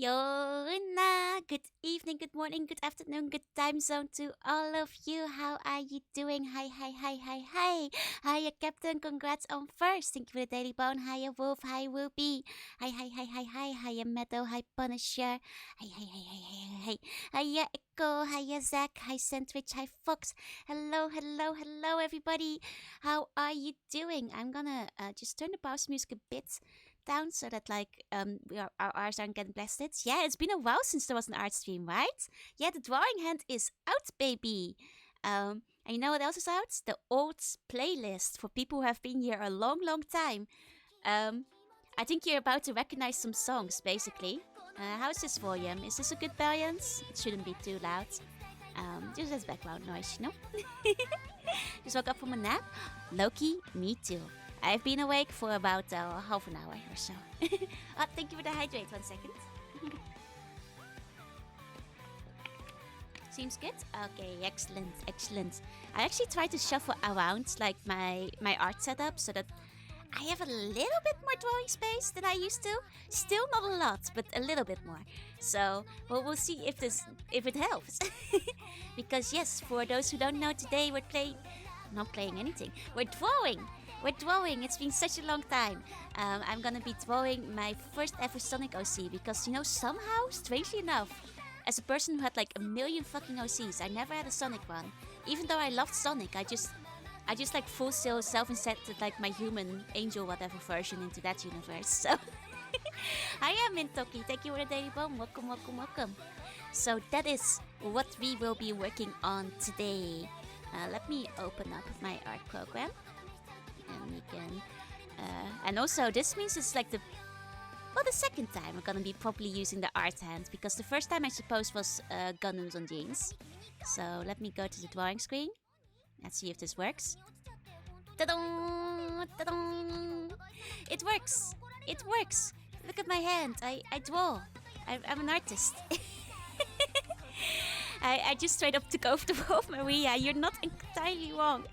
Yorina, good evening, good morning, good afternoon, good time zone to all of you. How are you doing? Hi, hi, hi, hi, hi. Hiya, Captain. Congrats on first. Thank you for the Daily Bone. Hiya, Wolf. Hi, Whoopi. Hi, hi, hi, hi, hi. Hiya, Meadow. Hi, Punisher. Hi, hi, hi, hi, hi, hi. Hiya, Echo. Hiya, Zach. Hi, Sandwich. Hi, Fox. Hello, hello, hello, everybody. How are you doing? I'm gonna just turn the pause music a bit down so that our arts aren't getting blasted. Yeah, it's been a while since there was an art stream, right? Yeah, the drawing hand is out, baby. And you know what else is out? The old playlist for people who have been here a long, long time. Um, I think you're about to recognize some songs, basically. How's this volume? Is this a good balance? It shouldn't be too loud. Just as background noise, you know? Just woke up from a nap. Loki, me too. I've been awake for about half an hour or so. Thank you for the hydrate. 1 second. Seems good? Okay, excellent, excellent. I actually try to shuffle around like my art setup so that I have a little bit more drawing space than I used to. Still not a lot, but a little bit more. So we'll see if it helps. Because yes, for those who don't know, today not playing anything. We're drawing. We're drawing. It's been such a long time. I'm gonna be drawing my first ever Sonic OC because somehow, strangely enough, as a person who had like a million fucking OCs, I never had a Sonic one. Even though I loved Sonic, I just like full sail self-inserted like my human angel whatever version into that universe. So I am Mintoki. Thank you for the daily bomb. Welcome, welcome, welcome. So that is what we will be working on today. Let me open up my art program, and we can. And also, this means it's like the second time I'm gonna be properly using the art hand because the first time I suppose was Gundams on Jeans. So let me go to the drawing screen. Let's see if this works. Ta-dong! Ta-dong! It works! It works! Look at my hand. I draw. I'm an artist. I just straight up took over the role of Maria. You're not entirely wrong.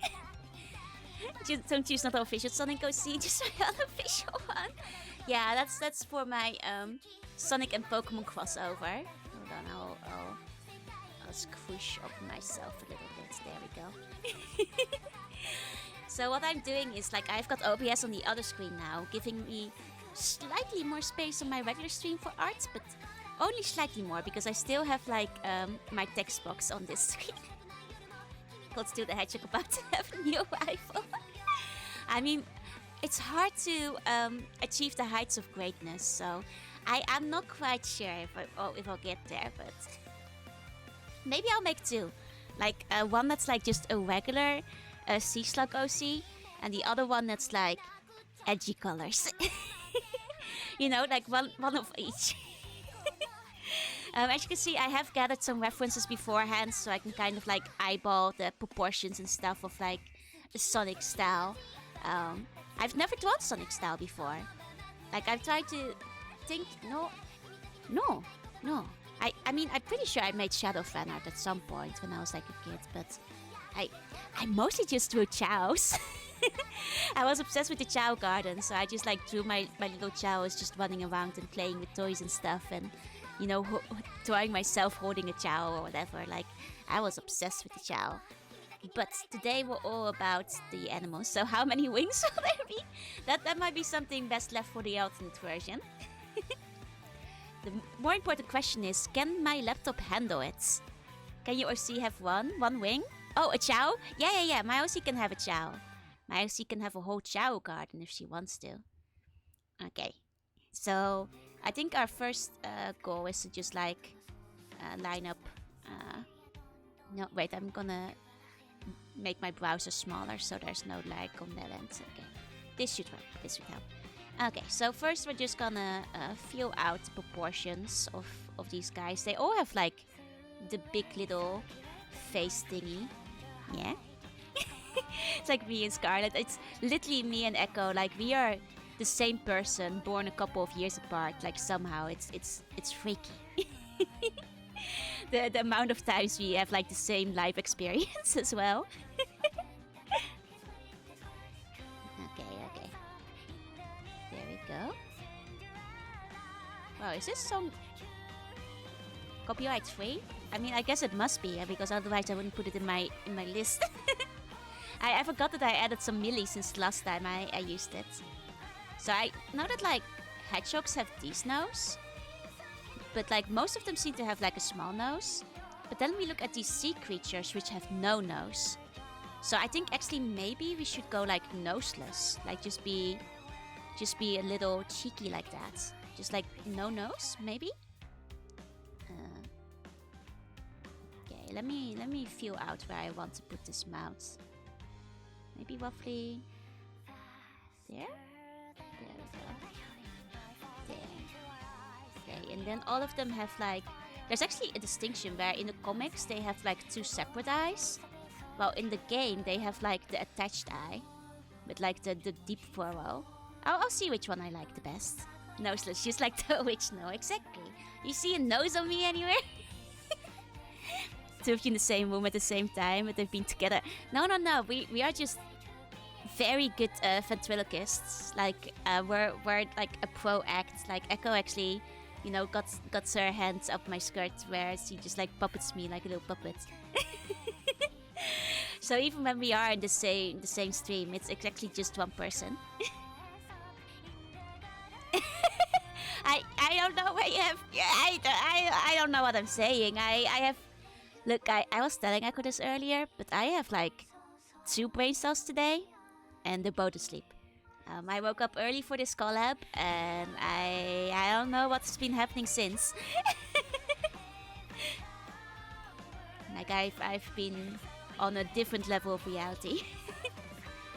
Don't use not official Sonic OC, just my unofficial one. Yeah, that's for my Sonic and Pokemon crossover. Hold on, I'll squish up myself a little bit. There we go. So what I'm doing is like I've got OBS on the other screen now, giving me slightly more space on my regular stream for art, but only slightly more because I still have like my text box on this screen. Called Still the Hedgehog about to have a new rifle. I mean, it's hard to achieve the heights of greatness, so I am not quite sure if I'll get there, but maybe I'll make two. Like one that's like just a regular Sea Slug OC, and the other one that's like edgy colors. Like one of each. As you can see, I have gathered some references beforehand, so I can kind of like eyeball the proportions and stuff of like the Sonic style. I've never drawn Sonic style before. Like I've tried to think, no. I mean, I'm pretty sure I made Shadow fan art at some point when I was like a kid, but I mostly just drew chows. I was obsessed with the Chow Garden, so I just like drew my little chows just running around and playing with toys and stuff, and drawing myself holding a chow or whatever. Like I was obsessed with the chow. But today we're all about the animals. So how many wings will there be? That might be something best left for the alternate version. The more important question is, can my laptop handle it? Can your OC have one wing? Oh, a chow? Yeah. My OC can have a chow. My OC can have a whole chow garden if she wants to. Okay. So I think our first goal is to just like line up. No, wait. I'm gonna make my browser smaller so there's no lag on that end. Okay. This should work. This should help. Okay, so first we're just gonna feel out the proportions of these guys. They all have like the big little face thingy. Yeah. It's like me and Scarlet. It's literally me and Echo. Like we are the same person, born a couple of years apart. Like somehow it's freaky. the amount of times we have like the same life experience as well. Okay. There we go. Wow, is this song copyright free? I mean, I guess it must be, because otherwise I wouldn't put it in my list. I forgot that I added some melee since last time I used it. So I know that like hedgehogs have these nose, but like most of them seem to have like a small nose. But then we look at these sea creatures which have no nose. So I think actually maybe we should go like noseless, like just be a little cheeky like that, just like no nose maybe. Okay, let me feel out where I want to put this mouth. Maybe roughly there. There we go. There. Okay, and then all of them have like. There's actually a distinction where in the comics they have like 2 separate eyes, while in the game they have like the attached eye, with like the deep furrow. I'll see which one I like the best. Noseless, just like the witch. No, exactly. You see a nose on me anywhere? 2 of you in the same room at the same time, but they've been together. No. We are just very good ventriloquists. Like we're like a pro act. Like Echo actually, you know, got her hands up my skirt where she just like puppets me like a little puppet. So even when we are in the same stream, it's exactly just one person. I don't know what you have. I don't know what I'm saying. I have. Look, I was telling Echo this earlier, but I have like 2 brain cells today, and they're both asleep. I woke up early for this collab, and I don't know what's been happening since. Like I've been on a different level of reality.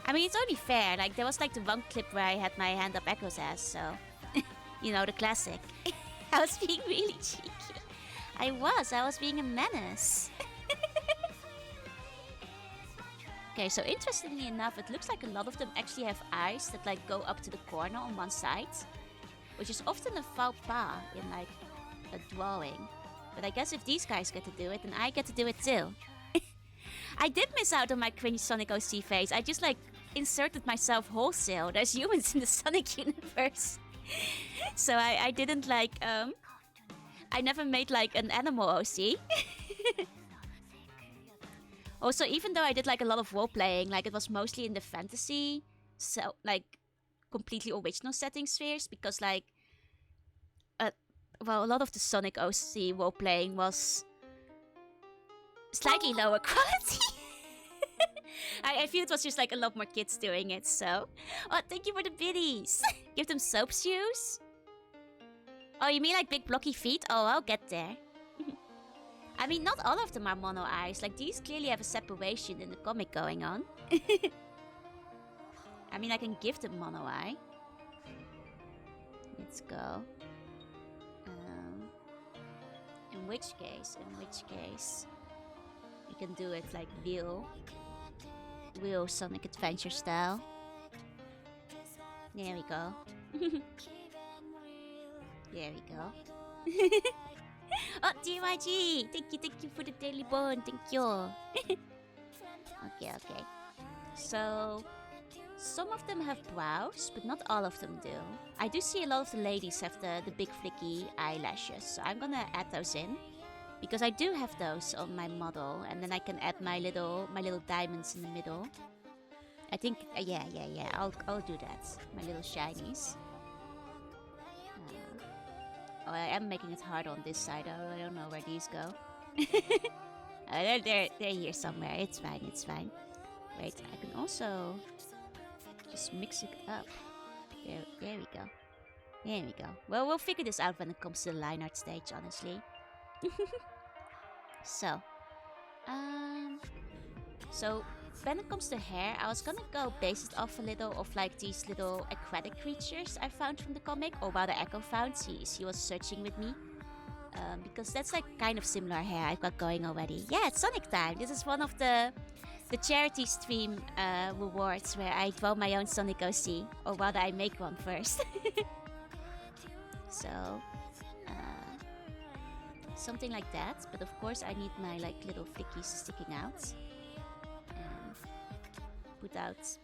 I mean, it's only fair. Like there was like the one clip where I had my hand up Echo's ass, so you know, the classic. I was being really cheeky. I was being a menace. Okay, so interestingly enough, it looks like a lot of them actually have eyes that like go up to the corner on one side, which is often a faux pas in like a drawing. But I guess if these guys get to do it, then I get to do it too. I did miss out on my cringe Sonic OC phase. I just like inserted myself wholesale. There's humans in the Sonic universe. So I didn't like I never made like an animal OC. Also, even though I did like a lot of role playing, like it was mostly in the fantasy, so like completely original setting spheres, because like well, a lot of the Sonic OC role playing was slightly lower quality. I feel it was just like a lot more kids doing it, so. Oh, thank you for the biddies. Give them soap shoes? Oh, you mean like big blocky feet? Oh, I'll get there. I mean, not all of them are mono eyes. Like, these clearly have a separation in the comic going on. I mean, I can give them mono eye. Let's go. In which case, you can do it like real Sonic Adventure style. There we go. There we go. Oh, GYG! Thank you for the daily bond. Thank you. Okay. So, some of them have brows, but not all of them do. I do see a lot of the ladies have the big flicky eyelashes, so I'm gonna add those in. Because I do have those on my model, and then I can add my little diamonds in the middle. I think, yeah. I'll do that. My little shinies. Oh, I am making it hard on this side. I don't know where these go. They're here somewhere. It's fine. Wait, I can also just mix it up. There we go. Well, we'll figure this out when it comes to the line art stage, honestly. So when it comes to hair, I was gonna go base it off a little of like these little aquatic creatures I found from the comic, or rather Echo found. She was searching with me, because that's like kind of similar hair I've got going already. Yeah, it's Sonic time. This is one of the charity stream rewards where I draw my own Sonic OC, or rather I make one first. So something like that, but of course I need my like little flickies sticking out. And put out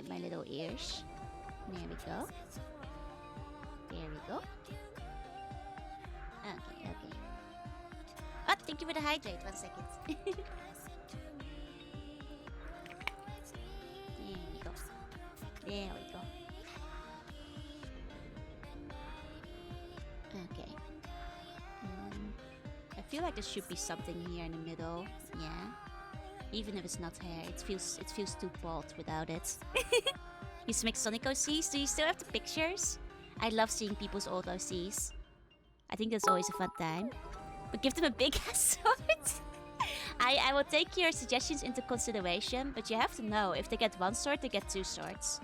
my little ears. There we go. Okay. thank you for the hydrate. 1 second. There we go. There we go. Okay. I feel like there should be something here in the middle. Yeah. Even if it's not hair, it feels too bald without it. You used to make Sonic OCs? Do you still have the pictures? I love seeing people's old OCs. I think that's always a fun time. But give them a big ass sword. I will take your suggestions into consideration, but you have to know, if they get 1 sword, they get 2 swords.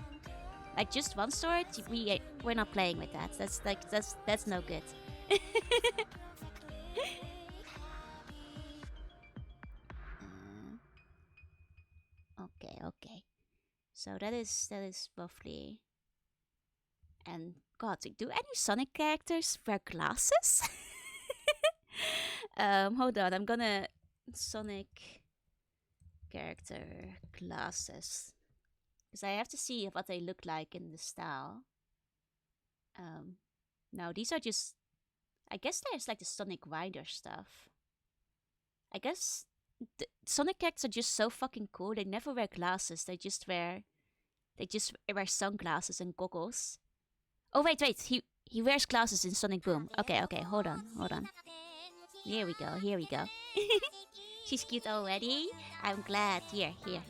Like just 1 sword, we're not playing with that. That's no good. Okay. So that is roughly. And God, do any Sonic characters wear glasses? Hold on, I'm gonna Sonic character glasses, because I have to see what they look like in the style. No, these are just. I guess there's like the Sonic Rider stuff. I guess the Sonic characters are just so fucking cool. They never wear glasses. They just wear sunglasses and goggles. Oh wait, he wears glasses in Sonic Boom. Okay, hold on. Here we go. She's cute already. I'm glad.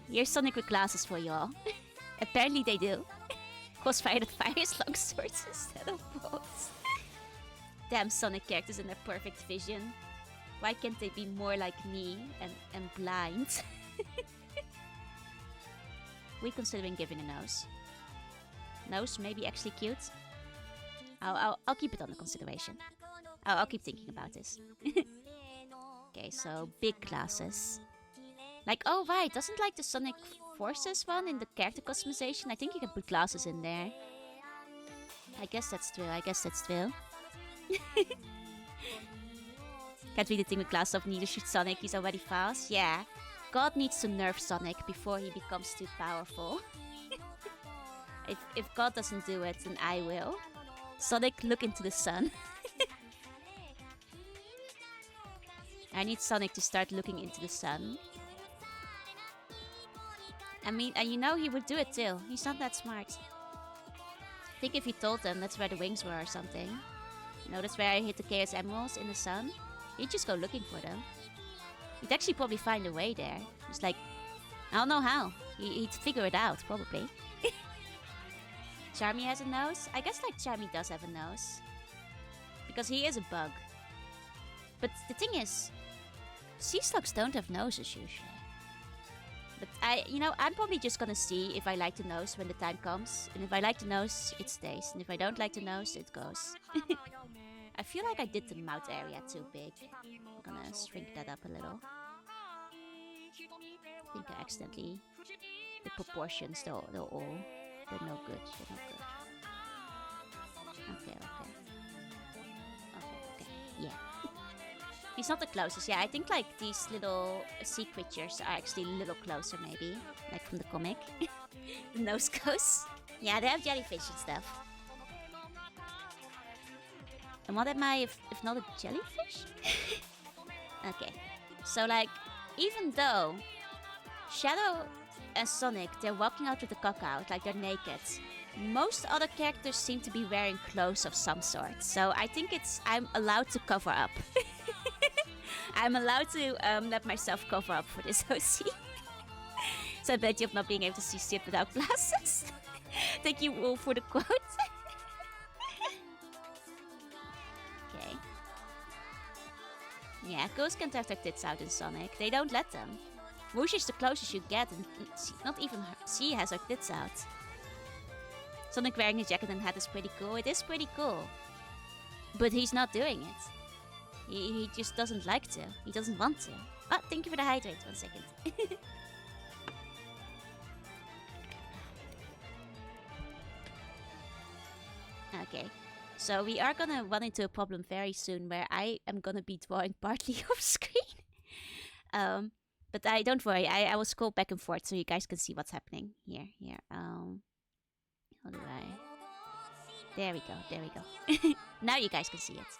Here's Sonic with glasses for you all. Apparently they do. Crossfire that fires long swords instead of bows. Damn Sonic characters and their perfect vision. Why can't they be more like me and blind? We considering giving a nose. Nose may be actually cute. I'll keep it under consideration. I'll keep thinking about this. Okay, so big glasses. Like, oh right, doesn't like the Sonic Forces one in the character customization? I think you can put glasses in there. I guess that's true. Can't read the thing with glasses off, neither should Sonic. He's already fast. Yeah. God needs to nerf Sonic before he becomes too powerful. If God doesn't do it, then I will. Sonic, look into the sun. I need Sonic to start looking into the sun. I mean, and you know he would do it too. He's not that smart. I think if he told them that's where the wings were or something. You know, that's where I hit the Chaos Emeralds in the sun. He'd just go looking for them. He'd actually probably find a way there. Just like, I don't know how. He'd figure it out, probably. Charmy has a nose? I guess like Charmy does have a nose. Because he is a bug. But the thing is, sea slugs don't have noses usually. But I'm probably just gonna see if I like the nose when the time comes. And if I like the nose, it stays. And if I don't like the nose, it goes. I feel like I did the mouth area too big. I'm gonna shrink that up a little. I think I accidentally... The proportions, they're no good. Okay. Yeah. He's not the closest. Yeah, I think like these little sea creatures are actually a little closer maybe. Like from the comic. The nose goes. Yeah, they have jellyfish and stuff. And what am I if not a jellyfish? Okay. So like, even though Shadow and Sonic, they're walking out with the cock out, like they're naked. Most other characters seem to be wearing clothes of some sort. So I think I'm allowed to cover up. I'm allowed to let myself cover up for this OC. So I bet you of not being able to see shit without glasses. Thank you all for the quote. Okay. Yeah, girls can't have their tits out in Sonic. They don't let them. Whoosh is the closest you get, and not even she has her tits out. Sonic wearing a jacket and hat is pretty cool. It is pretty cool. But he's not doing it. He just doesn't like to. He doesn't want to. Oh, thank you for the hydrate. 1 second. Okay. So we are gonna run into a problem very soon where I am gonna be drawing partly off screen. But don't worry, I will scroll back and forth so you guys can see what's happening. Here. How do I... There we go. Now you guys can see it.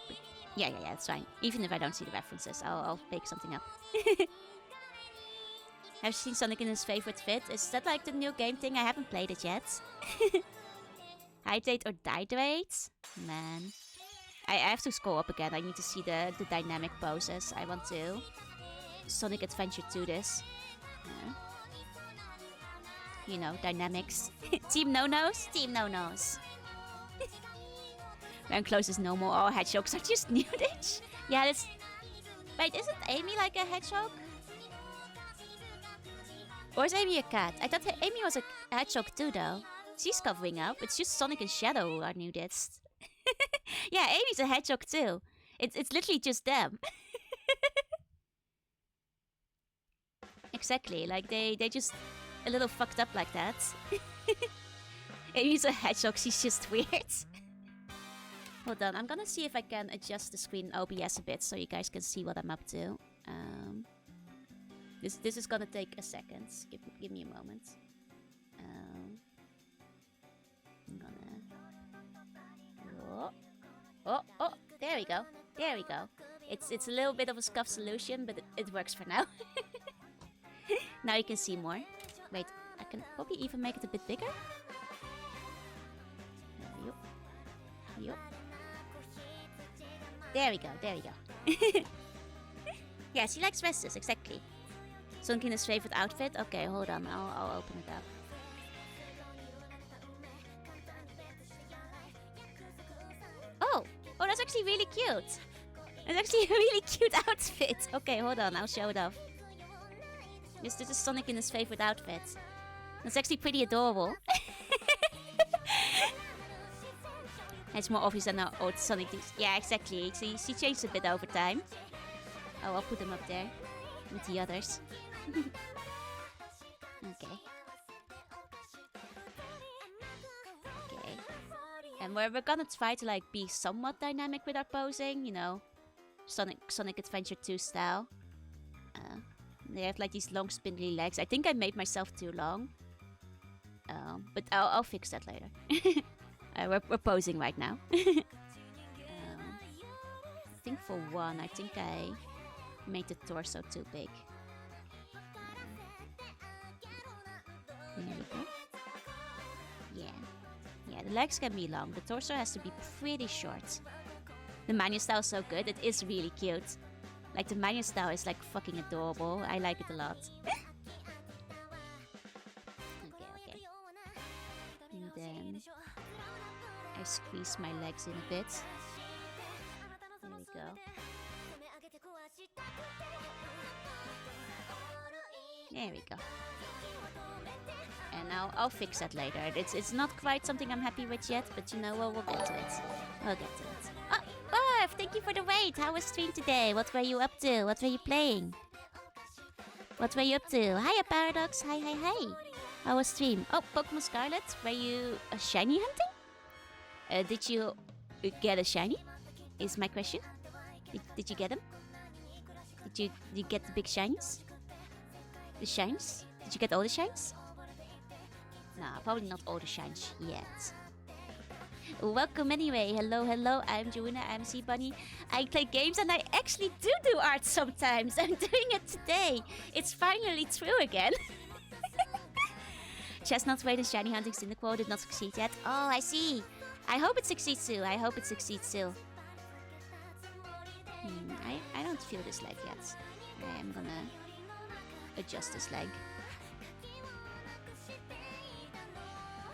But Yeah, that's fine. Even if I don't see the references, I'll make something up. Have you seen Sonic in his favorite fit? Is that like the new game thing? I haven't played it yet. Hydrate or dihydrate? Man. I have to scroll up again. I need to see the dynamic poses. I want to Sonic Adventure 2 this. You know, dynamics. Team no-nos? Team no-nos. When close is normal. Oh, hedgehogs are just nudage. Yeah, that's... Wait, isn't Amy like a hedgehog? Or is Amy a cat? I thought Amy was a hedgehog too, though. She's covering up. It's just Sonic and Shadow who are nudist. Yeah, Amy's a hedgehog too. It's literally just them. Exactly. Like, they just a little fucked up like that. Amy's a hedgehog. She's just weird. Hold on. I'm gonna see if I can adjust the screen OBS a bit so you guys can see what I'm up to. This is gonna take a second. Give me a moment. I'm gonna... Oh, there we go. There we go. It's a little bit of a scuffed solution, but it works for now. Now you can see more. Wait, I can probably even make it a bit bigger. Yup. There we go, there we go. Yeah, she likes dresses, exactly. Sonic in his favorite outfit? Okay, hold on, I'll open it up. Oh, that's actually really cute. It's actually a really cute outfit. Okay, hold on, I'll show it off. This is Sonic in his favorite outfit. That's actually pretty adorable. It's more obvious than our old Sonic. Yeah, exactly. She changed a bit over time. Oh, I'll put them up there with the others. Okay. And we're gonna try to like be somewhat dynamic with our posing, you know, Sonic Adventure 2 style. They have like these long spindly legs. I think I made myself too long. But I'll fix that later. We're posing right now. I think for one, I think I made the torso too big. There we go. Yeah, the legs can be long. The torso has to be pretty short. The Manu style is so good. It is really cute. Like, the Manu style is like fucking adorable. I like it a lot. Okay. And then I squeeze my legs in a bit. There we go. There we go. And I'll fix that later. It's not quite something I'm happy with yet, but you know, we'll get to it. We'll get to it. Oh, Barf, thank you for the raid. How was stream today? What were you up to? What were you playing? What were you up to? Hiya, Paradox. Hi. How was stream? Oh, Pokemon Scarlet. Were you shiny hunting? Did you get a shiny? Is my question. Did you get them? Did you get the big shinies? The shines? Did you get all the shines? Nah, probably not all the shines yet. Welcome anyway. Hello. I'm Joanna. I'm C-Bunny. I play games and I actually do art sometimes. I'm doing it today. It's finally true again. Chestnut Raid and Shiny Hunting Cyndaquil did not succeed yet. Oh, I see. I hope it succeeds too. I don't feel this leg yet. I am gonna adjust this leg.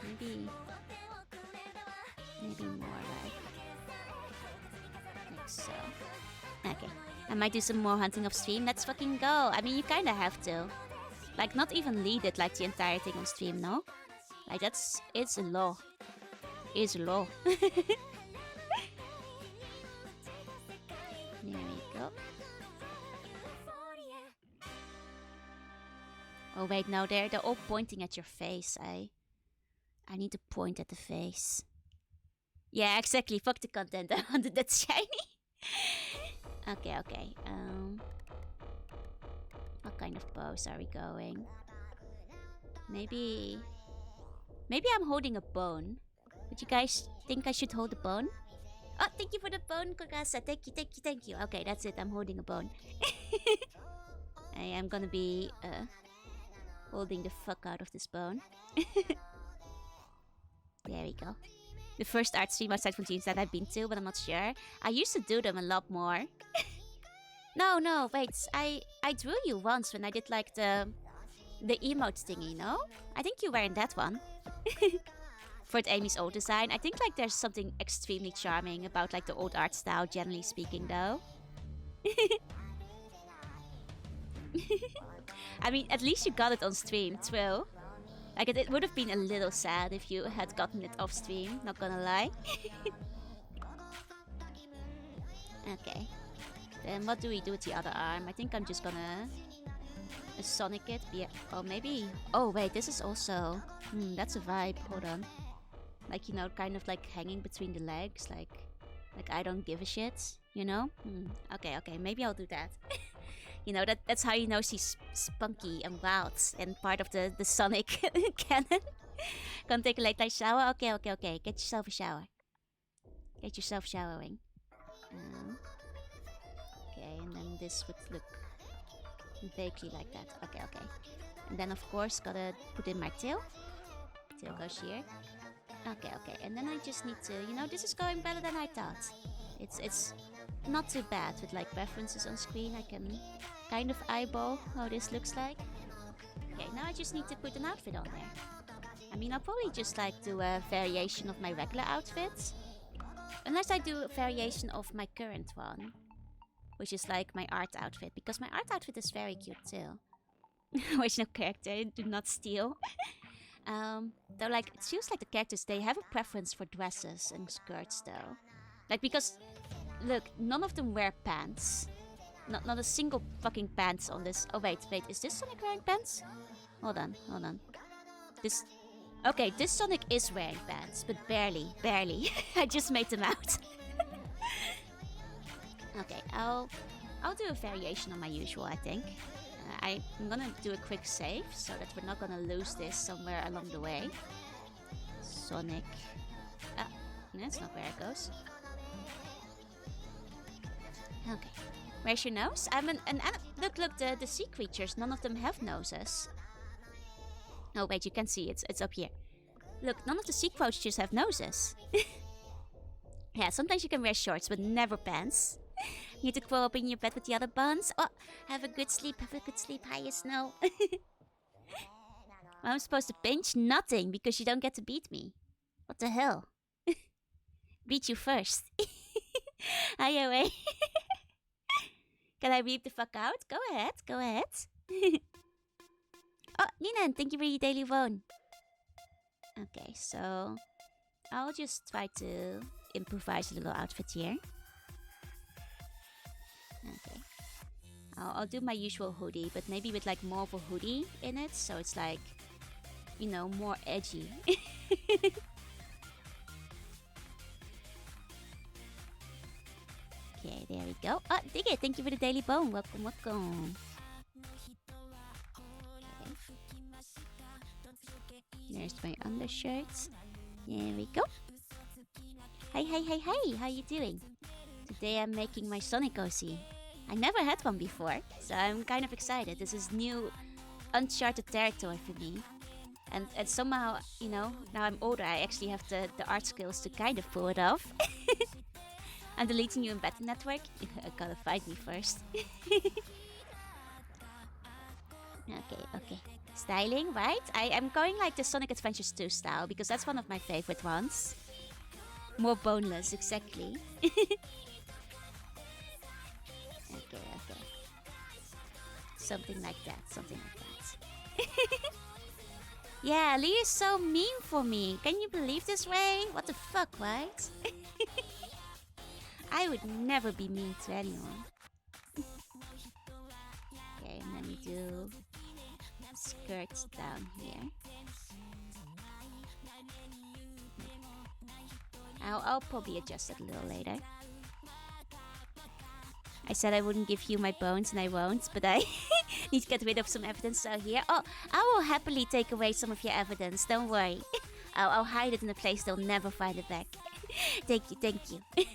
Maybe more like so. Okay. I might do some more hunting off stream. Let's fucking go. I mean, you kinda have to. Like, not even lead it like the entire thing on stream, no? Like, it's a law. It's a law. There we go. Oh wait, no, they're all pointing at your face. I need to point at the face. Yeah, exactly. Fuck the content. I wanted that shiny. Okay. What kind of pose are we going? Maybe I'm holding a bone. Would you guys think I should hold a bone? Oh, thank you for the bone, Kokasa. Thank you, thank you, thank you. Okay, that's it. I'm holding a bone. I am gonna be holding the fuck out of this bone. There we go. The first art stream outside from teams that I've been to, but I'm not sure. I used to do them a lot more. No, wait. I drew you once when I did like the emote thingy, no? I think you were in that one. For Amy's old design. I think like there's something extremely charming about like the old art style, generally speaking, though. I mean, at least you got it on stream, Twill. Like, it would have been a little sad if you had gotten it off stream, not gonna lie. Okay. Then what do we do with the other arm? I think I'm just gonna Sonic it. Yeah. Oh, maybe. Oh, wait, this is also... that's a vibe. Hold on. Like, you know, kind of like hanging between the legs. Like I don't give a shit, you know? Okay, maybe I'll do that. You know, that's how you know she's spunky and wild and part of the Sonic canon. Gonna take a late night shower? Okay. Get yourself a shower. Get yourself showering. Okay, and then this would look vaguely like that. Okay. And then, of course, gotta put in my tail. Tail goes here. Okay. And then I just need to, you know, this is going better than I thought. It's not too bad with like references on screen. I can kind of eyeball how this looks like. Okay, now I just need to put an outfit on there. I mean, I'll probably just like do a variation of my regular outfit. Unless I do a variation of my current one. Which is like my art outfit. Because my art outfit is very cute too. Original character, do not steal. Though like, it feels like the characters, they have a preference for dresses and skirts though. Like, because, look, none of them wear pants. Not a single fucking pants on this. Oh, wait, is this Sonic wearing pants? Hold on. Okay, this Sonic is wearing pants, but barely. I just made them out. Okay, I'll do a variation on my usual, I think. I'm gonna do a quick save, so that we're not gonna lose this somewhere along the way. Sonic. Ah, that's not where it goes. Okay. Where's your nose? I'm an look, the sea creatures, none of them have noses. Oh, wait, you can see it's up here. Look, none of the sea creatures have noses. Yeah, sometimes you can wear shorts, but never pants. You need to crawl up in your bed with the other buns. Oh, have a good sleep. Hiya, Snow. I'm supposed to pinch? Nothing, because you don't get to beat me. What the hell? Beat you first. Hiya, way. Can I weep the fuck out? Go ahead. Oh, Ninan, thank you for your daily phone. Okay, so I'll just try to improvise a little outfit here. Okay. I'll do my usual hoodie, but maybe with like more of a hoodie in it, so it's like, you know, more edgy. Okay, there we go. Oh, dig it! Thank you for the daily bone. Welcome. Okay. There's my undershirt. There we go. Hey! How you doing? Today I'm making my Sonic OC. I never had one before, so I'm kind of excited. This is new, uncharted territory for me. And somehow, you know, now I'm older, I actually have the art skills to kind of pull it off. I'm deleting you in Battle Network. You gotta fight me first. Okay. Styling, right? I'm going like the Sonic Adventures 2 style, because that's one of my favorite ones. More boneless, exactly. Okay. Something like that. Yeah, Lee is so mean for me. Can you believe this, Ray? What the fuck, right? I would never be mean to anyone. Okay, and then we do skirts down here. I'll probably adjust it a little later. I said I wouldn't give you my bones, and I won't, but I need to get rid of some evidence out here. Oh, I will happily take away some of your evidence, don't worry. I'll hide it in a place they'll never find it back. Thank you, thank you. Okay.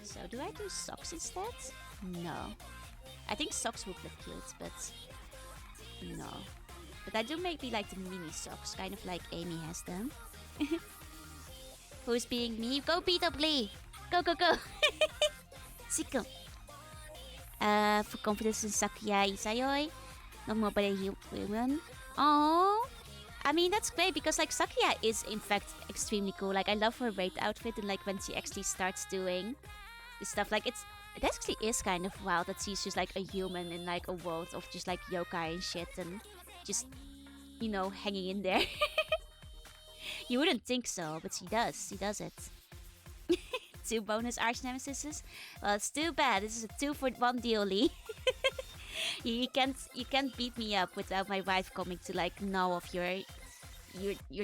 So do I do socks instead? No. I think socks would look cute, but no. But I do maybe like the mini socks, kind of like Amy has them. Who's being me? Go beat up Lee! Go, go, go! Sicko. For confidence in Sakuya Isayoi. Not more by a human. Oh, I mean, that's great because like Sakuya is in fact extremely cool. Like I love her raid outfit and like when she actually starts doing this stuff, like it actually is kind of wild that she's just like a human in like a world of just like yokai and shit and just, you know, hanging in there. You wouldn't think so, but she does. She does it. 2 bonus arch nemesis. Well, it's too bad. This is a 2-for-1 deal, Lee. you can't beat me up without my wife coming to like gnaw off your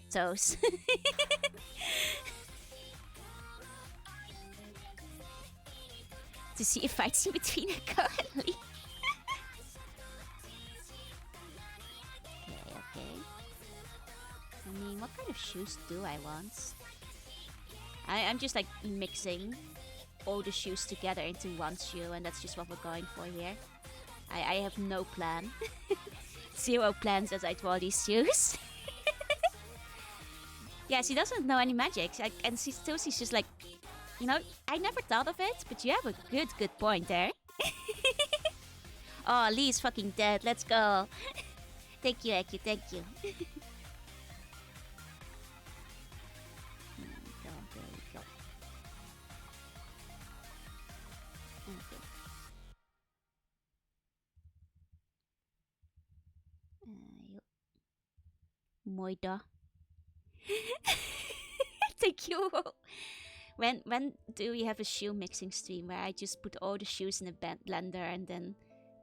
toes. To see a fight scene between Echo and Lee. Okay. I mean, what kind of shoes do I want? I'm just like mixing all the shoes together into one shoe, and that's just what we're going for here. I have no plan. 0 plans as I draw these shoes. Yeah, she doesn't know any magic, and she's just like, you know, I never thought of it, but you have a good point there. Oh, Lee's fucking dead. Let's go. Thank you, Eki. Thank you. Go. Okay. Moida. Thank you. When do we have a shoe mixing stream where I just put all the shoes in a blender and then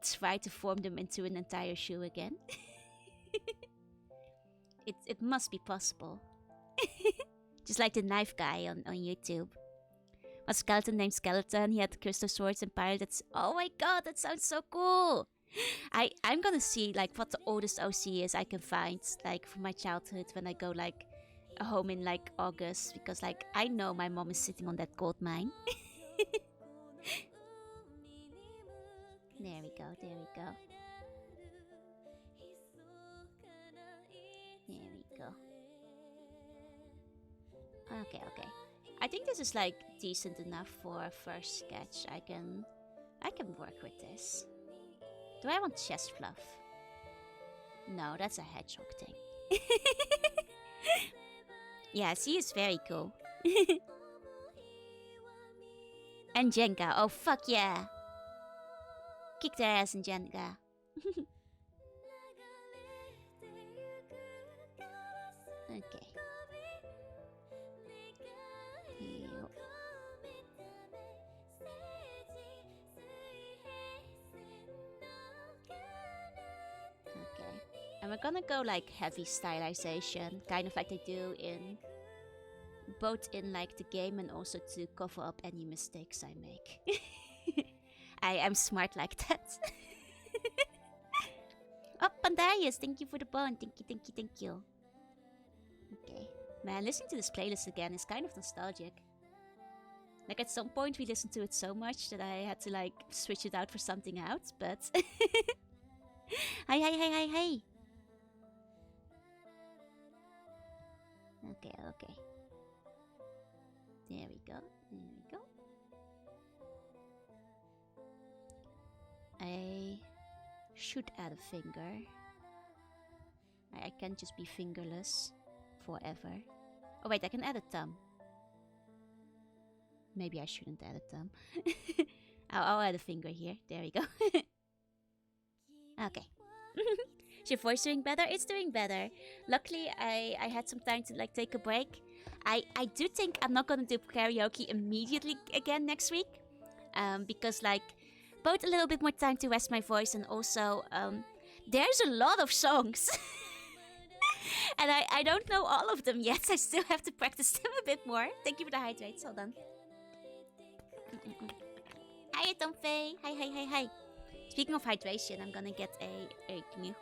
try to form them into an entire shoe again? It must be possible. Just like the knife guy on YouTube. A skeleton named Skeleton. He had crystal swords and pilots. Oh my god, that sounds so cool! I'm gonna see like what the oldest OC is I can find like from my childhood when I go like home in like August, because like I know my mom is sitting on that gold mine. There we go. There we go. Okay. I think this is like decent enough for a first sketch. I can work with this. Do I want chest fluff? No, that's a hedgehog thing. Yeah, she is very cool. And Jenga. Oh, fuck yeah. Kick their ass in Jenga. Okay. Okay. And we're gonna go like heavy stylization, kind of like they do in both in like the game and also to cover up any mistakes I make. I am smart like that. Oh, Pandarius, thank you for the bond. Thank you. Okay. Man, listening to this playlist again is kind of nostalgic. Like at some point we listened to it so much that I had to like switch it out for something else, but... Hi. Okay. There we go. I should add a finger. I can't just be fingerless forever. Oh wait, I can add a thumb. Maybe I shouldn't add a thumb. I'll add a finger here. There we go. Okay. Is your voice doing better? It's doing better. Luckily, I had some time to like take a break. I do think I'm not gonna do karaoke immediately again next week. Because like both a little bit more time to rest my voice and also there's a lot of songs. And I don't know all of them yet. I still have to practice them a bit more. Thank you for the hydrates. Hold on. Hi, Tomfei. Hi. Speaking of hydration, I'm gonna get a new.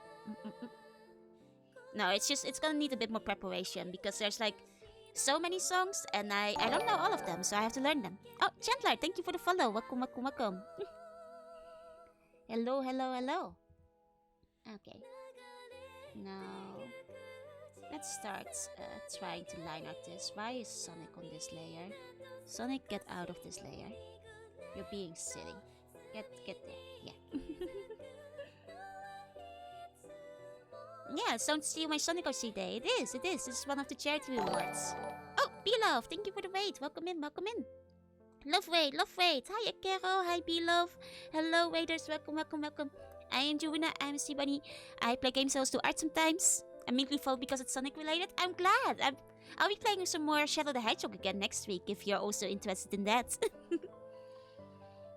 No, it's gonna need a bit more preparation because there's like so many songs and I don't know all of them, so I have to learn them. Oh, Chandler, thank you for the follow. Welcome, welcome, welcome. Hello, hello, hello. Okay. Now, let's start trying to line up this. Why is Sonic on this layer? Sonic, get out of this layer. You're being silly. Get there. Yeah. Yeah, don't steal my Sonic OC day. It is. This is one of the charity rewards. Oh, Beloved, thank you for the raid. Welcome in, welcome in. Love raid. Hi, Akero. Hi, Beloved. Hello, raiders. Welcome, welcome, welcome. I am Juina. I'm Bunny. I play games also do art sometimes. I mainly follow because it's Sonic related. I'm glad. I'll be playing some more Shadow the Hedgehog again next week if you're also interested in that.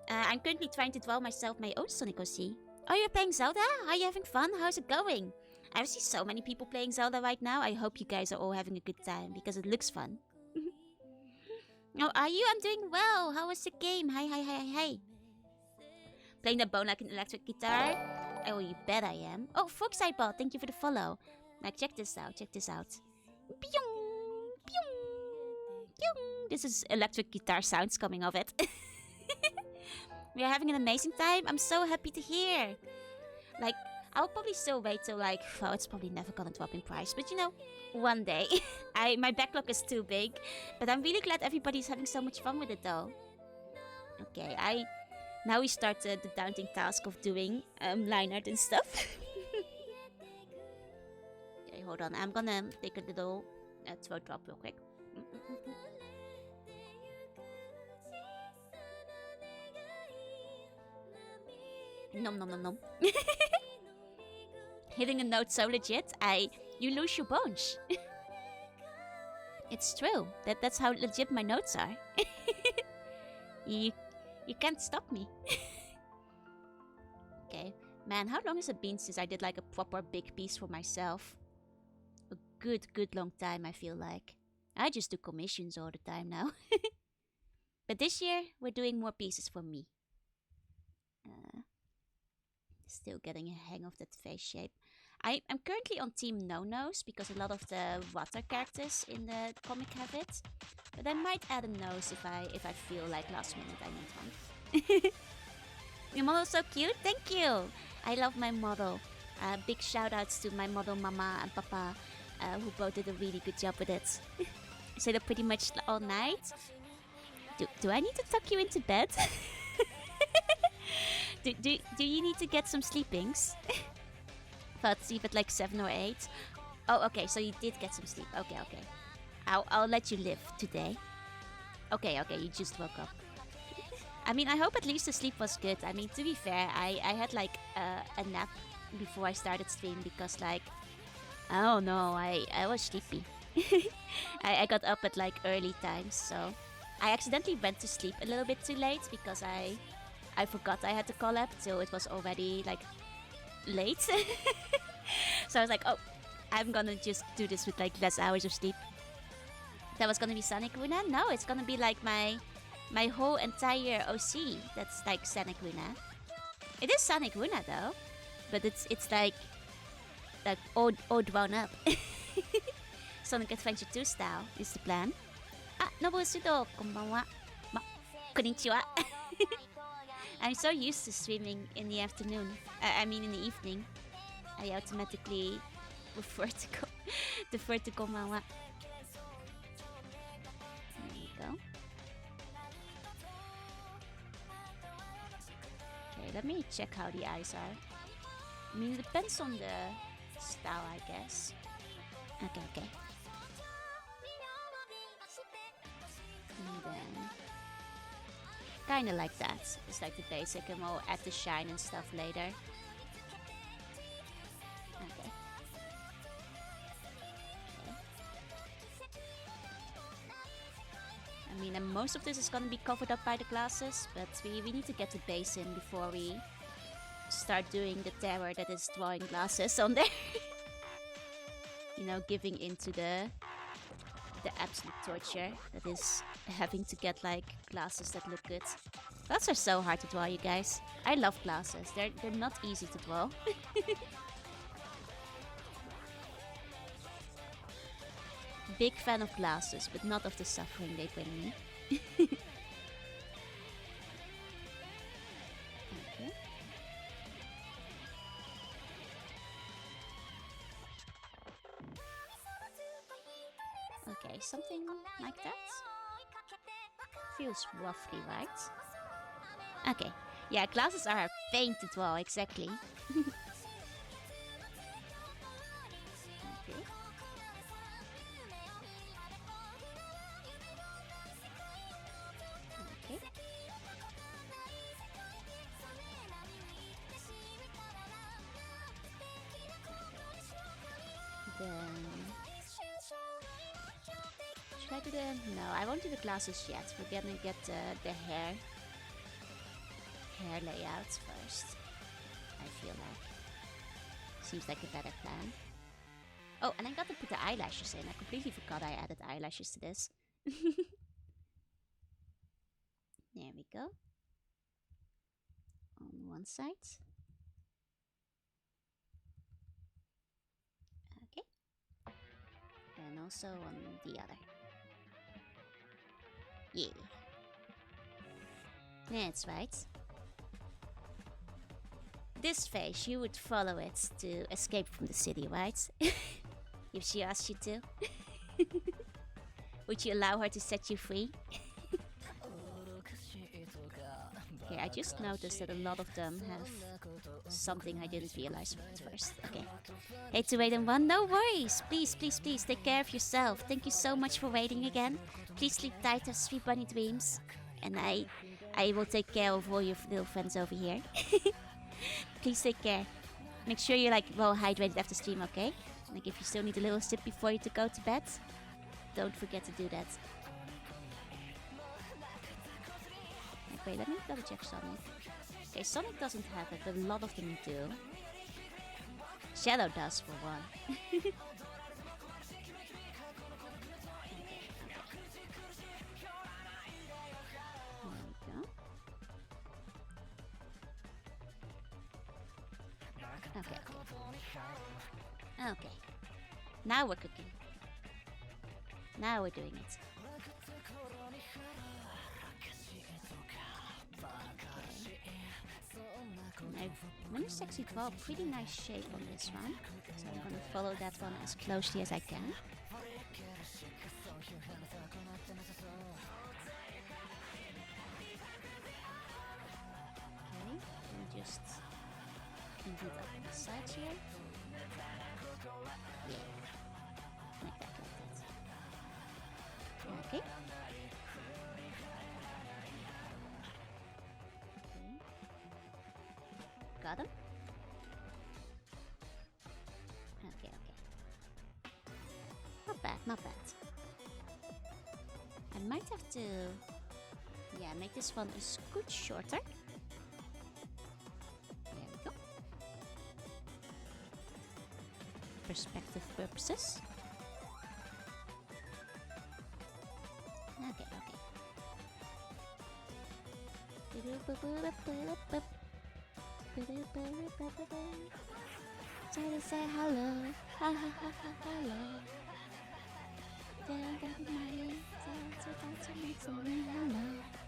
I'm currently trying to draw myself my own Sonic OC. Oh, you're playing Zelda? Are you having fun? How's it going? I see so many people playing Zelda right now. I hope you guys are all having a good time because it looks fun. Oh, are you? I'm doing well. How was the game? Hi. Playing the bone like an electric guitar? Oh, you bet I am. Oh, Fox Eyeball, thank you for the follow. Now check this out. Pyong, pyong. This is electric guitar sounds coming of it. We are having an amazing time. I'm so happy to hear. Like, I'll probably still wait till like, well, it's probably never gonna drop in price, but you know, one day. My backlog is too big, but I'm really glad everybody's having so much fun with it though. Okay, now we start the daunting task of doing line art and stuff. Okay, hold on. I'm gonna take a little throat drop real quick. Nom. Hitting a note so legit, you lose your bones. It's true. That's how legit my notes are. You can't stop me. Okay. Man, how long has it been since I did like a proper big piece for myself? A good long time, I feel like. I just do commissions all the time now. But this year, we're doing more pieces for me. Still getting a hang of that face shape. I'm currently on Team No Nose because a lot of the water characters in the comic have it. But I might add a nose if I feel like last minute I need one. Your model's so cute, thank you! I love my model. Big shout outs to my model Mama and Papa who both did a really good job with it. Stayed up pretty much all night. Do I need to tuck you into bed? Do you need to get some sleepings? Thought sleep at like 7 or 8. Oh, okay, so you did get some sleep. Okay. I'll let you live today. Okay, you just woke up. I mean, I hope at least the sleep was good. I mean, to be fair, I had like a nap before I started stream because like, I don't know, I was sleepy. I got up at like early times, so I accidentally went to sleep a little bit too late because I forgot I had to collab till it was already like late. So I was like, oh, I'm gonna just do this with like less hours of sleep. That was gonna be Sonic Luna? No, it's gonna be like my whole entire OC. That's like Sonic Luna. It is Sonic Luna though, but it's like all drawn up. Sonic Adventure 2 style is the plan. Ah, Nobusudo, konbanwa. Konnichiwa. I'm so used to streaming in the afternoon. I mean in the evening. I automatically defer to konbanwa. There you go. Okay, let me check how the eyes are. I mean, it depends on the style, I guess. Okay. And then kinda like that. It's like the basic and we'll add the shine and stuff later. Okay. I mean, and most of this is gonna be covered up by the glasses, but we need to get the base in before we start doing the terror that is drawing glasses on there. You know, giving into the absolute torture that is having to get like glasses that look good. Glasses are so hard to draw, you guys. I love glasses. They're not easy to draw. Big fan of glasses, but not of the suffering they bring me. Okay. Okay, something like that. Feels roughly right. Okay. Yeah, glasses are a pain to draw, exactly. Okay. Okay. Then... should I do the... no, I won't do the glasses yet. We're gonna get the hair layout first. I feel like. Seems like a better plan. Oh, and I got to put the eyelashes in. I completely forgot I added eyelashes to this. There we go. On one side. Okay. And also on the other. Yeah. That's right. This face, you would follow it to escape from the city, right? If she asked you to. Would you allow her to set you free? Okay, I just noticed that a lot of them have something I didn't realize at first. Okay. Hate to wait on one. No worries. Please, please, please take care of yourself. Thank you so much for waiting again. Please sleep tight, have sweet bunny dreams. And I will take care of all your little friends over here. Please take care. Make sure you're like well hydrated after stream, okay? Like if you still need a little sip before you go to bed, don't forget to do that. Wait, let me double check Sonic. Okay, Sonic doesn't have it, but a lot of them do. Shadow does, for one. Okay. Okay, okay. Okay. Now we're cooking. Now we're doing it. Okay. I've managed to actually draw a pretty nice shape on this one. So I'm gonna follow that one as closely as I can. Okay, and just clean it up on the sides here. Yeah. Like that, like that. Okay. Got him? Okay, okay. Not bad, not bad. I might have to... yeah, make this one a scoot shorter. There we go. Perspective purposes. Okay, okay. Try to say hello, ha ha ha ha hello. Hello,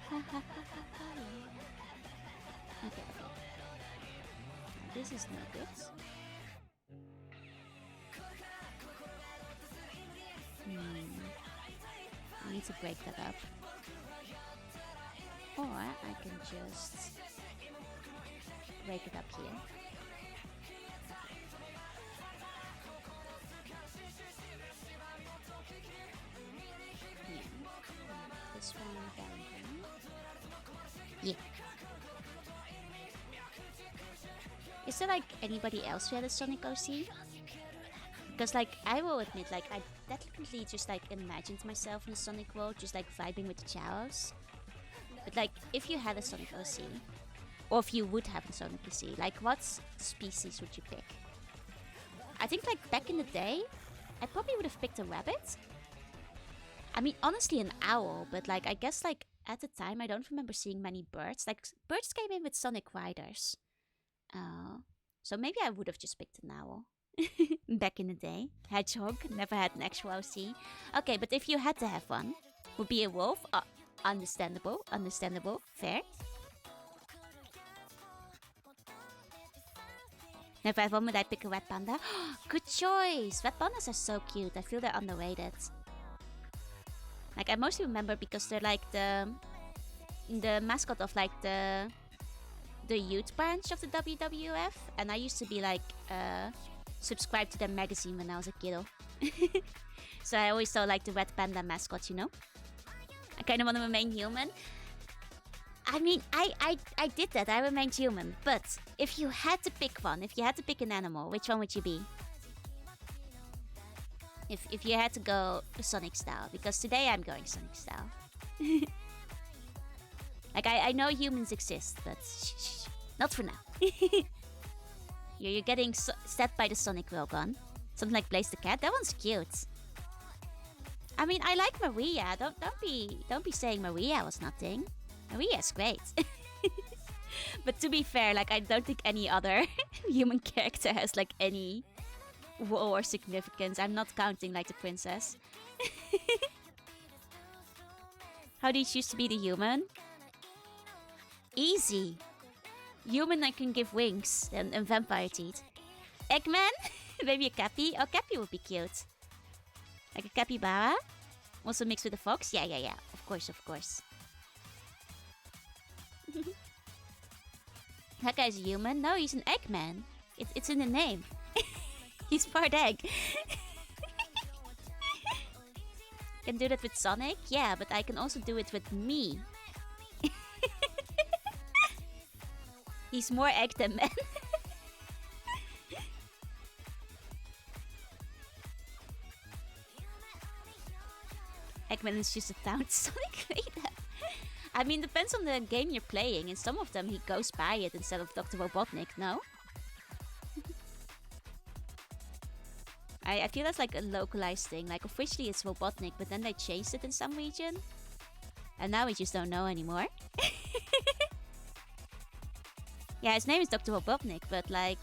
ha ha ha ha hello. Okay, okay. This is not good. I need to break that up. Or I can just break it up here. Yeah. This one down here. Yeah. Is there like anybody else who had a Sonic OC? Because like I will admit, like I definitely just like imagined myself in a Sonic world, just like vibing with the Chaos. But like if you had a Sonic OC, or if you would have a Sonic OC, like what species would you pick? I think like back in the day, I probably would have picked a rabbit. I mean, honestly, an owl, but like I guess like at the time I don't remember seeing many birds. Like birds came in with Sonic Riders. So maybe I would have just picked an owl. Back in the day. Hedgehog, never had an actual OC. Okay, but if you had to have one, would be a wolf. Understandable, understandable, fair. Never had one, would I pick a wet panda? Good choice! Wet pandas are so cute. I feel they're underrated. Like, I mostly remember because they're like the mascot of like the youth branch of the WWF, and I used to be like subscribed to their magazine when I was a kiddo. So I always saw like the red panda mascot, you know. I kind of want to remain human. I mean, I did that. I remained human. But if you had to pick one, if you had to pick an animal, which one would you be? If you had to go Sonic style, because today I'm going Sonic style. Like, I know humans exist, but shh, not for now. You're getting set by the Sonic Railgun. Something like Blaze the Cat. That one's cute. I mean, I like Maria. Don't be saying Maria was nothing. Maria's great. But to be fair, like, I don't think any other human character has like any woe or significance. I'm not counting like the princess. How do you choose to be the human? Easy. Human, I can give wings and vampire teeth. Eggman? Maybe a Cappy? Oh, Cappy would be cute. Like a capybara? Also mixed with a fox? Yeah. Of course. That guy's a human? No, he's an Eggman. It's in the name. He's part egg. Can do that with Sonic? Yeah, but I can also do it with me. He's more egg than man. Eggman is just a town Sonic Raider. I mean, depends on the game you're playing. In some of them, he goes by it instead of Dr. Robotnik, no? I feel that's like a localized thing. Like, officially it's Robotnik, but then they changed it in some region. And now we just don't know anymore. Yeah, his name is Dr. Robotnik, but like,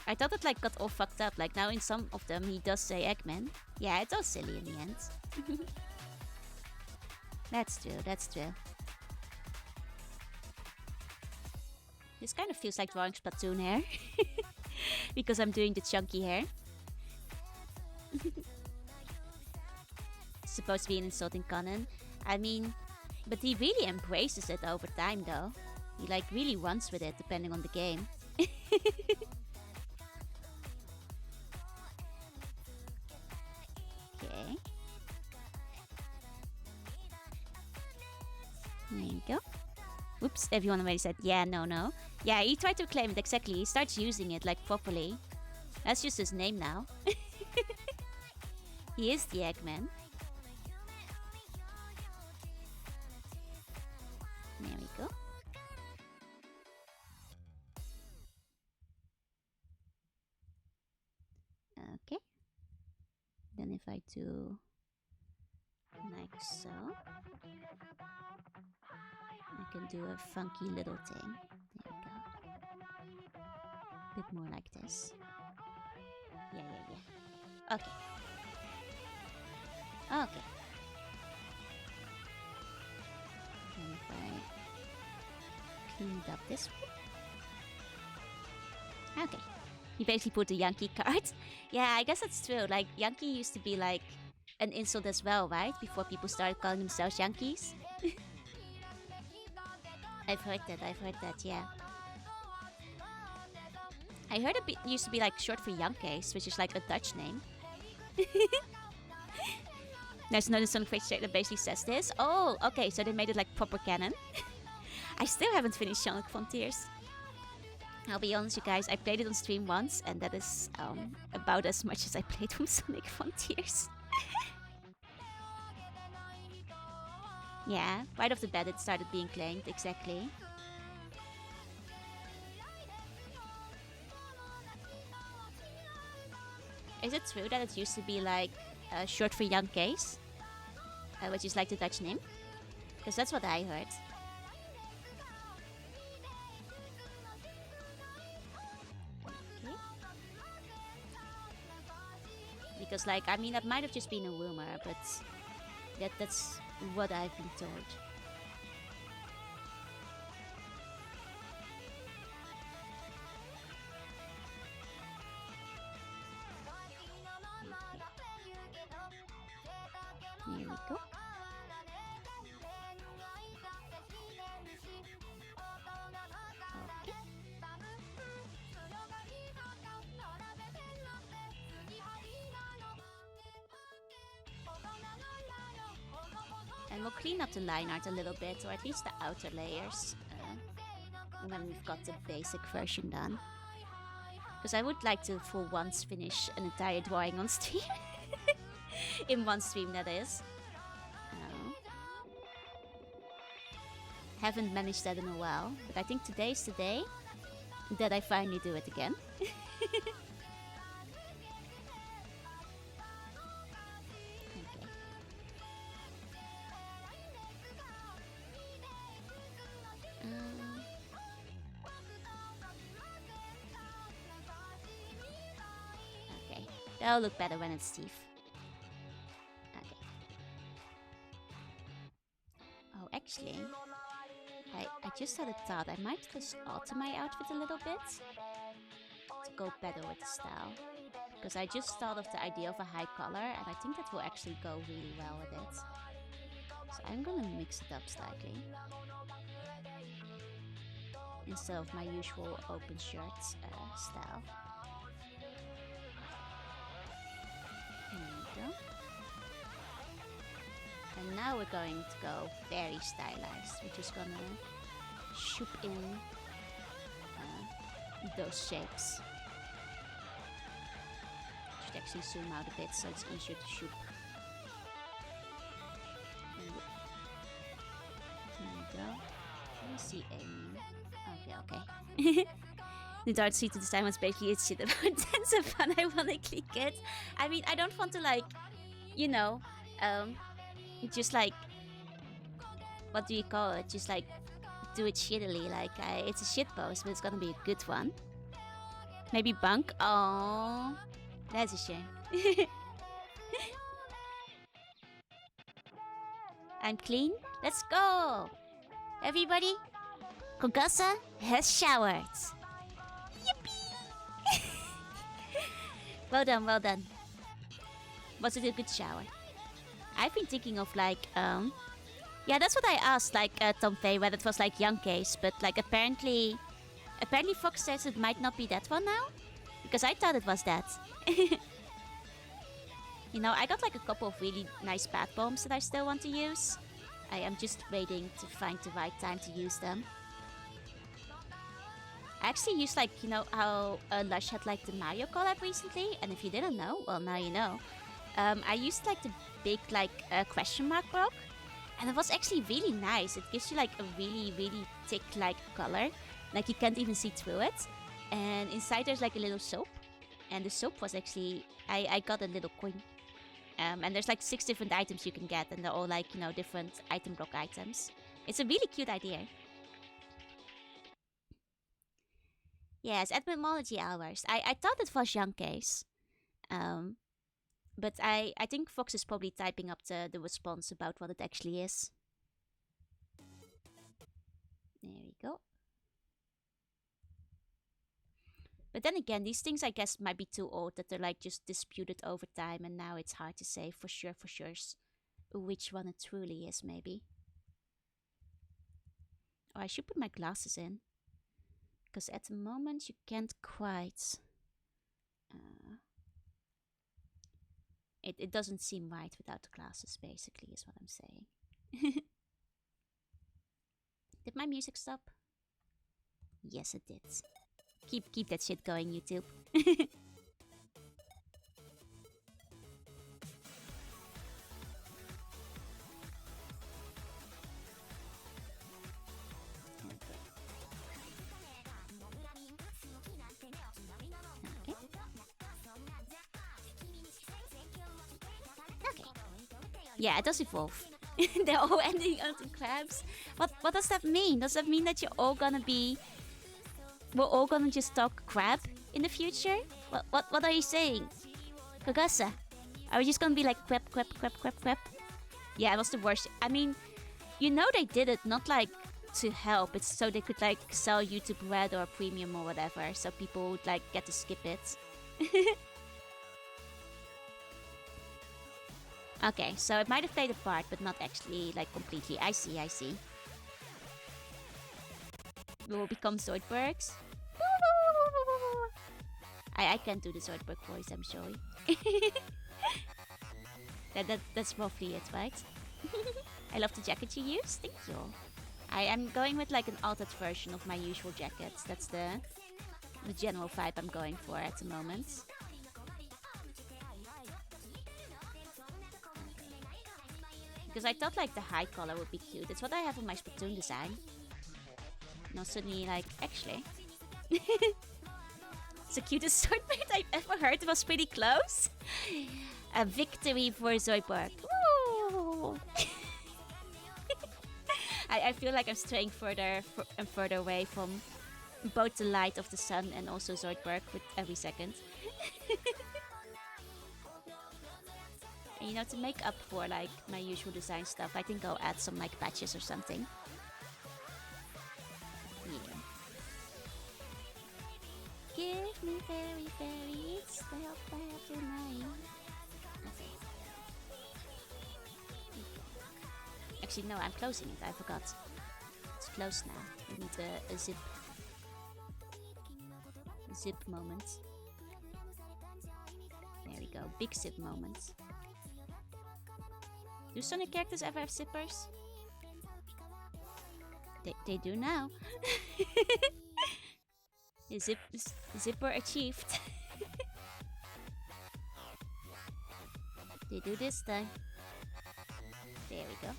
I thought it like got all fucked up. Like, now in some of them he does say Eggman. Yeah, it's all silly in the end. That's true. This kind of feels like drawing Splatoon hair. Because I'm doing the chunky hair. It's supposed to be an insulting Conan. I mean, but he really embraces it over time though. He like really runs with it depending on the game. Okay. There you go. Whoops, everyone already said yeah, no. Yeah, he tried to claim it exactly. He starts using it like properly. That's just his name now. He is the Eggman. There we go. Okay. Then if I do like so, I can do a funky little thing. There we go. Bit more like this. Yeah. Okay. And if I clean it up this way. Okay. You basically put the Yankee card. Yeah, I guess that's true. Like, Yankee used to be like an insult as well, right? Before people started calling themselves Yankees. I've heard that, yeah. I heard it used to be like short for Yankees, which is like a Dutch name. There's another Sonic Fate check that basically says this. Oh, okay, so they made it like proper canon. I still haven't finished Sonic Frontiers. I'll be honest, you guys, I played it on stream once, and that is about as much as I played from Sonic Frontiers. Yeah, right off the bat it started being claimed, exactly. Is it true that it used to be like short for Young Case? Which is like the Dutch name? Because that's what I heard. Okay. because, like, I mean, that might have just been a rumor, but that's what I've been told. Here we go. Okay. And we'll clean up the line art a little bit, or at least the outer layers, when we've got the basic version done. Because I would like to, for once, finish an entire drawing on stream. In one stream, that is. Haven't managed that in a while, but I think today's the day that I finally do it again. Okay, that'll look better when it's Steve. Okay. Oh, actually, I just had a thought. I might just alter my outfit a little bit to go better with the style. Because I just thought of the idea of a high collar, and I think that will actually go really well with it. So I'm gonna mix it up slightly. Instead of my usual open shirt style. There we go. And now we're going to go very stylized. We're just gonna shoop in those shapes. Should actually zoom out a bit so it's easier to shoop. There we go. Let me see Amy. Okay. The Dark Seat to the time was basically it's shit about Tensor unironically kid. I mean, I don't want to, like, you know, just like, what do you call it? Just like, do it shittily. Like, it's a shit post, but it's gonna be a good one. Maybe bunk? Oh, that's a shame. I'm clean. Let's go! Everybody, Kogasa has showered. Yippee! Well done, well done. Was it a good shower? I've been thinking of, like, yeah, that's what I asked, like, Tom Faye, whether it was, like, Young Case, but, like, apparently Fox says it might not be that one now, because I thought it was that. You know, I got, like, a couple of really nice bath bombs that I still want to use. I am just waiting to find the right time to use them. I actually used, like, you know, how Lush had, like, the Mario collab recently, and if you didn't know, well, now you know. I used, like, the big, like, question mark block, and it was actually really nice. It gives you, like, a really, really thick, like, color. Like, you can't even see through it. And inside there's, like, a little soap. And the soap was actually... I got a little coin. And there's, like, 6 different items you can get, and they're all, like, you know, different item block items. It's a really cute idea. Yes, etymology hours. I thought it was Young Case. But I think Fox is probably typing up the response about what it actually is. There we go. But then again, these things I guess might be too old, that they're like just disputed over time, and now it's hard to say for sure which one it truly is, maybe. Oh, I should put my glasses in. Because at the moment you can't quite... It doesn't seem right without the glasses, basically, is what I'm saying. Did my music stop? Yes, it did. Keep that shit going, YouTube. Yeah, it does evolve. They're all ending on crabs. What does that mean? Does that mean that we're all gonna just talk crab in the future? What are you saying? Kogasa, Are we just gonna be like quip, quip, quip, quip, quip? Yeah, it was the worst. I mean, you know they did it not like to help. It's so they could like sell YouTube Red or Premium or whatever, so people would like get to skip it. Okay, so it might have played a part, but not actually like completely. I see, I see. We will become Zoidbergs. I can't do the Zoidberg voice, I'm sorry. That's roughly it, right? I love the jacket you use. Thank you. I am going with like an altered version of my usual jackets. That's the general vibe I'm going for at the moment. Because I thought like the high color would be cute. It's what I have on my Splatoon design. Now suddenly like, actually. It's the cutest Zoidberg I've ever heard. It was pretty close. A victory for Zoidberg. Woo! I feel like I'm straying further and further away from both the light of the sun and also Zoidberg with every second. And you know, to make up for like my usual design stuff, I think I'll add some like patches or something. Yeah. Give me fairy fairies, the help I have tonight. Okay. Actually, no, I'm closing it. I forgot. It's closed now. We need a zip moment. There we go. Big zip moment. Do Sonic characters ever have zippers? They do now. Zipper achieved. They do this time. There we go.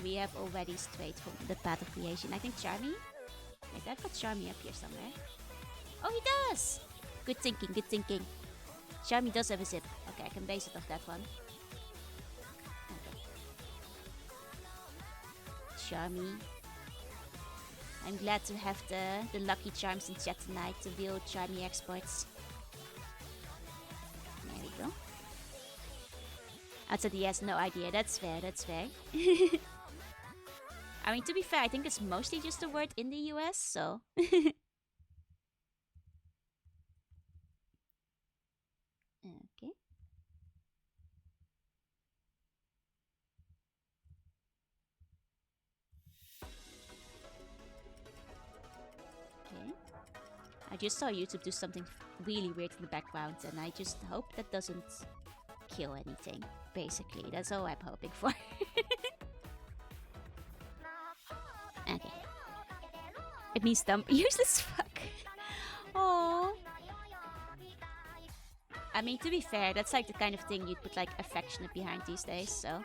We have already strayed from the path of creation. I think Charmy? Wait, I've got Charmy up here somewhere. Oh, he does! Good thinking, good thinking. Charmy does have a zip. Okay, I can base it off that one. Okay. Charmy. I'm glad to have the lucky charms in chat tonight, the real Charmy exports. There we go. Outside he has no idea. That's fair, that's fair. I mean, to be fair, I think it's mostly just a word in the US, so... Okay. Okay. I just saw YouTube do something really weird in the background, and I just hope that doesn't kill anything. Basically, that's all I'm hoping for. Okay. It means dumb. Useless fuck. Oh. I mean, to be fair, that's like the kind of thing you'd put like affectionate behind these days, so.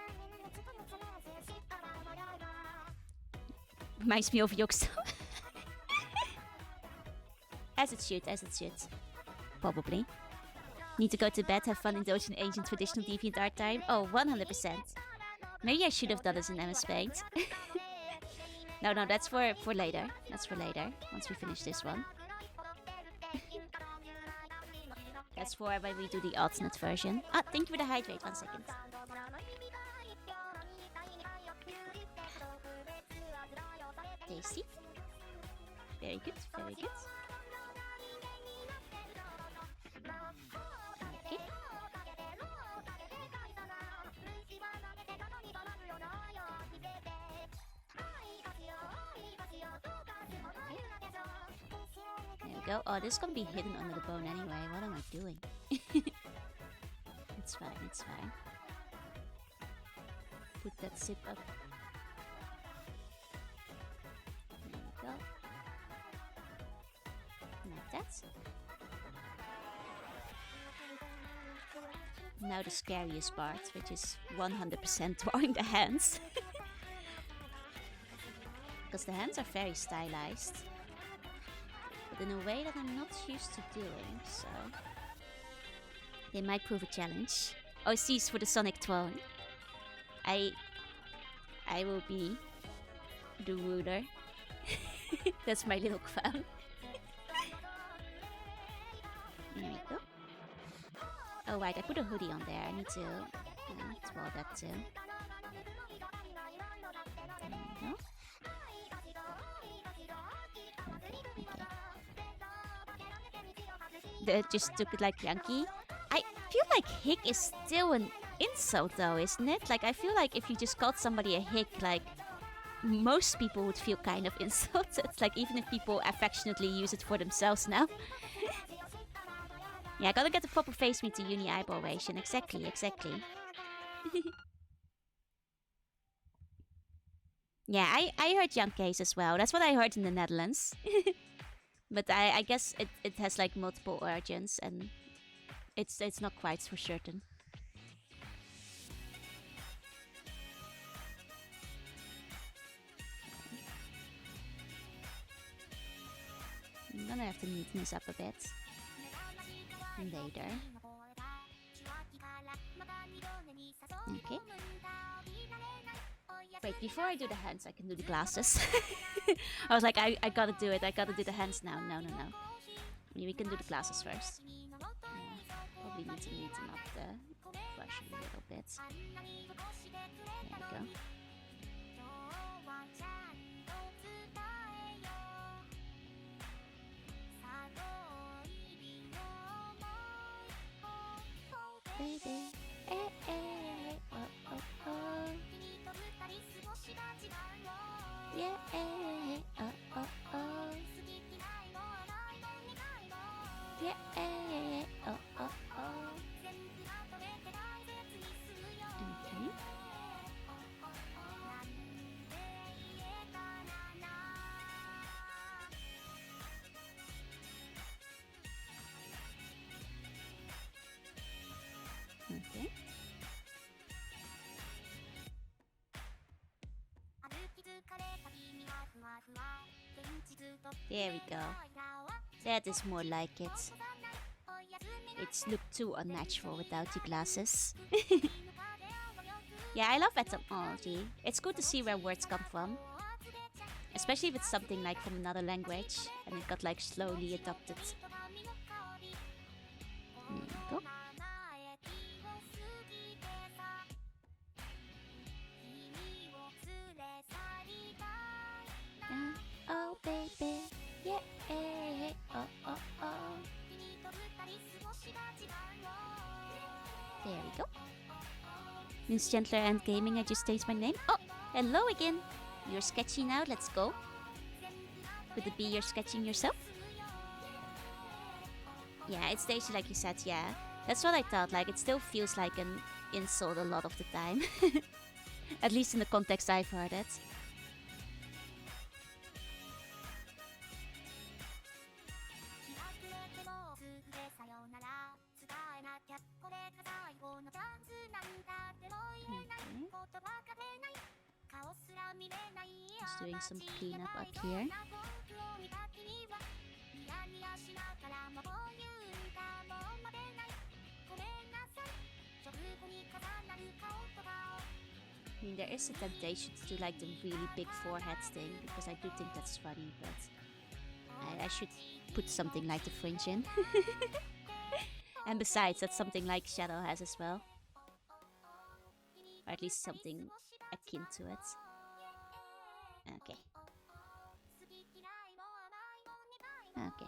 Reminds me of Yoxo. As it should, as it should. Probably. Need to go to bed, have fun, indulge in ancient traditional DeviantArt time? Oh, 100%. Maybe I should have done this in MS Paint. No, that's for later. That's for later, once we finish this one. That's for when we do the alternate version. Ah, thank you for the hydrate. 1 second. Tasty. Very good, very good. Okay. There we go. Oh, this is gonna be hidden under the bone anyway. What am I doing? It's fine, it's fine. Put that zip up. There we go. Like that. Now the scariest part, which is 100% drawing the hands. Because the hands are very stylized. But in a way that I'm not used to doing, so... They might prove a challenge. OC's for the Sonic Throne. I will be the ruler. That's my little clown. There we go. Oh right, I put a hoodie on there. I need to twirl that too. There we go. Okay. Just took it like Yankee. I feel like hick is still an insult though, isn't it? Like I feel like if you just called somebody a hick, like most people would feel kind of insulted. Like even if people affectionately use it for themselves now. Yeah, I gotta get the proper face meet to uni eyeball ration. Exactly. Yeah, I heard young case as well. That's what I heard in the Netherlands. But I guess it has like multiple origins and it's not quite for certain. I'm gonna have to neaten this up a bit later. Okay. Wait, before I do the hands, I can do the glasses. I was like, I gotta do it. I gotta do the hands now. No. We can do the glasses first. Probably need to neaten up the brush a little bit. There we go. Baby, yeah, yeah, Okay. There we go. That is more like it. It's looked too unnatural without the glasses. Yeah, I love etymology. It's good to see where words come from. Especially if it's something like from another language and it got like slowly adopted. There we go. Oh baby, yeah, oh. There we go. Miss Gentler and Gaming, I just stated my name. Oh, hello again. You're sketchy now, let's go. Could it be you're sketching yourself? Yeah, it's Daisy like you said, yeah. That's what I thought, like it still feels like an insult a lot of the time. At least in the context I've heard it. Just doing some cleanup up here. I mean, there is a temptation to do like the really big forehead thing because I do think that's funny, but I should put something like the fringe in. And besides, that's something like Shadow has as well. Or at least something akin to it. Okay. Okay.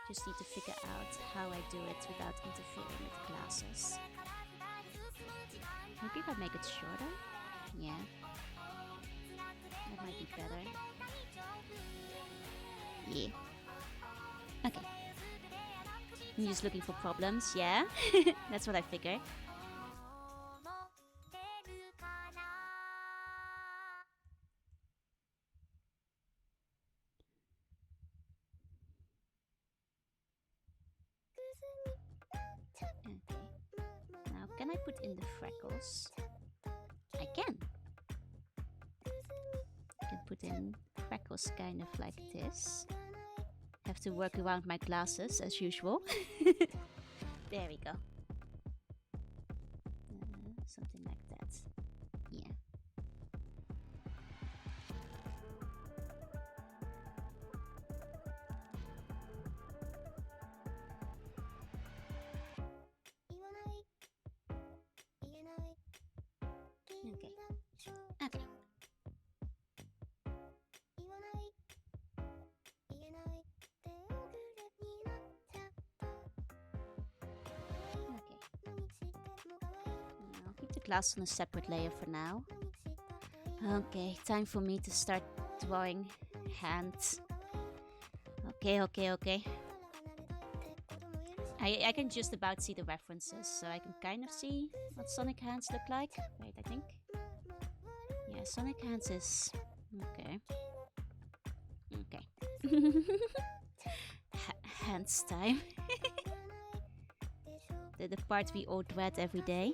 Just need to figure out how I do it without interfering with glasses. Maybe if I make it shorter? Yeah. That might be better. Yeah. Okay. I'm just looking for problems, yeah? That's what I figured. Okay. Now, can I put in the freckles? I can. I can put in freckles kind of like this. Have to work around my glasses as usual. There we go. Something like that. glass on a separate layer for now. Okay, time for me to start drawing hands. Okay. I can just about see the references, so I can kind of see what Sonic hands look like. Wait, I think. Yeah, Sonic hands is... Okay. Hands time. the part we all dread every day.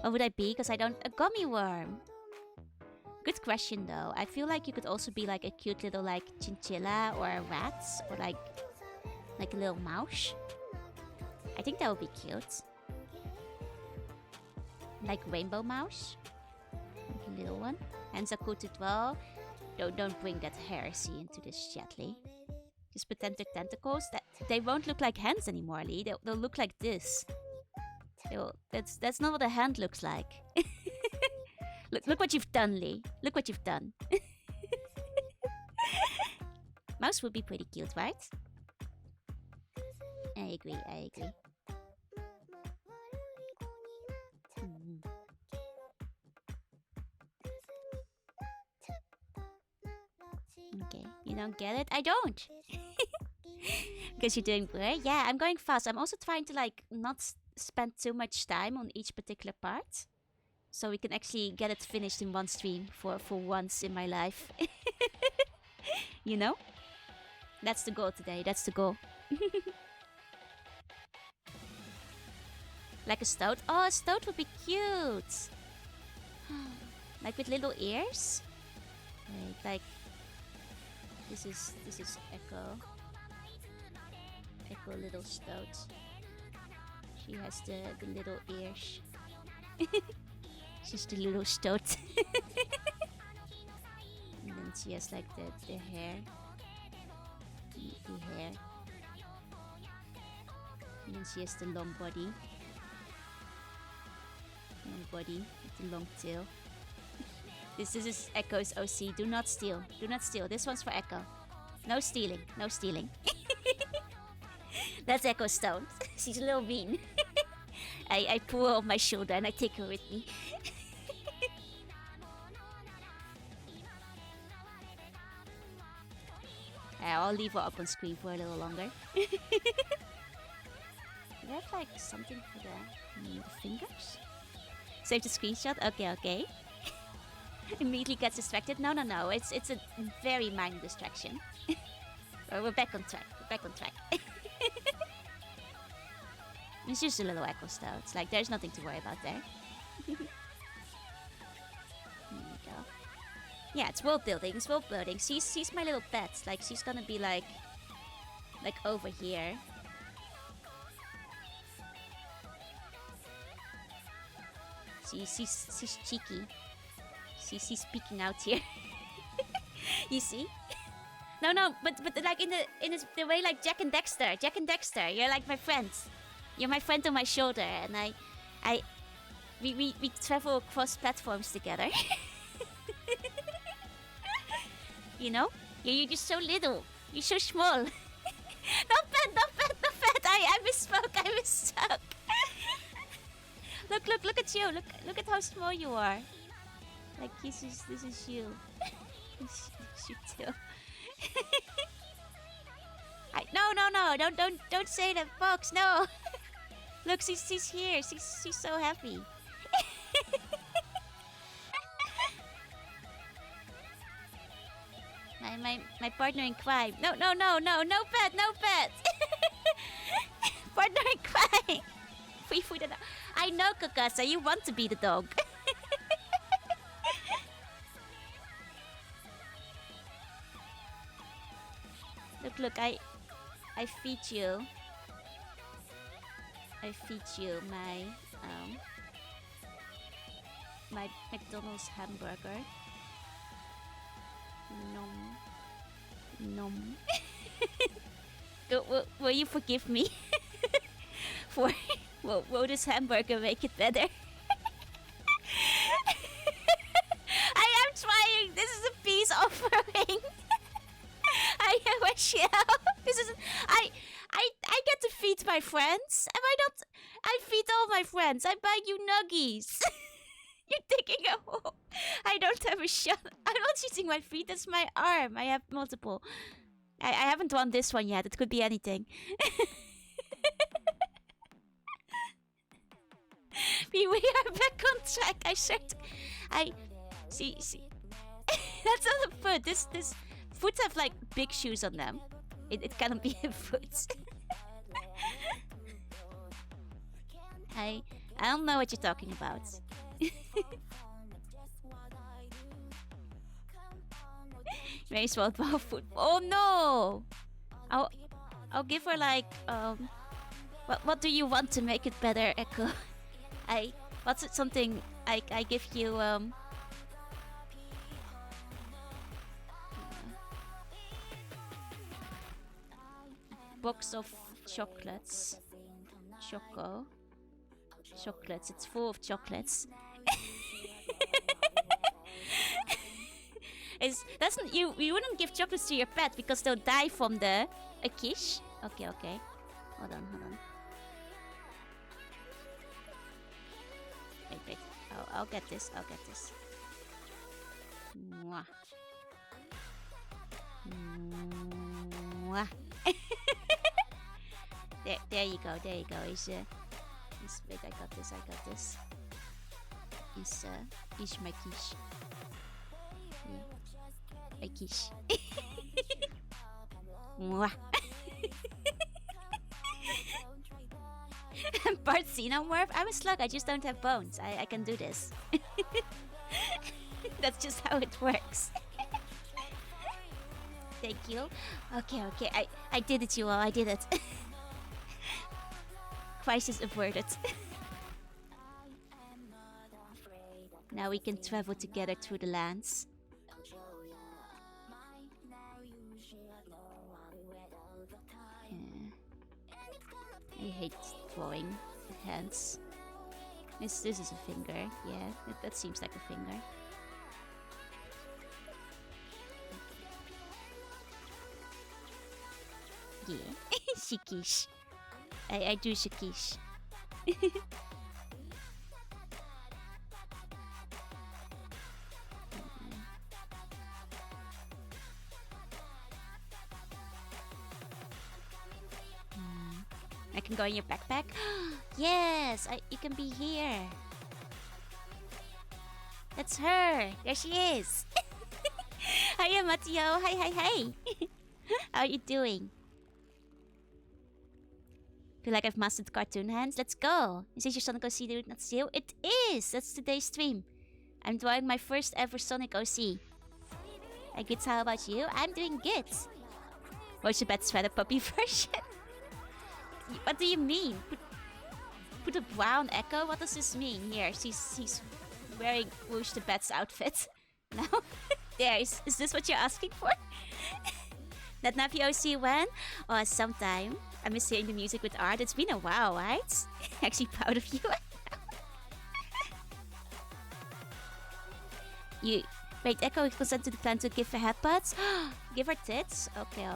What would I be? Because I don't... A gummy worm! Good question though. I feel like you could also be like a cute little like chinchilla or a rat or like a little mouse. I think that would be cute. Like rainbow mouse. Like a little one. Hands are cool to draw. Don't bring that heresy into this, Chatley. Just pretend they're tentacles. They won't look like hands anymore, Lee. They'll look like this. That's not what a hand looks like. Look what you've done, Lee. Look what you've done. Mouse would be pretty cute, right? I agree. Okay, you don't get it? I don't! Because you're doing great. Yeah, I'm going fast. I'm also trying to like not spend too much time on each particular part. So we can actually get it finished in one stream for once in my life. You know? That's the goal today. That's the goal. Like a stoat? Oh, a stoat would be cute. Like with little ears? Wait, like... This is Echo. Echo little stoat. She has the little ears. She's the little stoat. And then she has like the hair. The hair. And then she has the long body. Long body with the long tail. This is Echo's OC. Do not steal. Do not steal. This one's for Echo. No stealing. No stealing. That's Echo's stone. She's a little mean. I pull her off my shoulder and I take her with me. I'll leave her up on screen for a little longer. Do I have like something for the fingers? Save the screenshot? Okay. Immediately gets distracted. No. It's a very minor distraction. We're back on track. It's just a little echo though. It's like there's nothing to worry about there. There we go. Yeah, it's world building. She's my little pet. Like she's gonna be like over here. She's cheeky. She's peeking out here. You see? No, but like in the way like Jack and Dexter. You're like my friends. You're my friend on my shoulder, and we travel across platforms together. You know? You're just so little. You're so small. Not bad. I misspoke. Look at you. Look at how small you are. Like this is you. This is you too. No. Don't say that, Fox. No. Look, she's here. She's so happy. My partner in crime. No pet. Partner in crime. Free food and I know, Kakasa, you want to be the dog. Look, I feed you. My McDonald's hamburger. Nom. Will you forgive me? Will this hamburger make it better? I am trying. This is a peace offering. I wish you. This is. I get to feed my friends. I feed all my friends. I buy you nuggies. You're digging a hole. I don't have a shot. I'm not using my feet. That's my arm. I have multiple. I haven't won this one yet. It could be anything. We are back on track. I see. That's not a foot. This foot have like big shoes on them. It cannot be a foot. I don't know what you're talking about. Very small ball foot. Oh no! I'll give her like what do you want to make it better, Echo? What's it something I give you box of chocolates. Chocolates. It's full of chocolates. You wouldn't give chocolates to your pet because they'll die from a quiche. Okay. Hold on. Wait. I'll get this. Mwah. Mwah. There you go. Wait, I got this. Is my quiche. A quiche. Mwah. Part Xenomorph? I'm a slug, I just don't have bones. I can do this. That's just how it works. Thank you. Okay. I did it, you all. I did it. Crisis averted. Now we can travel together through the lands. I hate drawing hands. This is a finger. Yeah, that seems like a finger. Yeah, shikish. I do shikish. I can go in your backpack. Yes, you can be here. That's her. There she is. Hiya, Mateo. Hi. How are you doing? Feel like I've mastered cartoon hands? Let's go. Is this your Sonic OC dude, not Steel? It is. That's today's stream. I'm drawing my first ever Sonic OC. Hey, good. How about you? I'm doing good. What's your bad sweater puppy version? What do you mean? Put a brown Echo? What does this mean? Here, he's wearing Whoosh the Bat's outfit. No? There, is this what you're asking for? That Navi OC when? Oh, sometime. I miss hearing the music with art. It's been a while, right? Actually proud of you. Wait, Echo consent to the plan to give her headbutts? Give her tits? Okay.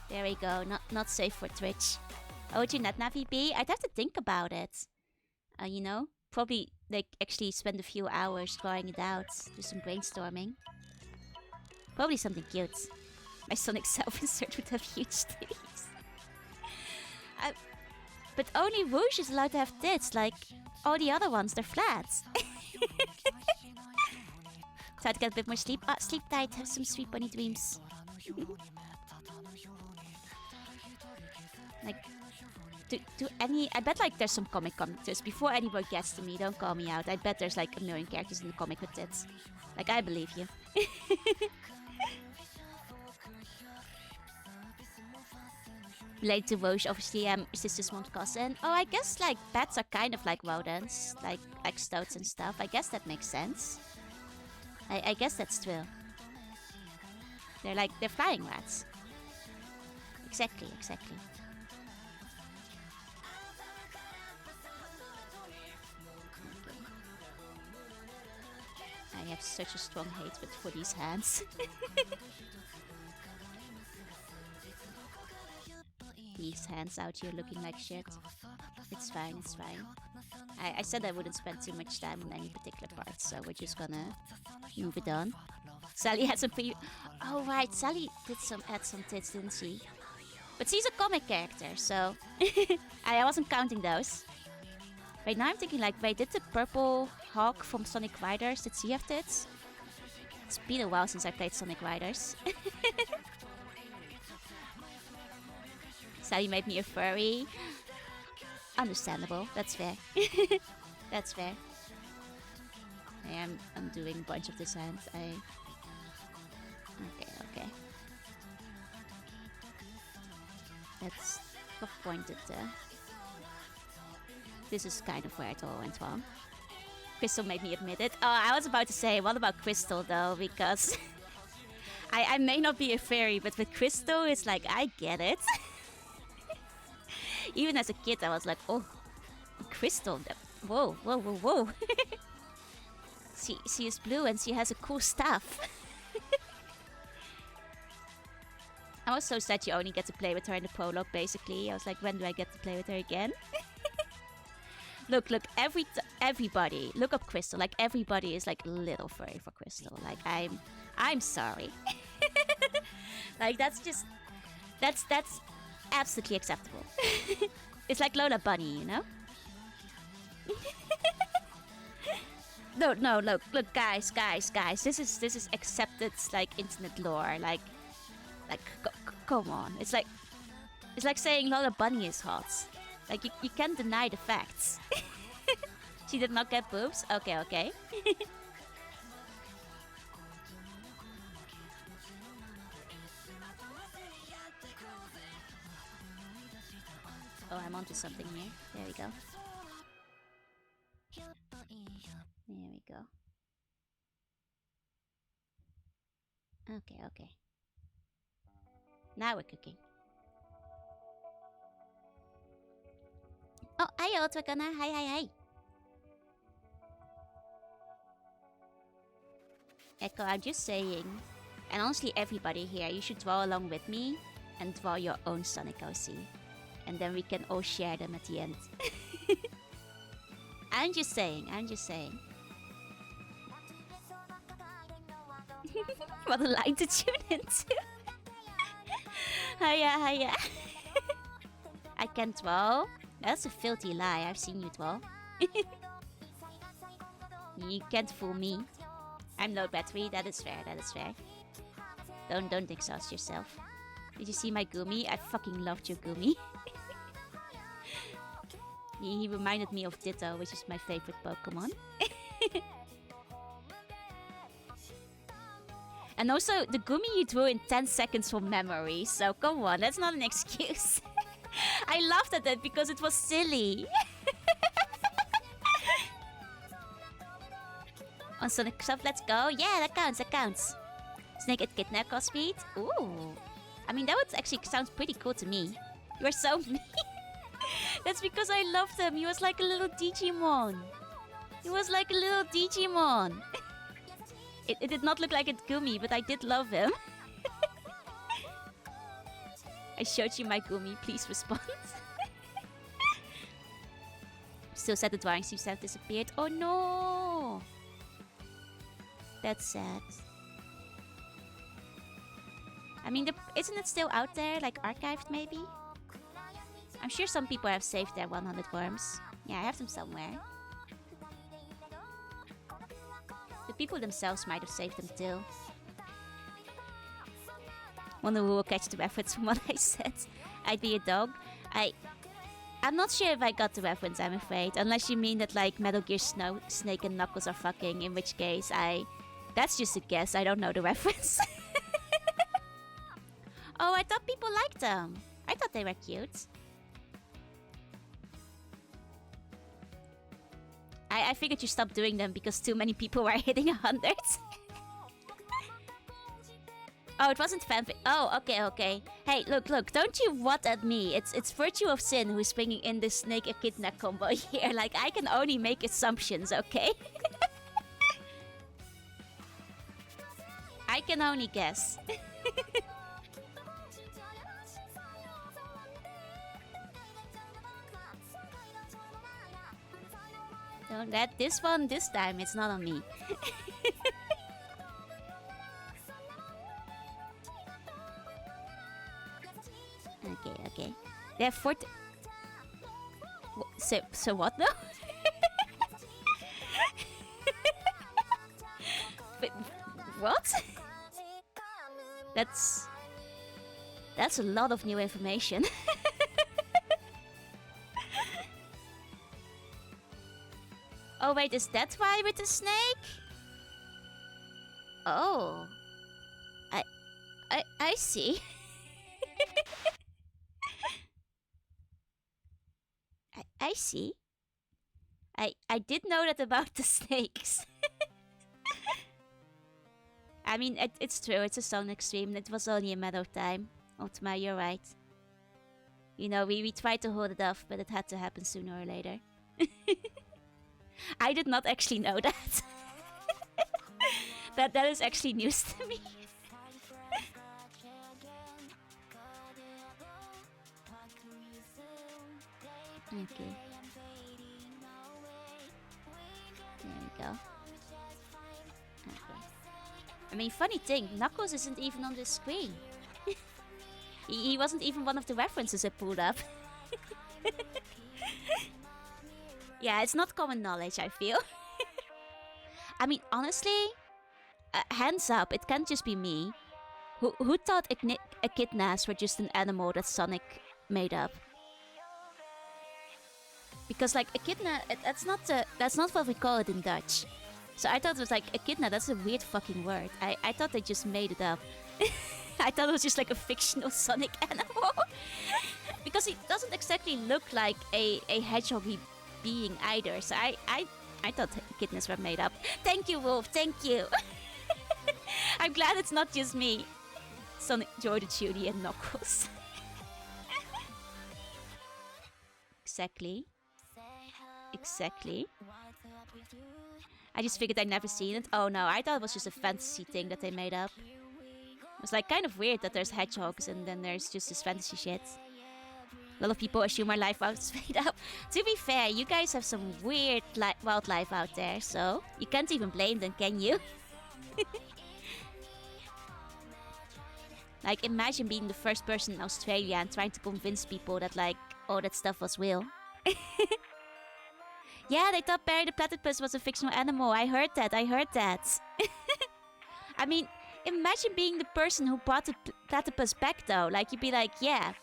There we go. Not safe for Twitch. Oh, would you not Navi be? I'd have to think about it. You know? Probably, like, actually spend a few hours drawing it out. Do some brainstorming. Probably something cute. My Sonic self-insert would have huge titties. But only Whoosh is allowed to have tits. Like, all the other ones, they're flat. Try to get a bit more sleep. Sleep tight. Have some sweet bunny dreams. Like, I bet like there's some comic characters. Before anyone gets to me, don't call me out. I bet there's like a million characters in the comic with tits. Like, I believe you. Related to Whoosh, obviously sister's mom's cousin. Oh, I guess like bats are kind of like rodents, like stoats and stuff. I guess that makes sense. I guess that's true. They're flying rats. Exactly. I have such a strong hatred for these hands. These hands out here looking like shit. It's fine, it's fine. I said I wouldn't spend too much time on any particular part, so we're just gonna move it on. Sally had some pre... Oh, right, Sally did had some tits, didn't she? But she's a comic character, so... I wasn't counting those. Wait, now I'm thinking like, wait, did the purple hawk from Sonic Riders, did she have tits? It's been a while since I played Sonic Riders. Sally made me a furry. Understandable, that's fair. That's fair. I am undoing a bunch of designs. Okay. That's what pointed there. This is kind of where it all went wrong. Crystal made me admit it. Oh, I was about to say, what about Crystal though? Because I may not be a fairy, but with Crystal, it's like, I get it. Even as a kid, I was like, oh, Crystal. Whoa. She is blue and she has a cool staff. I was so sad you only get to play with her in the prologue, basically. I was like, when do I get to play with her again? Look, everybody, look up Crystal. Like, everybody is like a little furry for Crystal. Like, I'm sorry. Like, that's absolutely acceptable. It's like Lola Bunny, you know? No, look, guys. This is accepted, like, internet lore. Like, come on. It's like saying Lola Bunny is hot. Like, you can't deny the facts. She did not get boobs? Okay. Oh, I'm onto something here. There we go. There we go. Okay. Now we're cooking. Oh, hi, Otwakana. Hi. Echo, I'm just saying, and honestly, everybody here, you should draw along with me and draw your own Sonic OC. And then we can all share them at the end. I'm just saying. What a line to tune into. Hiya. I can draw. That's a filthy lie. I've seen you draw. You can't fool me. I'm low battery. That is fair. Don't exhaust yourself. Did you see my Gumi? I fucking loved your Gumi. He reminded me of Ditto, which is my favorite Pokemon. And also, the Gumi you drew in 10 seconds from memory, so come on, that's not an excuse. I laughed at it because it was silly. On Sonic Soft, let's go. Yeah, that counts. Snake at Kidnap cost speed? Ooh. I mean, that would actually sound pretty cool to me. You are so mean. That's because I loved him. He was like a little Digimon. It did not look like a Gumi, but I did love him. I showed you my Gumi. Please respond. Still said the drawing seems to have disappeared. Oh no! That's sad. I mean, isn't it still out there? Like archived maybe? I'm sure some people have saved their 100 worms. Yeah, I have them somewhere. The people themselves might have saved them too. Wonder who will catch the reference from what I said. I'd be a dog. I'm not sure if I got the reference, I'm afraid. Unless you mean that like Metal Gear Snake and Knuckles are fucking, in which case that's just a guess, I don't know the reference. Oh, I thought people liked them. I thought they were cute. I figured you stopped doing them because too many people were hitting 100. Oh, it wasn't fanfic. Oh, okay. Hey, look, don't you what at me. It's Virtue of Sin who's bringing in this Snake Echidna combo here. Like, I can only make assumptions, okay? I can only guess. no. This time, it's not on me. Okay. They have 40... So what now? Wait, what? That's a lot of new information. Oh wait, is that why with the snake? Oh. I see. I see. I did know that about the snakes. I mean, it's true, it's a Sonic stream, it was only a matter of time. Ultima, you're right. You know, we tried to hold it off, but it had to happen sooner or later. I did not actually know that. that is actually news to me. Okay. There we go. Okay. I mean, funny thing, Knuckles isn't even on this screen. he wasn't even one of the references I pulled up. Yeah, it's not common knowledge, I feel. I mean, honestly, hands up, it can't just be me. Who thought echidnas were just an animal that Sonic made up? Because like echidna, that's not what we call it in Dutch. So I thought it was like echidna. That's a weird fucking word. I thought they just made it up. I thought it was just like a fictional Sonic animal. Because it doesn't exactly look like a hedgehoggy being either. So I thought echidnas were made up. Thank you, Wolf. Thank you. I'm glad it's not just me. Sonic, Joy the Judy, and Knuckles. Exactly. I just figured I'd never seen it. Oh no, I thought it was just a fantasy thing that they made up. It was like kind of weird that there's hedgehogs and then there's just this fantasy shit. A lot of people assume our life is made up. To be fair, you guys have some weird wildlife out there, so you can't even blame them, can you? Like, imagine being the first person in Australia and trying to convince people that, like, all that stuff was real. Yeah, they thought Barry the Platypus was a fictional animal. I heard that. I mean, imagine being the person who brought the platypus back, though. Like, you'd be like, yeah,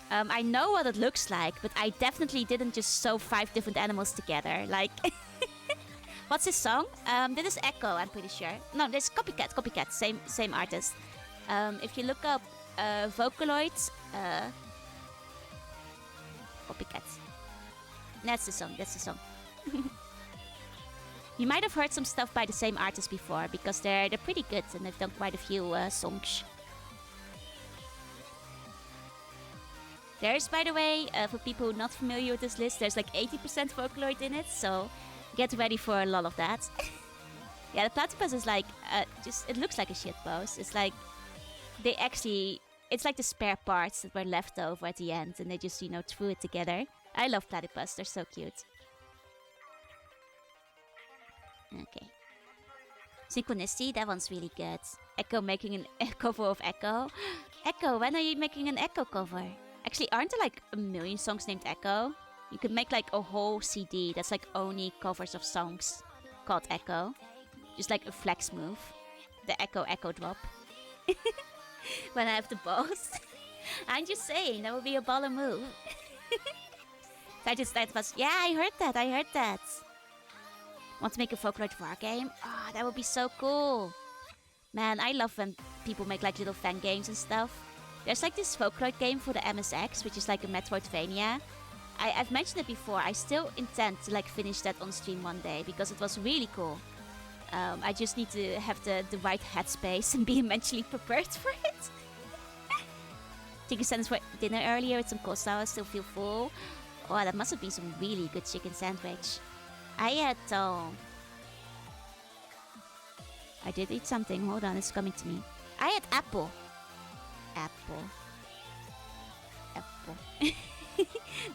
I know what it looks like, but I definitely didn't just sew 5 different animals together. Like, what's his song? This is Echo, I'm pretty sure. No, this is Copycat, same artist. If you look up Vocaloid, Copycat. That's the song. You might have heard some stuff by the same artist before, because they're pretty good and they've done quite a few songs. There's, by the way, for people not familiar with this list, there's like 80% Vocaloid in it, so get ready for a lot of that. Yeah, the platypus is like, it looks like a shitpost. It's like, it's like the spare parts that were left over at the end, and they just, threw it together. I love platypus, they're so cute. Okay. Synchronicity, that one's really good. Echo making a cover of Echo. Echo, when are you making an Echo cover? Actually, aren't there like a million songs named Echo? You could make like a whole CD that's like only covers of songs called Echo. Just like a flex move. The Echo drop. When I have the balls. I'm just saying, that would be a baller move. Yeah, I heard that. Want to make a Vocaloid war game? Oh, that would be so cool. Man, I love when people make like little fan games and stuff. There's like this Vocaloid game for the MSX, which is like a Metroidvania. I've mentioned it before. I still intend to like finish that on stream one day because it was really cool. I just need to have the right headspace and be mentally prepared for it. Chicken sandwich for dinner earlier with some coleslaw. I still feel full. Oh, that must have been some really good chicken sandwich. I did eat something. Hold on, it's coming to me. I had apple.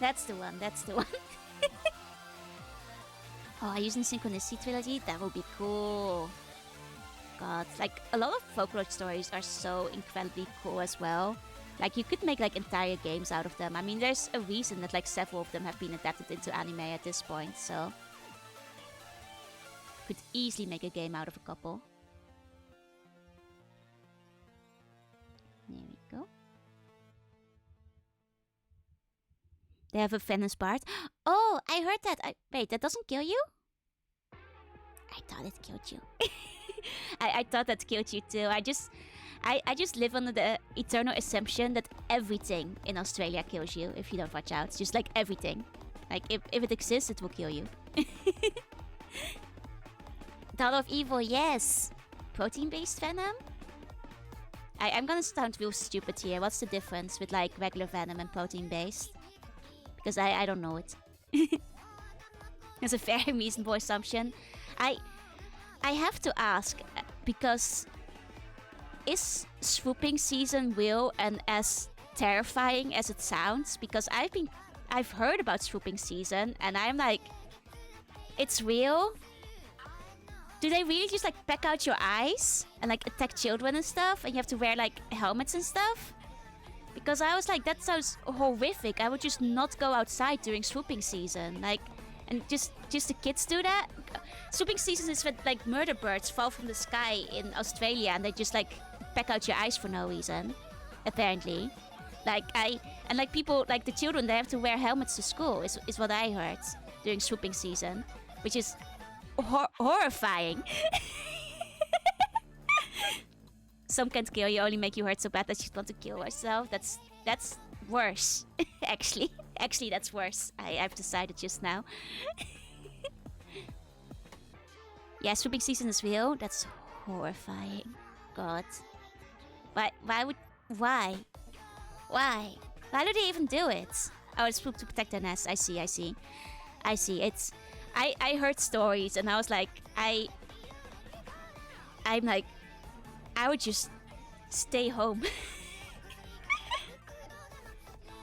That's the one. Oh, using Synchronicity Trilogy? That would be cool. God, like, a lot of folklore stories are so incredibly cool as well. Like, you could make, like, entire games out of them. I mean, there's a reason that, like, several of them have been adapted into anime at this point, so... Could easily make a game out of a couple. There we go. They have a venomous part. Oh, I heard that. Wait, that doesn't kill you? I thought it killed you. I thought that killed you too. I just live under the eternal assumption that everything in Australia kills you if you don't watch out. It's just like everything. Like if it exists, it will kill you. Daughter of Evil, yes. Protein-based venom? I'm gonna sound real stupid here. What's the difference with like regular venom and protein-based? Because I don't know it. It's a very reasonable assumption. I have to ask, because is swooping season real and as terrifying as it sounds? Because I've heard about swooping season and I'm like, it's real? Do they really just like peck out your eyes and like attack children and stuff and you have to wear like helmets and stuff? Because I was like, that sounds horrific. I would just not go outside during swooping season. Like, and just the kids do that? Swooping season is when like murder birds fall from the sky in Australia and they just like peck out your eyes for no reason. Apparently. Like people, like the children, they have to wear helmets to school is what I heard during swooping season. Which is horrifying. Some can't kill you, only make you hurt so bad that you want to kill yourself. That's worse. Actually, that's worse. I've decided just now. Yeah, swooping season is real. That's horrifying. God. Why? Why do they even do it? Oh, it's swoop to protect their nest. I see. It's... I heard stories and I was like, I'm like, I would just stay home.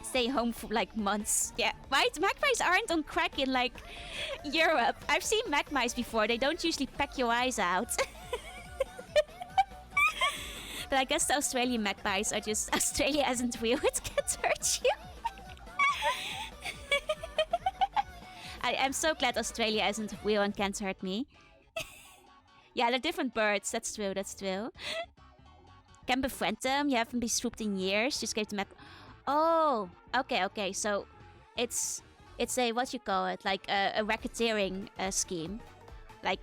Stay home for like months. Yeah, right? Magpies aren't on crack in like Europe. I've seen magpies before. They don't usually peck your eyes out. But I guess the Australian magpies are just... Australia isn't real. It can't hurt you. I'm so glad Australia isn't real and can't hurt me. Yeah, they're different birds. That's true. Can befriend them. You haven't been swooped in years. Just gave them Oh, okay. So it's a, what you call it, like a racketeering scheme. Like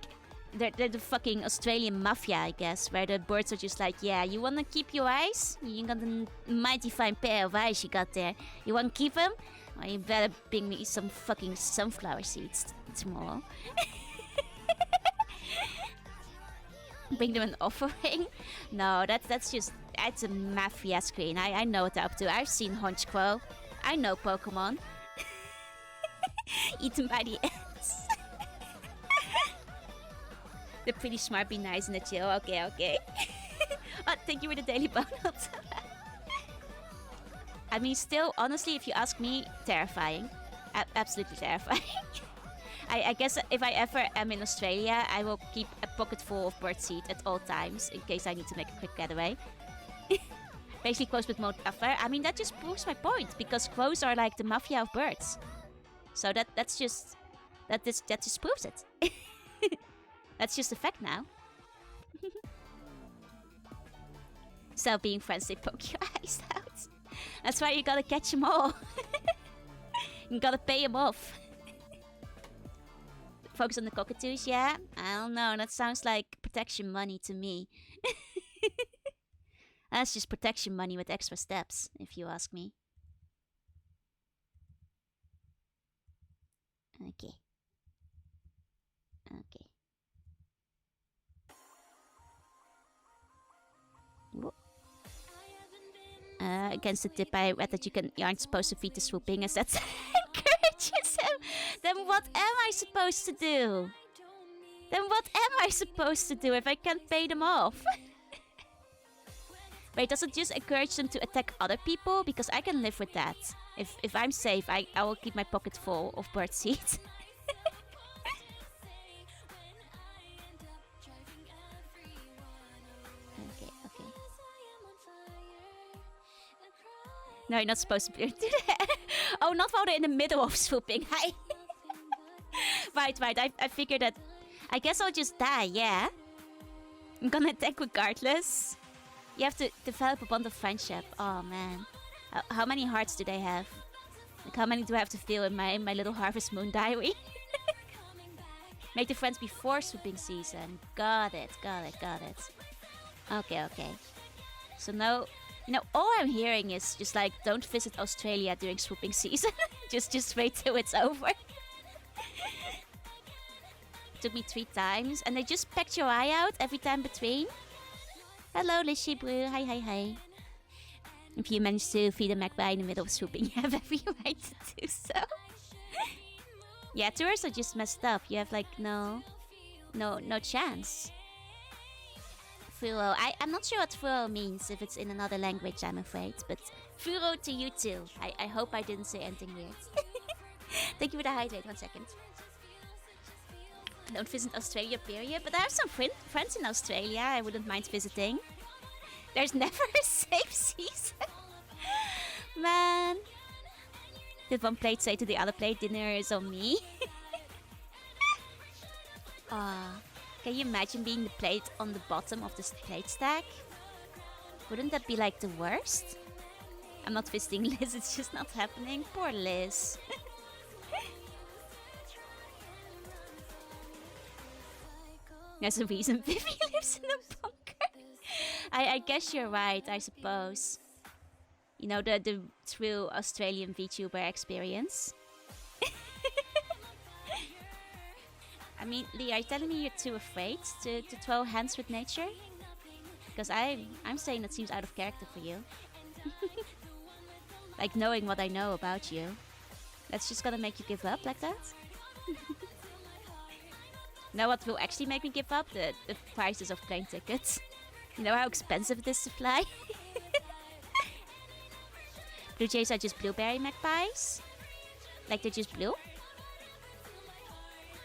they're the fucking Australian mafia, I guess, where the birds are just like, yeah, you wanna keep your eyes? You got a mighty fine pair of eyes you got there. You wanna keep them? Well, you better bring me some fucking sunflower seeds tomorrow. Bring them an offering? No, that's a mafia screen. I know what they're up to. I've seen Honchkrow. I know Pokemon. Eaten by the ants. They're pretty smart, be nice and chill. Okay. Oh, thank you for the daily bonus. I mean, still, honestly, if you ask me, terrifying. Absolutely terrifying. I guess if I ever am in Australia, I will keep a pocket full of birdseed at all times in case I need to make a quick getaway. Basically, crows with more tougher. I mean, that just proves my point because crows are like the mafia of birds. So that just proves it. That's just a fact now. So being friends, they poke your eyes out. That's why you gotta catch them all. You gotta pay them off. Focus on the cockatoos, yeah? I don't know, that sounds like protection money to me. That's just protection money with extra steps, if you ask me. Okay. Against the tip, I read that you aren't supposed to feed the swooping, as that encourages him. Then what am I supposed to do? If I can't pay them off? Wait, does it just encourage them to attack other people? Because I can live with that. If I'm safe, I will keep my pocket full of bird seed. No, you're not supposed to do that. Oh, not while they're in the middle of swooping. Hi. Right. I figured that. I guess I'll just die, yeah. I'm gonna attack regardless. You have to develop a bond of friendship. Oh, man. How many hearts do they have? Like, how many do I have to fill in my little Harvest Moon diary? Make the friends before swooping season. Got it. Okay. So no... You know, all I'm hearing is just like, don't visit Australia during swooping season. just wait till it's over. Took me 3 times, and they just pecked your eye out every time between. Hello, Lishy Brew. Hi. If you manage to feed a magpie in the middle of swooping, you have every right to do so. Yeah, tours are just messed up. You have like no chance. Furo. I'm not sure what furo means if it's in another language, I'm afraid. But furo to you too. I hope I didn't say anything weird. Thank you for the hydrate. 1 second. Don't visit Australia, period. But I have some friends in Australia I wouldn't mind visiting. There's never a safe season. Man. Did one plate say to the other plate, dinner is on me? Can you imagine being the plate on the bottom of this plate stack? Wouldn't that be like the worst? I'm not visiting Liz, it's just not happening. Poor Liz. There's a reason Vivi lives in a bunker. I guess you're right, I suppose. You know, the true Australian VTuber experience. I mean, Lee, are you telling me you're too afraid to throw hands with nature? Because I'm saying that seems out of character for you. Like knowing what I know about you. That's just gonna make you give up like that? Know what will actually make me give up? The prices of plane tickets. You know how expensive it is to fly? Blue jays are just blueberry magpies? Like they're just blue?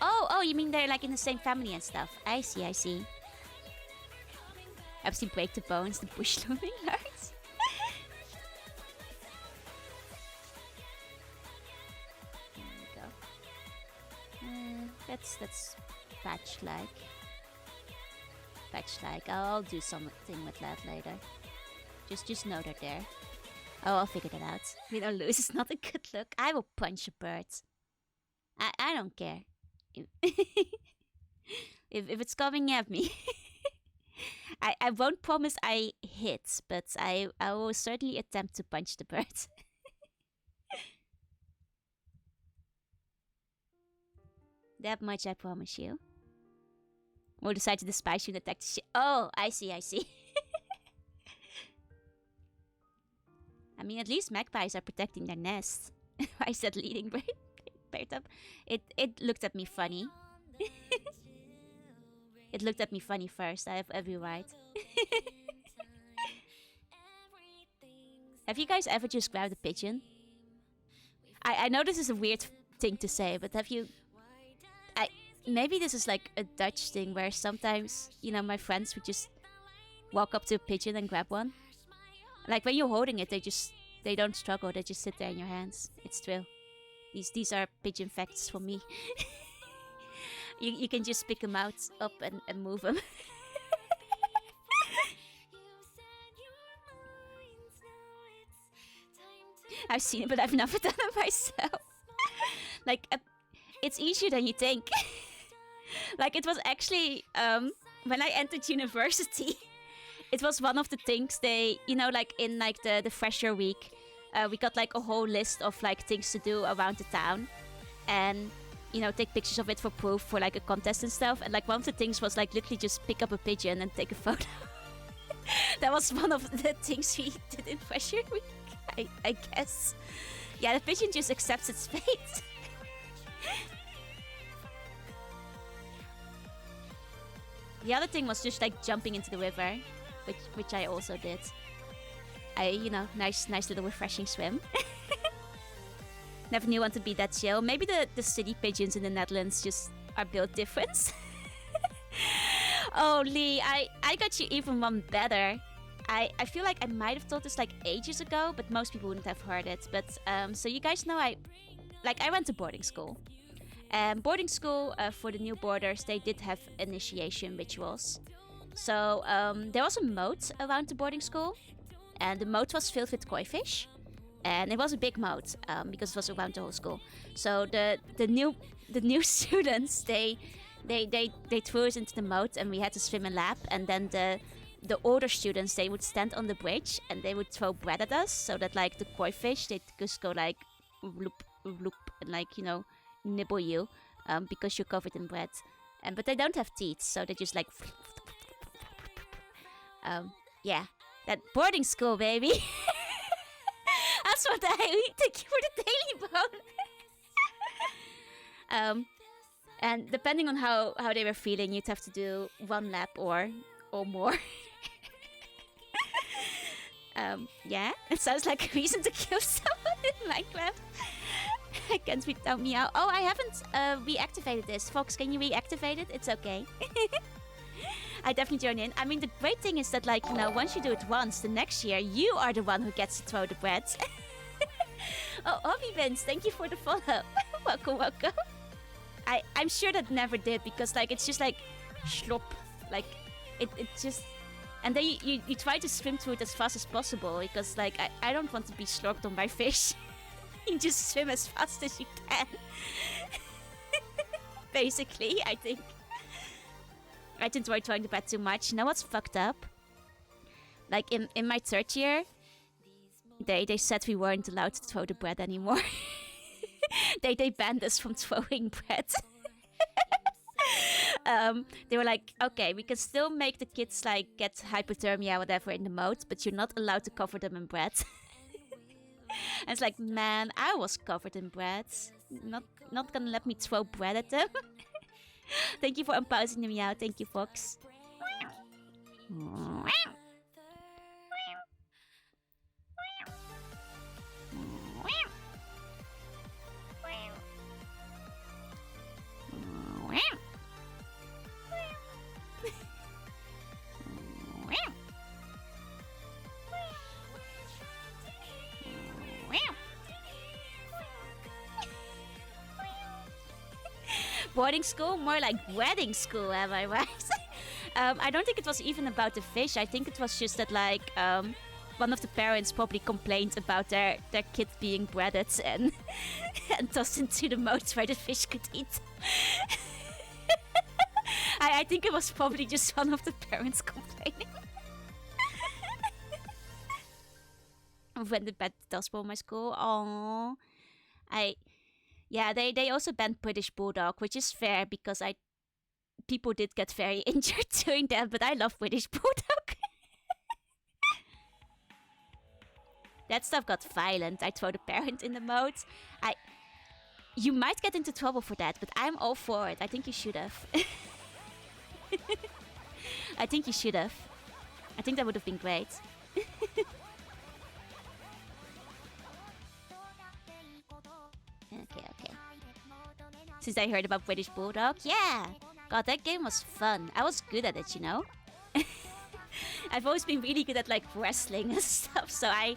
Oh, you mean they're like in the same family and stuff. I see. I've seen Break the Bones, the bush looming larks. There we go. That's patch-like. I'll do something with that later. Just know they're there. Oh, I'll figure that out. Win or lose is not a good look. I will punch a bird. I don't care. if it's coming at me. I won't promise I hit, but I will certainly attempt to punch the bird. That much I promise you. We'll decide to despise you and attack the shit. Oh, I see. I mean, at least magpies are protecting their nest. I said leading bird up. It looked at me funny. It looked at me funny first. I have every right. Have you guys ever just grabbed a pigeon? I know this is a weird thing to say, but have you... Maybe this is like a Dutch thing where sometimes, you know, my friends would just walk up to a pigeon and grab one. Like when you're holding it, they don't struggle, they just sit there in your hands. It's true. These are pigeon facts for me. You can just pick them out up and move them. I've seen it, but I've never done it myself. Like, it's easier than you think. Like, it was actually, when I entered university, it was one of the things they, you know, like in like the fresher week, we got like a whole list of like things to do around the town. And, you know, take pictures of it for proof for like a contest and stuff. And like one of the things was like literally just pick up a pigeon and take a photo. That was one of the things we did in fresher week, I guess. Yeah, the pigeon just accepts its fate. The other thing was just like jumping into the river, which I also did. You know, nice little refreshing swim. Never knew one to be that chill. Maybe the city pigeons in the Netherlands just are built different. Oh, Lee, I got you even one better. I feel like I might have told this like ages ago, but most people wouldn't have heard it. But so you guys know I went to boarding school. Boarding school for the new boarders, they did have initiation rituals. So there was a moat around the boarding school, and the moat was filled with koi fish, and it was a big moat because it was around the whole school. So the new students they threw us into the moat, and we had to swim a lap, and then the older students, they would stand on the bridge and they would throw bread at us, so that like the koi fish, they just go like loop loop and like nibble you because you're covered in bread. But they don't have teeth, so they just like yeah, that boarding school, baby. That's what I eat for the daily bone. And depending on how they were feeling, you'd have to do one lap or more. Yeah, it sounds like a reason to kill someone in Minecraft. I can't read out meow. Oh, I haven't reactivated this. Fox, can you reactivate it? It's okay. I definitely join in. I mean, the great thing is that, like, once you do it once, the next year, you are the one who gets to throw the bread. Oh, Hobby Vince, thank you for the follow. Welcome, welcome. I'm sure that never did, because, like, it's just, like, slop. Like, it just... And then you try to swim through it as fast as possible, because, like, I don't want to be slogged on by fish. You just swim as fast as you can. Basically, I think. I enjoy throwing the bread too much. You know what's fucked up? Like, in my third year, they said we weren't allowed to throw the bread anymore. They banned us from throwing bread. They were like, okay, we can still make the kids like get hypothermia or whatever in the moat, but you're not allowed to cover them in bread. And it's like, man, I was covered in bread. Not gonna let me throw bread at them. Thank you for unpausing the meow. Thank you, Fox. Boarding school? More like wedding school, am I right? I don't think it was even about the fish. I think it was just that, like, one of the parents probably complained about their kid being breaded and tossed into the moat where the fish could eat. I think it was probably just one of the parents complaining. When the bed does spoil my school. Aww. Yeah, they also banned British Bulldog, which is fair because people did get very injured doing that, but I love British Bulldog. That stuff got violent. I throw the parent in the moat. You might get into trouble for that, but I'm all for it. I think you should have. I think you should have. I think that would have been great. Okay. Since I heard about British Bulldog, yeah! God, that game was fun. I was good at it, I've always been really good at, like, wrestling and stuff, so I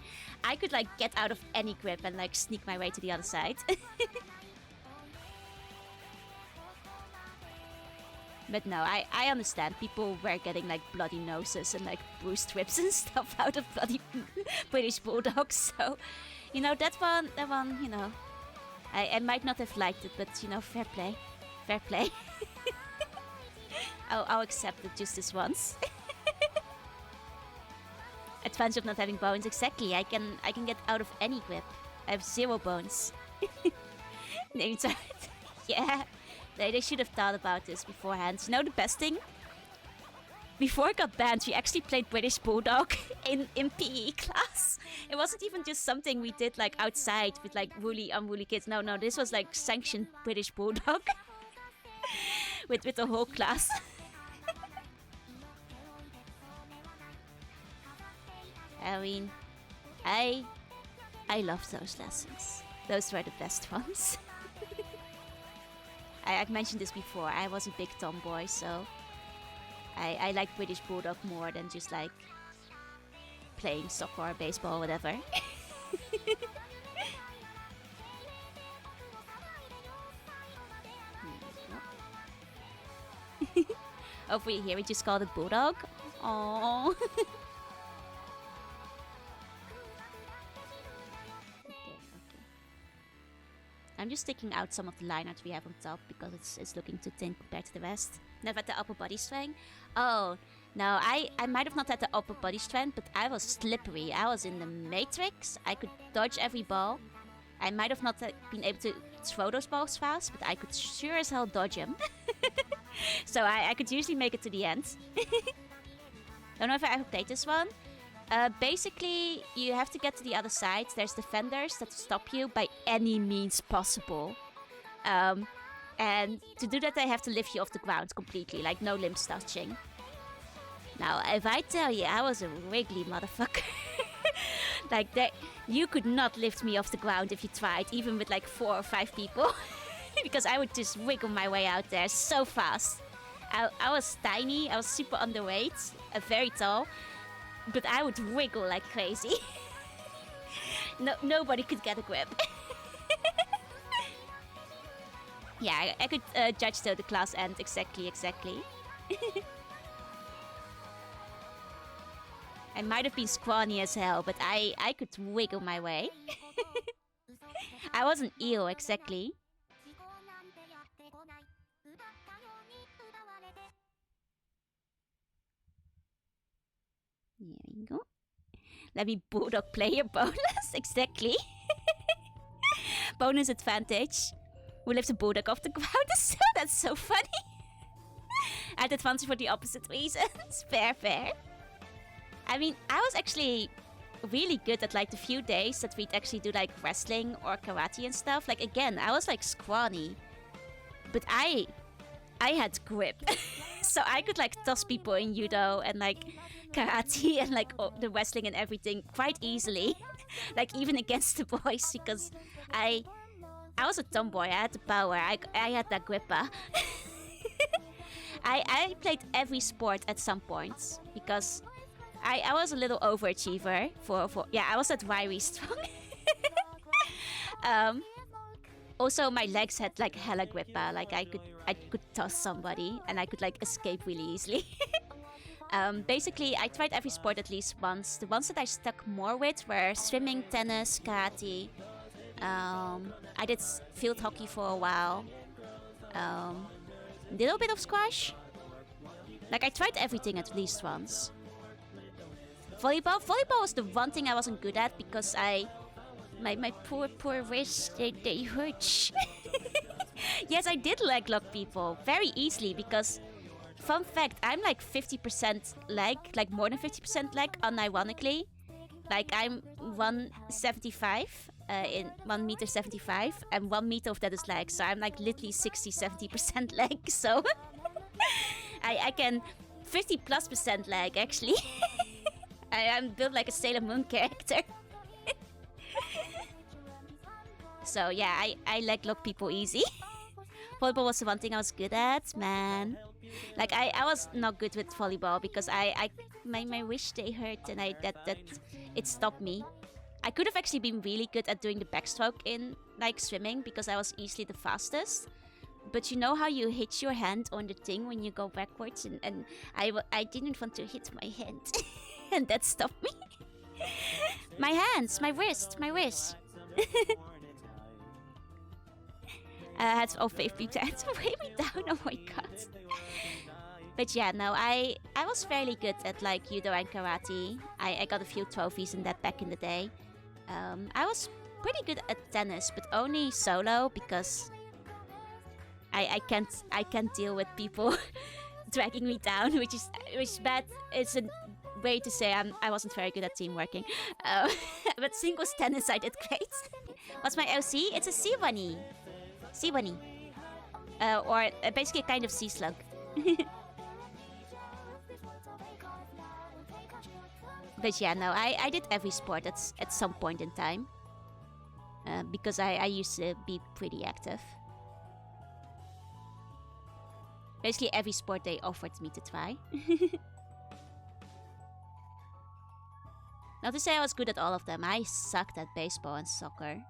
could, like, get out of any grip and, like, sneak my way to the other side. But no, I understand. People were getting, like, bloody noses and, like, bruised ribs and stuff out of bloody British Bulldogs, so... that one, I might not have liked it, but, fair play. Fair play. I'll accept it just this once. Advantage of not having bones, exactly. I can get out of any grip. I have 0 bones. Yeah, they should have thought about this beforehand. The best thing? Before I got banned, we actually played British Bulldog in PE class. It wasn't even just something we did like outside with like woolly, unwoolly kids. No, this was like sanctioned British Bulldog with the whole class. I mean, I loved those lessons. Those were the best ones. I've mentioned this before. I was a big tomboy, so I like British Bulldog more than just like playing soccer, baseball, whatever. Over here, we just call the bulldog. Aww. I'm just taking out some of the line art we have on top because it's looking too thin compared to the rest. Never had the upper body strength. Oh, no, I might have not had the upper body strength, but I was slippery. I was in the Matrix. I could dodge every ball. I might have not been able to throw those balls fast, but I could sure as hell dodge them. So I could usually make it to the end. Don't know if I ever played this one. Basically, you have to get to the other side. There's defenders that stop you by any means possible. And to do that, they have to lift you off the ground completely, like no limbs touching. Now, if I tell you, I was a wiggly motherfucker. Like, you could not lift me off the ground if you tried, even with like 4 or 5 people. Because I would just wiggle my way out there so fast. I was tiny, I was super underweight, very tall. But I would wiggle like crazy. Nobody could get a grip. Yeah, I could judge though the class end exactly. I might have been scrawny as hell, but I could wiggle my way. I wasn't ill exactly. Here we go. Let me bulldog player bonus. Exactly. Bonus advantage. We lift the bulldog off the ground. That's so funny. I'd advance for the opposite reasons. Fair. I mean, I was actually really good at like the few days that we'd actually do like wrestling or karate and stuff. Like again, I was like scrawny. But I had grip. So I could like toss people in judo and like karate and like the wrestling and everything quite easily. Like even against the boys because I was a tomboy. I had the power. I had that gripper. I played every sport at some point because I was a little overachiever I was at wiry strong. Also, my legs had like hella gripper. Like I could toss somebody and I could like escape really easily. Basically, I tried every sport at least once. The ones that I stuck more with were swimming, tennis, karate. I did field hockey for a while. A little bit of squash. Like I tried everything at least once. Volleyball was the one thing I wasn't good at because my poor wrists, they hurt. Yes, I did leg lock people very easily because, fun fact, I'm like 50% leg, like more than 50% leg, unironically. Like I'm 175, in 1m75, and 1 meter of that is leg, so I'm like literally 60-70% leg, so I can 50+% leg actually. I'm built like a Sailor Moon character. So yeah, I leg lock people easy. Volleyball was the one thing I was good at, man. Like I was not good with volleyball because my wrist they hurt and that it stopped me. I could have actually been really good at doing the backstroke in like swimming because I was easily the fastest. But you know how you hit your hand on the thing when you go backwards, and I didn't want to hit my hand, and that stopped me. My hands, my wrist. I had all 5 people to weigh me down. Oh my god. But yeah, no, I was fairly good at like judo and karate. I got a few trophies in that back in the day. I was pretty good at tennis, but only solo because I can't deal with people dragging me down, which is bad. It's a way to say I wasn't very good at teamworking. But singles tennis I did great. What's my OC? It's a sea bunny. Sea bunny. Or basically a kind of sea slug. But yeah, no, I did every sport at some point in time. Because I used to be pretty active. Basically every sport they offered me to try. Not to say I was good at all of them. I sucked at baseball and soccer.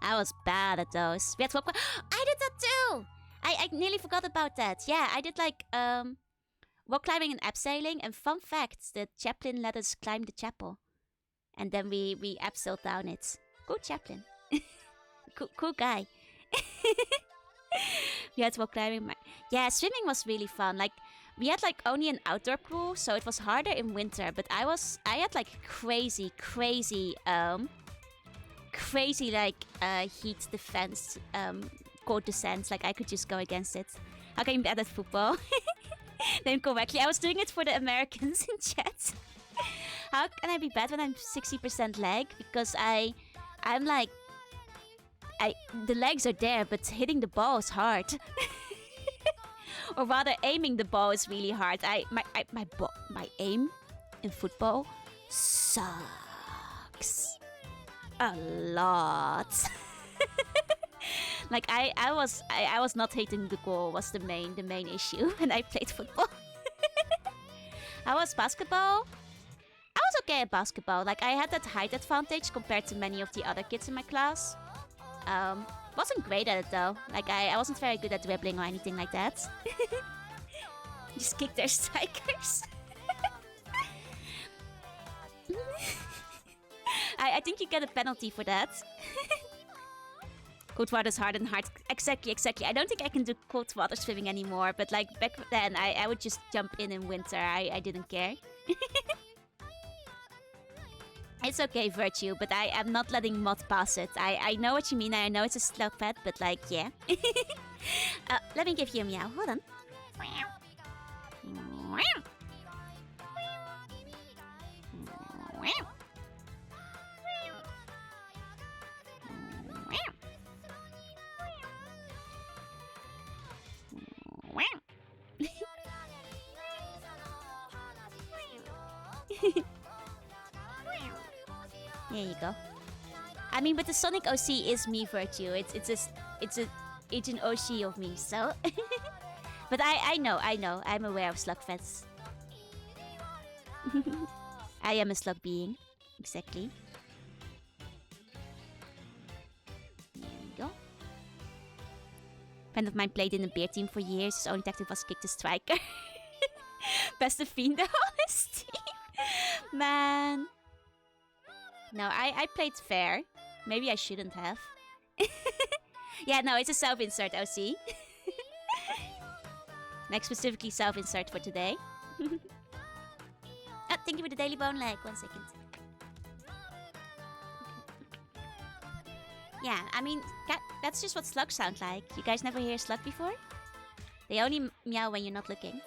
I was bad at those. We had rock. I did that too. I nearly forgot about that. Yeah, I did like rock climbing and abseiling. And fun fact, the chaplain let us climb the chapel, and then we abseiled down it. Cool chaplain. Cool guy. We had rock climbing. Yeah, swimming was really fun. Like we had like only an outdoor pool, so it was harder in winter. But I had like crazy like heat defense cold defense. Like I could just go against it. How can you be bad at football? Then correctly, I was doing it for the Americans in chat. How can I be bad when I'm 60% leg? Because I'm like the legs are there, but hitting the ball is hard. Or rather, aiming the ball is really hard. My aim in football sucks a lot. Like I was not hitting the goal was the main issue when I played football. How was basketball? I was okay at basketball. Like I had that height advantage compared to many of the other kids in my class. Wasn't great at it though. Like I wasn't very good at dribbling or anything like that. Just kick their strikers. I think you get a penalty for that. Cold water's hard and hard. Exactly. I don't think I can do cold water swimming anymore. But like back then, I would just jump in winter. I didn't care. It's okay, Virtue, but I am not letting Mod pass it. I know what you mean. I know it's a slug pet, but like, yeah. Let me give you a meow. Hold on. There you go. I mean, but the Sonic OC is me, Virtue. It's an OC of me, so. But I know. I'm aware of slug fets. I am a slug being. Exactly. There we go. A friend of mine played in a beer team for years. His only tactic was kick the striker. Best of fiend on his team. Man. No, I played fair. Maybe I shouldn't have. Yeah, no, it's a self-insert, OC. Like, specifically self-insert for today. Thank you for the daily bone leg. 1 second. Yeah, I mean, that's just what slugs sound like. You guys never hear a slug before? They only meow when you're not looking.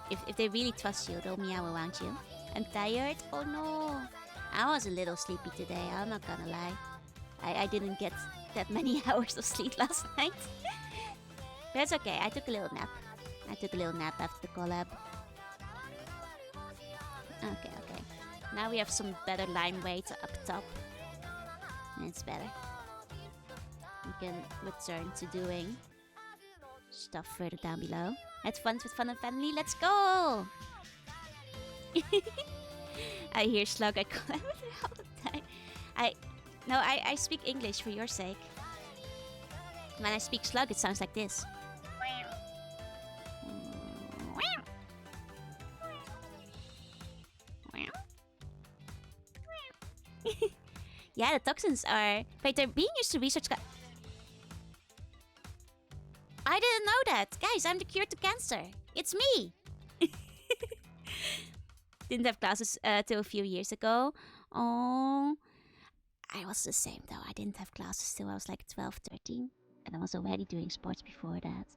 If they really trust you, they'll meow around you. I'm tired? Oh no. I was a little sleepy today, I'm not gonna lie. I didn't get that many hours of sleep last night. But it's okay, I took a little nap. After the collab. Okay. Now we have some better line weight up top. And it's better. We can return to doing stuff further down below. Had fun with fun and family. Let's go! I hear slug. I call it all the time. I speak English for your sake. When I speak slug, it sounds like this. Yeah, the toxins are... Wait, they're being used to research... I didn't know that. Guys, I'm the cure to cancer. It's me. Didn't have classes till a few years ago. Oh, I was the same though. I didn't have classes till I was like 12, 13. And I was already doing sports before that.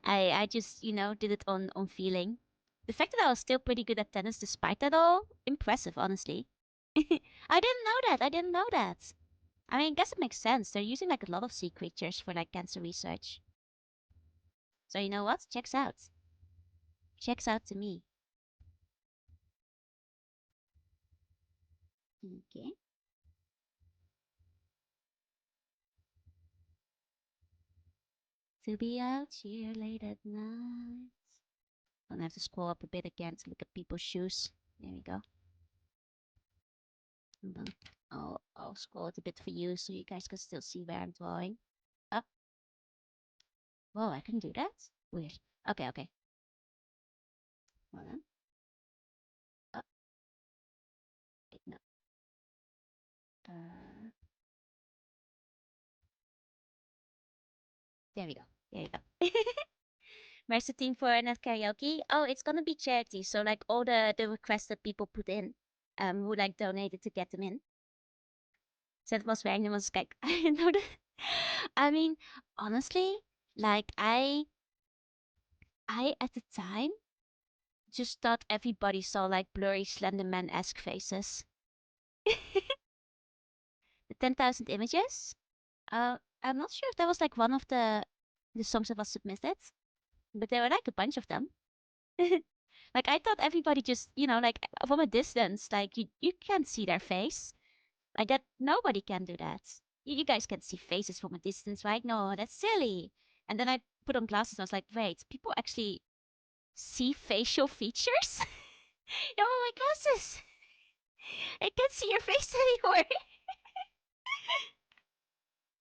I just, did it on feeling. The fact that I was still pretty good at tennis despite that all, impressive, honestly. I didn't know that. I mean, I guess it makes sense. They're using like a lot of sea creatures for like cancer research. So you know what? Checks out. Checks out to me. Okay. To be out here late at night. I'll have to scroll up a bit again to look at people's shoes. There we go. Hold on. I'll scroll it a bit for you so you guys can still see where I'm drawing. Up. Whoa, I can do that? Weird. Okay, okay. Hold on. Up. Wait, no. There we go. There you go. Where's the team for net karaoke? Oh, it's gonna be charity. So like all the requests that people put in, who like donated to get them in. So it was random. Was like I know that. I mean, honestly, like I at the time just thought everybody saw like blurry Slenderman-esque faces. The 10,000 images. I'm not sure if that was like one of the songs that was submitted, but there were like a bunch of them. Like I thought everybody just, like from a distance, like you can't see their face. Like that nobody can do that. You guys can see faces from a distance, right? No, that's silly. And then I put on glasses and I was like, wait, people actually see facial features? Oh my glasses. I can't see your face anymore.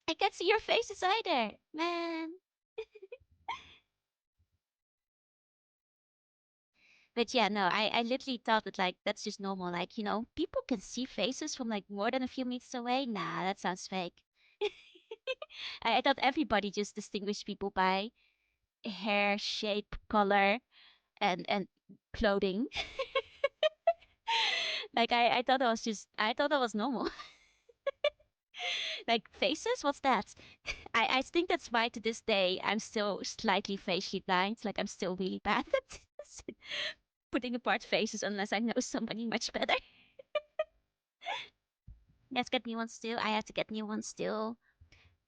I can't see your faces either. Man. But yeah, no, I literally thought that like that's just normal. Like, people can see faces from like more than a few meters away. Nah, that sounds fake. I thought everybody just distinguished people by hair, shape, color, and clothing. Like I thought that was normal. Like faces, what's that? I think that's why to this day I'm still slightly facially blind. Like I'm still really bad at this. Putting apart faces unless I know somebody much better. Let's get new ones too. I have to get new ones too.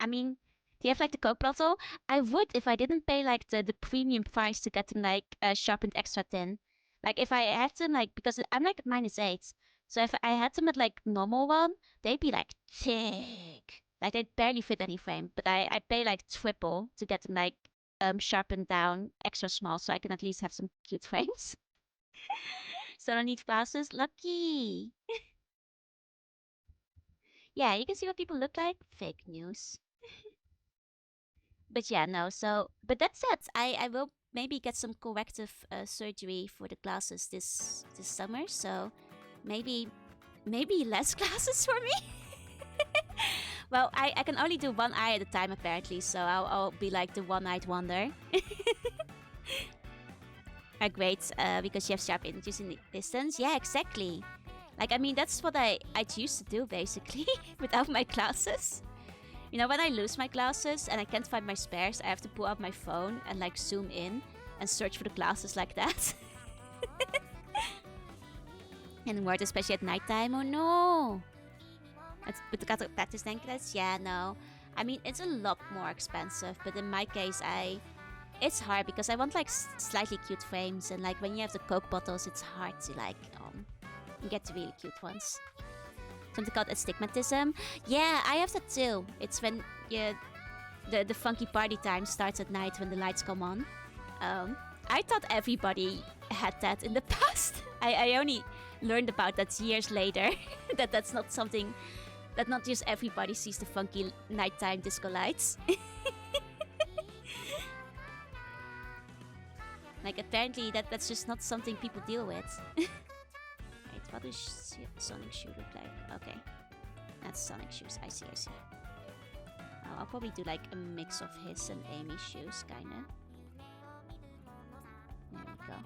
I mean, do you have like the Coke bottle? I would if I didn't pay like the premium price to get them like sharpened extra thin. Like if I had them like because I'm like -8, so if I had them at like normal one, they'd be like thick. Like they'd barely fit any frame. But I pay like triple to get them like sharpened down extra small so I can at least have some cute frames. So I don't need glasses. Lucky. Yeah, you can see what people look like. Fake news. But yeah, no. So, but that said, I will maybe get some corrective surgery for the glasses this summer. So maybe less glasses for me. Well, I can only do one eye at a time apparently. So I'll be like the one-eyed wonder. Are great because you have sharp images in the distance. Yeah, exactly. Like I mean, that's what I used to do basically without my glasses. When I lose my glasses and I can't find my spares, I have to pull out my phone and like zoom in and search for the glasses like that. And worse, especially at nighttime. Oh no! But that is denk ik, yeah, no. I mean, it's a lot more expensive, but in my case, it's hard because I want like slightly cute frames, and like when you have the Coke bottles, it's hard to like get the really cute ones. Something called astigmatism. Yeah, I have that too. It's when the funky party time starts at night when the lights come on. I thought everybody had that in the past. I only learned about that years later. that's not something that not just everybody sees the funky nighttime disco lights. Like apparently that's just not something people deal with. What does Sonic shoe look like? Okay. That's Sonic shoes. I see. I'll probably do like a mix of his and Amy's shoes, kinda. There we go.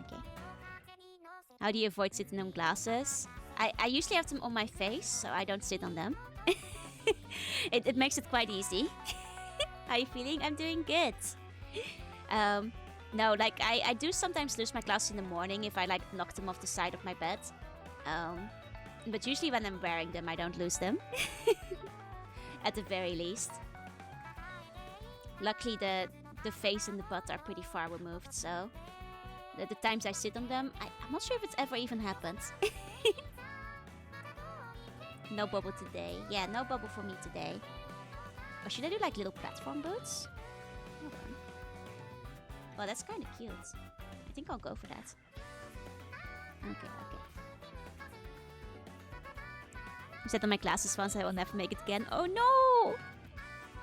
Okay. How do you avoid sitting on glasses? I usually have them on my face, so I don't sit on them. It makes it quite easy. How are you feeling? I'm doing good. No, like I do sometimes lose my glasses in the morning if I like knock them off the side of my bed. But usually when I'm wearing them, I don't lose them. At the very least. Luckily, the face and the butt are pretty far removed, so the times I sit on them, I'm not sure if it's ever even happened. No bubble today. Yeah, no bubble for me today. Or should I do like little platform boots? Hold on. Oh, that's kind of cute. I think I'll go for that. Okay. I said on my glasses once I will never make it again. Oh no!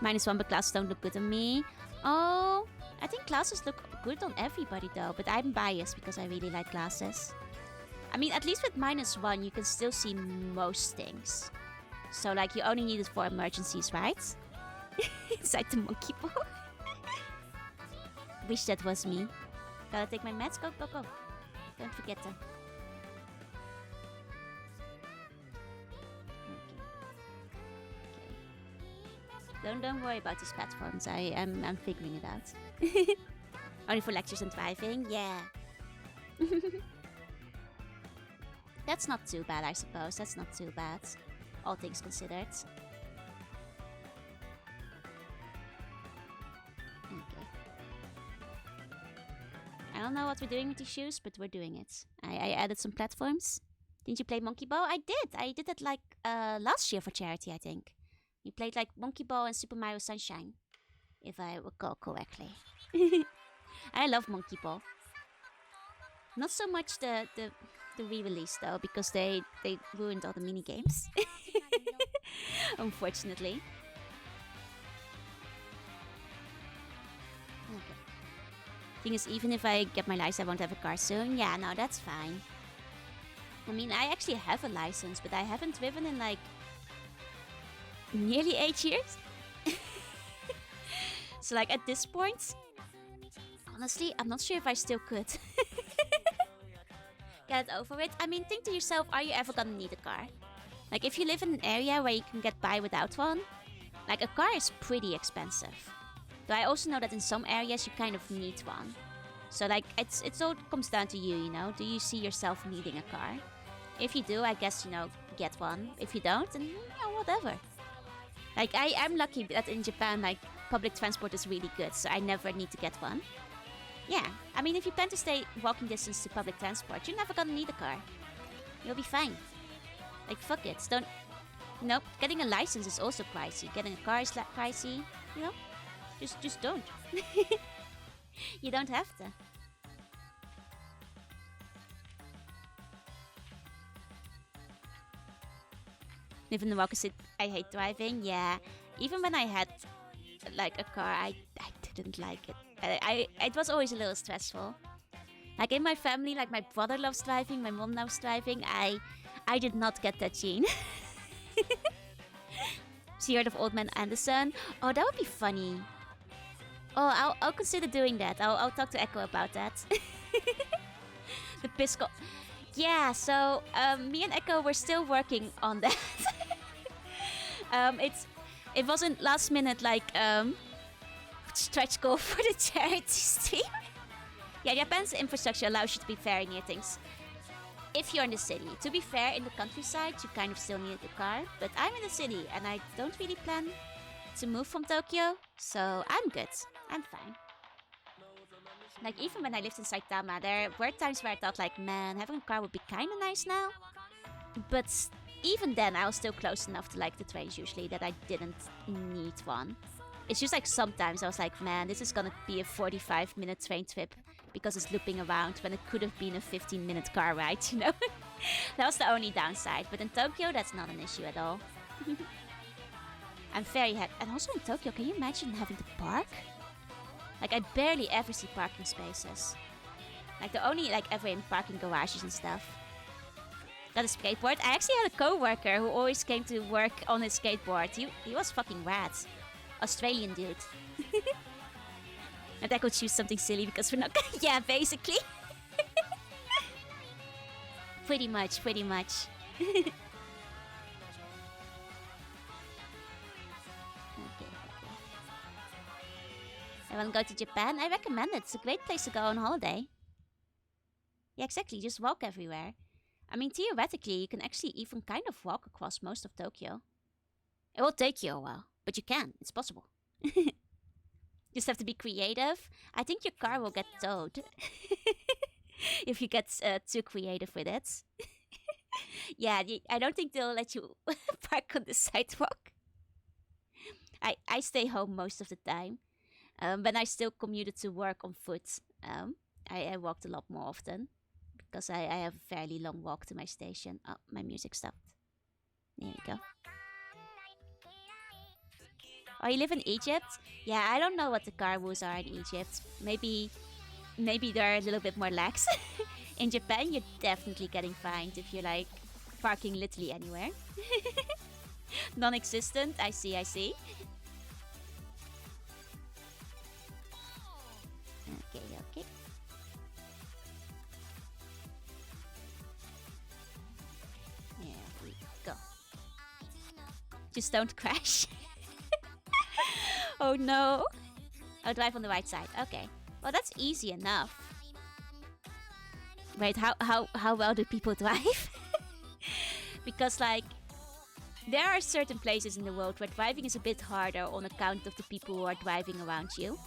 -1, but glasses don't look good on me. Oh, I think glasses look good on everybody though, but I'm biased because I really like glasses. I mean, at least with -1, you can still see most things. So, like, you only need it for emergencies, right? Inside the monkey ball. Wish that was me. Gotta take my meds. Go. Don't forget them. Okay. Don't worry about these platforms. I'm figuring it out. Only for lectures and driving? Yeah. That's not too bad, I suppose. That's not too bad. All things considered. Okay. I don't know what we're doing with these shoes, but we're doing it. I added some platforms. Didn't you play Monkey Ball? I did. I did it like last year for charity, I think. You played like Monkey Ball and Super Mario Sunshine, if I recall correctly. I love Monkey Ball. Not so much the re-release though, because they ruined all the mini games. Unfortunately. Okay. Thing is, even if I get my license, I won't have a car soon. Yeah, no, that's fine. I mean, I actually have a license, but I haven't driven in like nearly 8 years. So like at this point, honestly, I'm not sure if I still could. Get over it. I mean, think to yourself, are you ever gonna need a car? Like, if you live in an area where you can get by without one, like, a car is pretty expensive. Though I also know that in some areas you kind of need one. So, like, it's all comes down to you, you know? Do you see yourself needing a car? If you do, I guess, you know, get one. If you don't, then, you know, whatever. Like, I'm lucky that in Japan, like, public transport is really good, so I never need to get one. Yeah, I mean, if you plan to stay walking distance to public transport, you're never gonna need a car. You'll be fine. Like, fuck it. Don't... Nope, getting a license is also pricey. Getting a car is pricey. You know? Just don't. You don't have to. Live in the Walker City. I hate driving. Yeah. Even when I had, like, a car, I didn't like it. It was always a little stressful. Like, in my family, like, my brother loves driving, my mom loves driving. I did not get that gene. So you heard of Old Man Anderson? Oh, that would be funny. Oh, I'll consider doing that. I'll talk to Echo about that. The Pisco. Yeah, so me and Echo were still working on that. It wasn't last minute like stretch goal for the charity stream. Yeah, Japan's infrastructure allows you to be fair near things. If you're in the city. To be fair, in the countryside, you kind of still need a car. But I'm in the city, and I don't really plan to move from Tokyo. So I'm good. I'm fine. Like, even when I lived in Saitama, there were times where I thought, like, man, having a car would be kind of nice now. But even then, I was still close enough to, like, the trains usually that I didn't need one. It's just like sometimes I was like, man, this is gonna be a 45-minute train trip because it's looping around when it could have been a 15-minute car ride, you know? That was the only downside. But in Tokyo, that's not an issue at all. I'm very happy. And also in Tokyo, can you imagine having to park? Like, I barely ever see parking spaces. Like, the only, like, ever in parking garages and stuff. Got a skateboard. I actually had a co-worker who always came to work on his skateboard. He was fucking rad. Australian dude. And I could choose something silly because we're not... Yeah, basically. Pretty much. Okay. I want to go to Japan? I recommend it. It's a great place to go on holiday. Yeah, exactly. Just walk everywhere. I mean, theoretically, you can actually even kind of walk across most of Tokyo. It will take you a while, but you can. It's possible. Just have to be creative. I think your car will get towed. If you get too creative with it. Yeah, I don't think they'll let you park on the sidewalk. I stay home most of the time. But I still commuted to work on foot Um, I walked a lot more often because I have a fairly long walk to my station. Oh, my music stopped. There we go. Oh, you live in Egypt? Yeah, I don't know what the car rules are in Egypt. Maybe they're a little bit more lax. In Japan, you're definitely getting fined if you're like parking literally anywhere. Non-existent. I see. I see. Okay. Okay. There we go. Just don't crash. Oh no. Oh, drive on the right side. Okay. Well, that's easy enough. Wait, how well do people drive? Because like there are certain places in the world where driving is a bit harder on account of the people who are driving around you.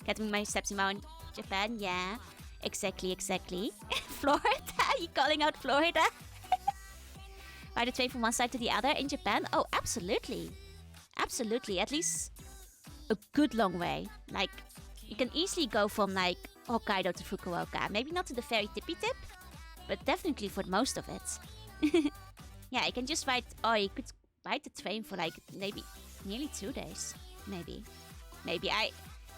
Getting my steps in Mount Japan, yeah. Exactly. Florida? You calling out Florida? Ride the train from one side to the other in Japan? Oh, absolutely. Absolutely. At least a good long way. Like, you can easily go from, like, Hokkaido to Fukuoka. Maybe not to the very tippy tip, but definitely for most of it. Yeah, you can just ride... Oh, you could ride the train for, like, maybe nearly 2 days. Maybe.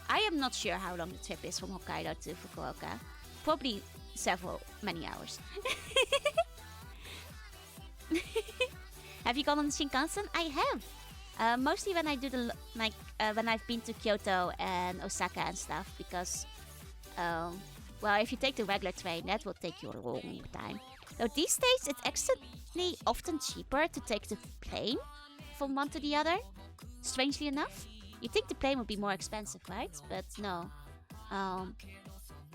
I am not sure how long the trip is from Hokkaido to Fukuoka. Probably many hours. Have you gone on the Shinkansen? I have. Mostly when I do when I've been to Kyoto and Osaka and stuff, because, well, if you take the regular train, that will take you a long time. Though these days, it's actually often cheaper to take the plane from one to the other. Strangely enough, you think the plane would be more expensive, right? But no.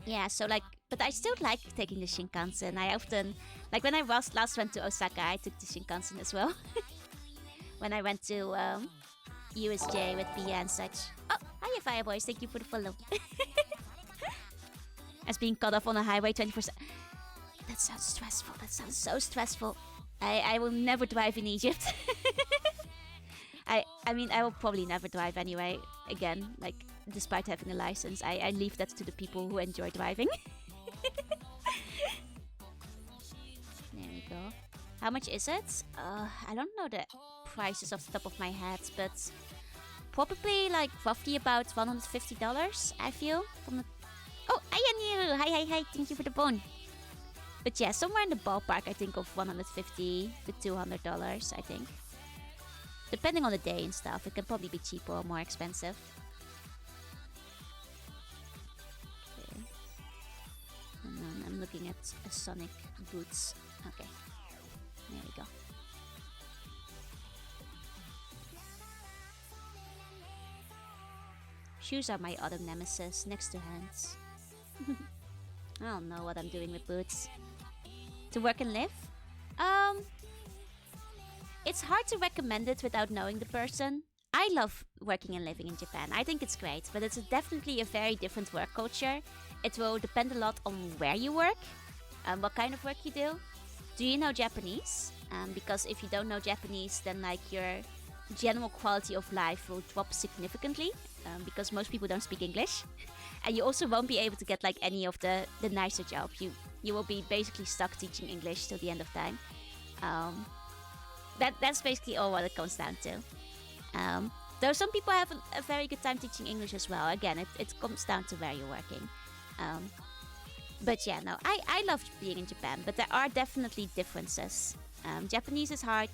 Yeah, so like, but I still like taking the Shinkansen. I often, like when I last went to Osaka, I took the Shinkansen as well. When I went to USJ with Pia and such. Oh, hiya Fireboys, thank you for the follow. As being cut off on a highway 24/7. That sounds stressful. That sounds so stressful. I will never drive in Egypt. I mean, I will probably never drive anyway. Again, like, despite having a license, I leave that to the people who enjoy driving. There we go. How much is it? I don't know the prices off the top of my head, but probably like roughly about $150, I feel. From the... Oh, hiya Niru! Hi, thank you for the bone. But yeah, somewhere in the ballpark, I think, of $150 to $200, I think. Depending on the day and stuff, it can probably be cheaper or more expensive. Okay. And then I'm looking at a Sonic boots. Okay. There we go. Shoes are my other nemesis, next to hands. I don't know what I'm doing with boots. To work and live? It's hard to recommend it without knowing the person. I love working and living in Japan. I think it's great, but it's definitely a very different work culture. It will depend a lot on where you work, what kind of work you do. Do you know Japanese? Because if you don't know Japanese, then like your general quality of life will drop significantly, because most people don't speak English. And you also won't be able to get like any of the nicer jobs. You will be basically stuck teaching English till the end of time. That's basically all what it comes down to. Though some people have a very good time teaching English as well. Again, it comes down to where you're working. But yeah, no, I love being in Japan, but there are definitely differences. Japanese is hard.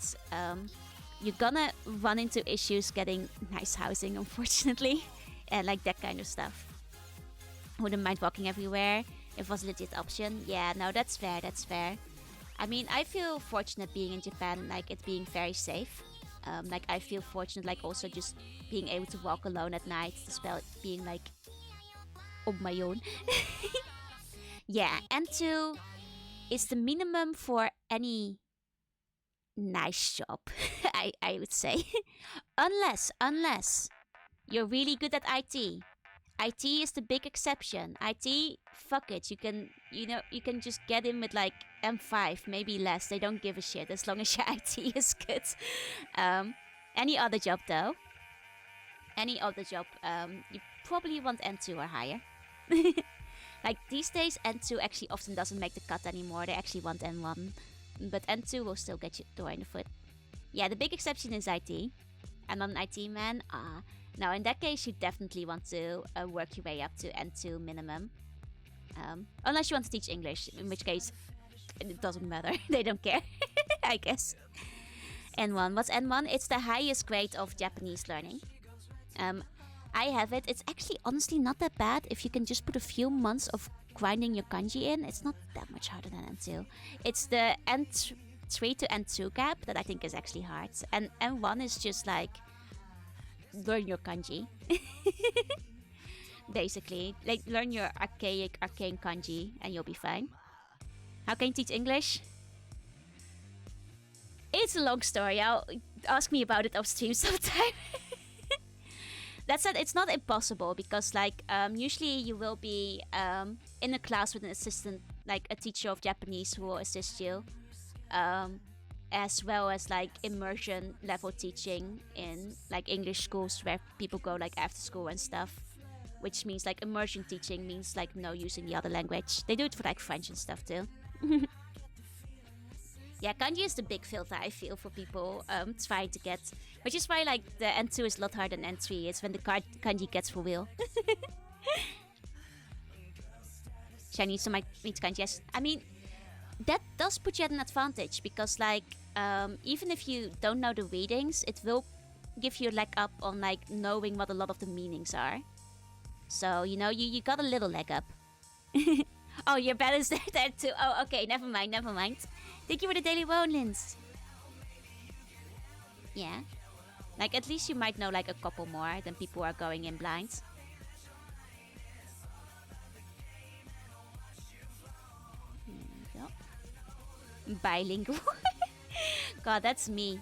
You're gonna run into issues getting nice housing, unfortunately, and like that kind of stuff. Wouldn't mind walking everywhere if it was a legit option. Yeah, no, that's fair. I mean, I feel fortunate being in Japan, like it being very safe. Like I feel fortunate, like also just being able to walk alone at night, despite being like on my own. Yeah, and two, it's the minimum for any nice job, I would say. unless you're really good at IT. IT is the big exception. IT, fuck it. You can just get in with like M5, maybe less. They don't give a shit as long as your IT is good. Any other job though, you probably want N2 or higher. Like these days, N2 actually often doesn't make the cut anymore. They actually want N1, but N2 will still get you door in the foot. Yeah, the big exception is IT. I'm not an IT man. Now in that case, you definitely want to work your way up to N2 minimum. Unless you want to teach English, in which case it doesn't matter. They don't care, I guess. N1. What's N1? It's the highest grade of Japanese learning. I have it. It's actually honestly not that bad if you can just put a few months of grinding your kanji in. It's not that much harder than N2. It's the N3 to N2 gap that I think is actually hard. And N1 is just like learn your kanji. Basically, like learn your arcane kanji and you'll be fine. How can you teach English? It's a long story. I'll ask me about it off stream sometime. That said, it's not impossible because like usually you will be in a class with an assistant, like a teacher of Japanese who will assist you, as well as like immersion level teaching in like English schools where people go like after school and stuff. Which means like immersion teaching means like no using the other language. They do it for like French and stuff too. Yeah, kanji is the big filter I feel for people trying to get, which is why like the N2 is a lot harder than N3. It's when the kanji gets for real. Shiny, so my meet kanji. Yes, I mean that does put you at an advantage because like even if you don't know the readings, it will give you a leg up on like knowing what a lot of the meanings are. So, you know, you got a little leg up. Oh, your balance there too. Oh, okay, never mind. Thank you for the daily bonelins. Yeah. Like, at least you might know, like, a couple more than people who are going in blind. Bilingual. God, that's me.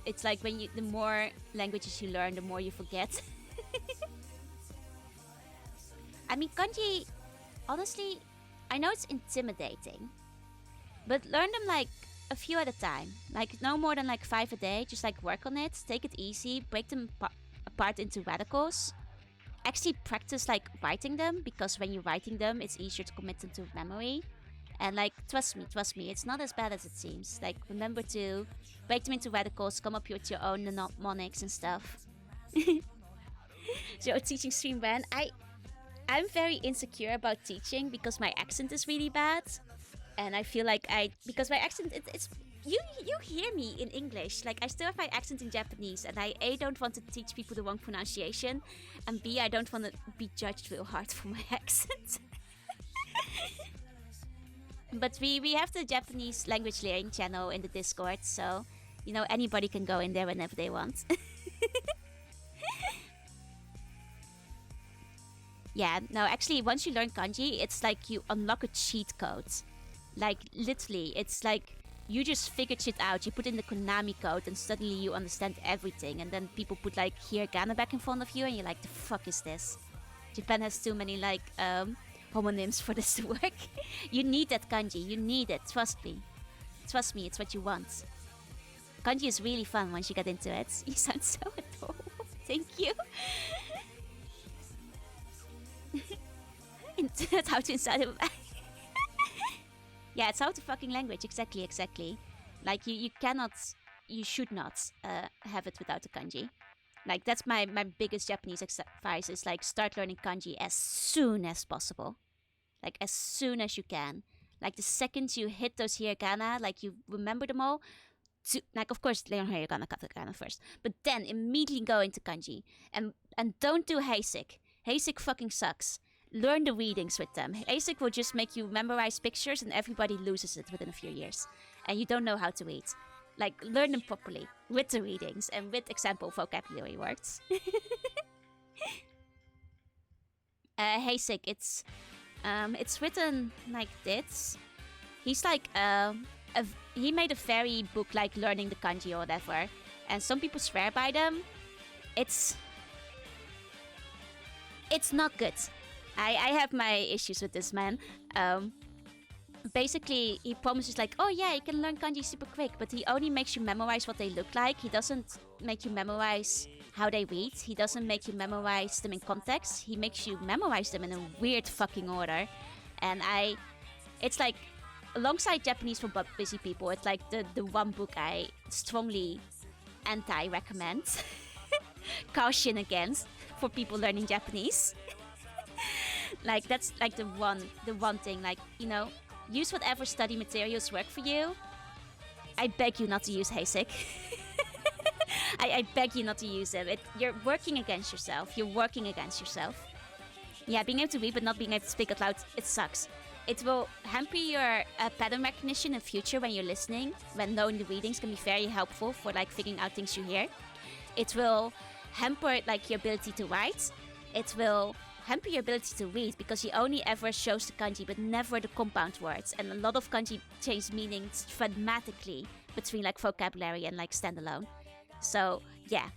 It's like when the more languages you learn, the more you forget. I mean, kanji, honestly, I know it's intimidating, but learn them like a few at a time. Like no more than like 5 a day. Just like work on it, take it easy, break them apart into radicals. Actually practice like writing them because when you're writing them, it's easier to commit them to memory. And like, trust me, it's not as bad as it seems. Like, remember to break them into radicals, come up with your own mnemonics and stuff. So, teaching stream ban. I'm very insecure about teaching because my accent is really bad. And I feel like because my accent, it's you hear me in English. Like, I still have my accent in Japanese. And I, A, don't want to teach people the wrong pronunciation. And B, I don't want to be judged real hard for my accent. But we have the Japanese language learning channel in the Discord, so you know anybody can go in there whenever they want. Yeah, no, actually, once you learn kanji, it's like you unlock a cheat code. Like literally, it's like you just figured shit out. You put in the Konami code, and suddenly you understand everything. And then people put like hiragana back in front of you, and you're like, "The fuck is this?" Japan has too many like homonyms for this to work. You need that kanji. You need it. Trust me. Trust me, it's what you want. Kanji is really fun once you get into it. You sound so adorable. Thank you. That's how to inside him. Yeah, it's how to fucking language. Exactly. Like you cannot, you should not have it without the kanji. Like, that's my biggest Japanese advice is, like, start learning kanji as soon as possible. Like, as soon as you can. Like, the second you hit those hiragana, like, you remember them all, like, of course, learn hiragana, katakana first. But then immediately go into kanji. And don't do Heisik. Heisik fucking sucks. Learn the readings with them. Heisik will just make you memorize pictures and everybody loses it within a few years. And you don't know how to read. Like, learn them properly with the readings and with example vocabulary words. Heisik, it's written like this. He's like he made a fairy book like learning the kanji or whatever, and some people swear by them. It's not good. I have my issues with this man. Basically, he promises like, oh yeah, you can learn kanji super quick, but he only makes you memorize what they look like. He doesn't make you memorize how they read. He doesn't make you memorize them in context. He makes you memorize them in a weird fucking order. And it's like, alongside Japanese for busy people, it's like the one book I strongly anti-recommend, caution against for people learning Japanese. Like, that's like the one thing, like, use whatever study materials work for you. I beg you not to use Heisek. I beg you not to use them. You're working against yourself. You're working against yourself. Yeah, being able to read but not being able to speak out loud, it sucks. It will hamper your pattern recognition in future when you're listening, when knowing the readings can be very helpful for like figuring out things you hear. It will hamper like your ability to write. It will hamper your ability to read because he only ever shows the kanji but never the compound words. And a lot of kanji change meanings dramatically between like vocabulary and like standalone. So yeah.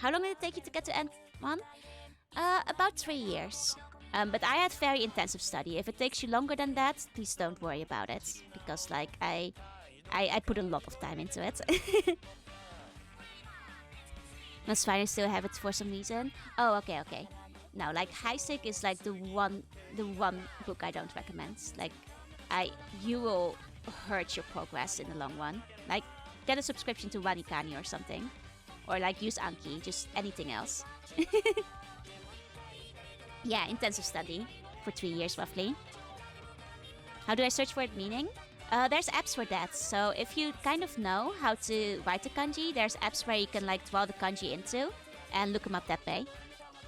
How long did it take you to get to N1? About 3 years. But I had very intensive study. If it takes you longer than that, please don't worry about it. Because like I put a lot of time into it. That's fine, I still have it for some reason. Oh, okay. No, like Heisek is like the one book I don't recommend. Like you will hurt your progress in the long run. Like get a subscription to Wanikani or something. Or like use Anki, just anything else. Yeah, intensive study for 3 years roughly. How do I search for it meaning? There's apps for that. So if you kind of know how to write the kanji, there's apps where you can like draw the kanji into and look them up that way.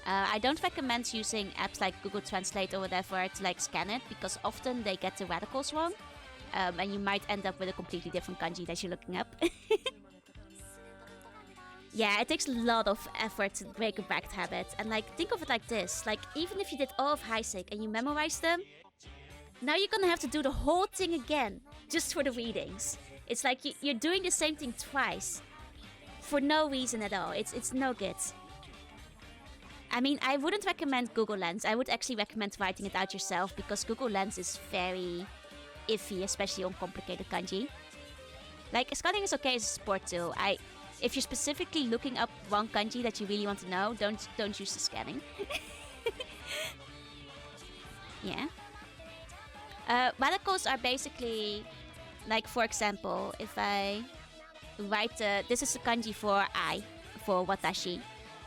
I don't recommend using apps like Google Translate or whatever to like scan it because often they get the radicals wrong. And you might end up with a completely different kanji that you're looking up. Yeah, it takes a lot of effort to break a bad habit. And like, think of it like this. Like, even if you did all of Heisek and you memorized them, now you're gonna have to do the whole thing again, just for the readings. It's like you're doing the same thing twice, for no reason at all. It's no good. I mean, I wouldn't recommend Google Lens. I would actually recommend writing it out yourself, because Google Lens is very iffy, especially on complicated kanji. Like, scanning is okay as a support tool. If you're specifically looking up one kanji that you really want to know, don't use the scanning. Yeah. Radicals are basically, like, for example, if I write this is a kanji for I, for watashi.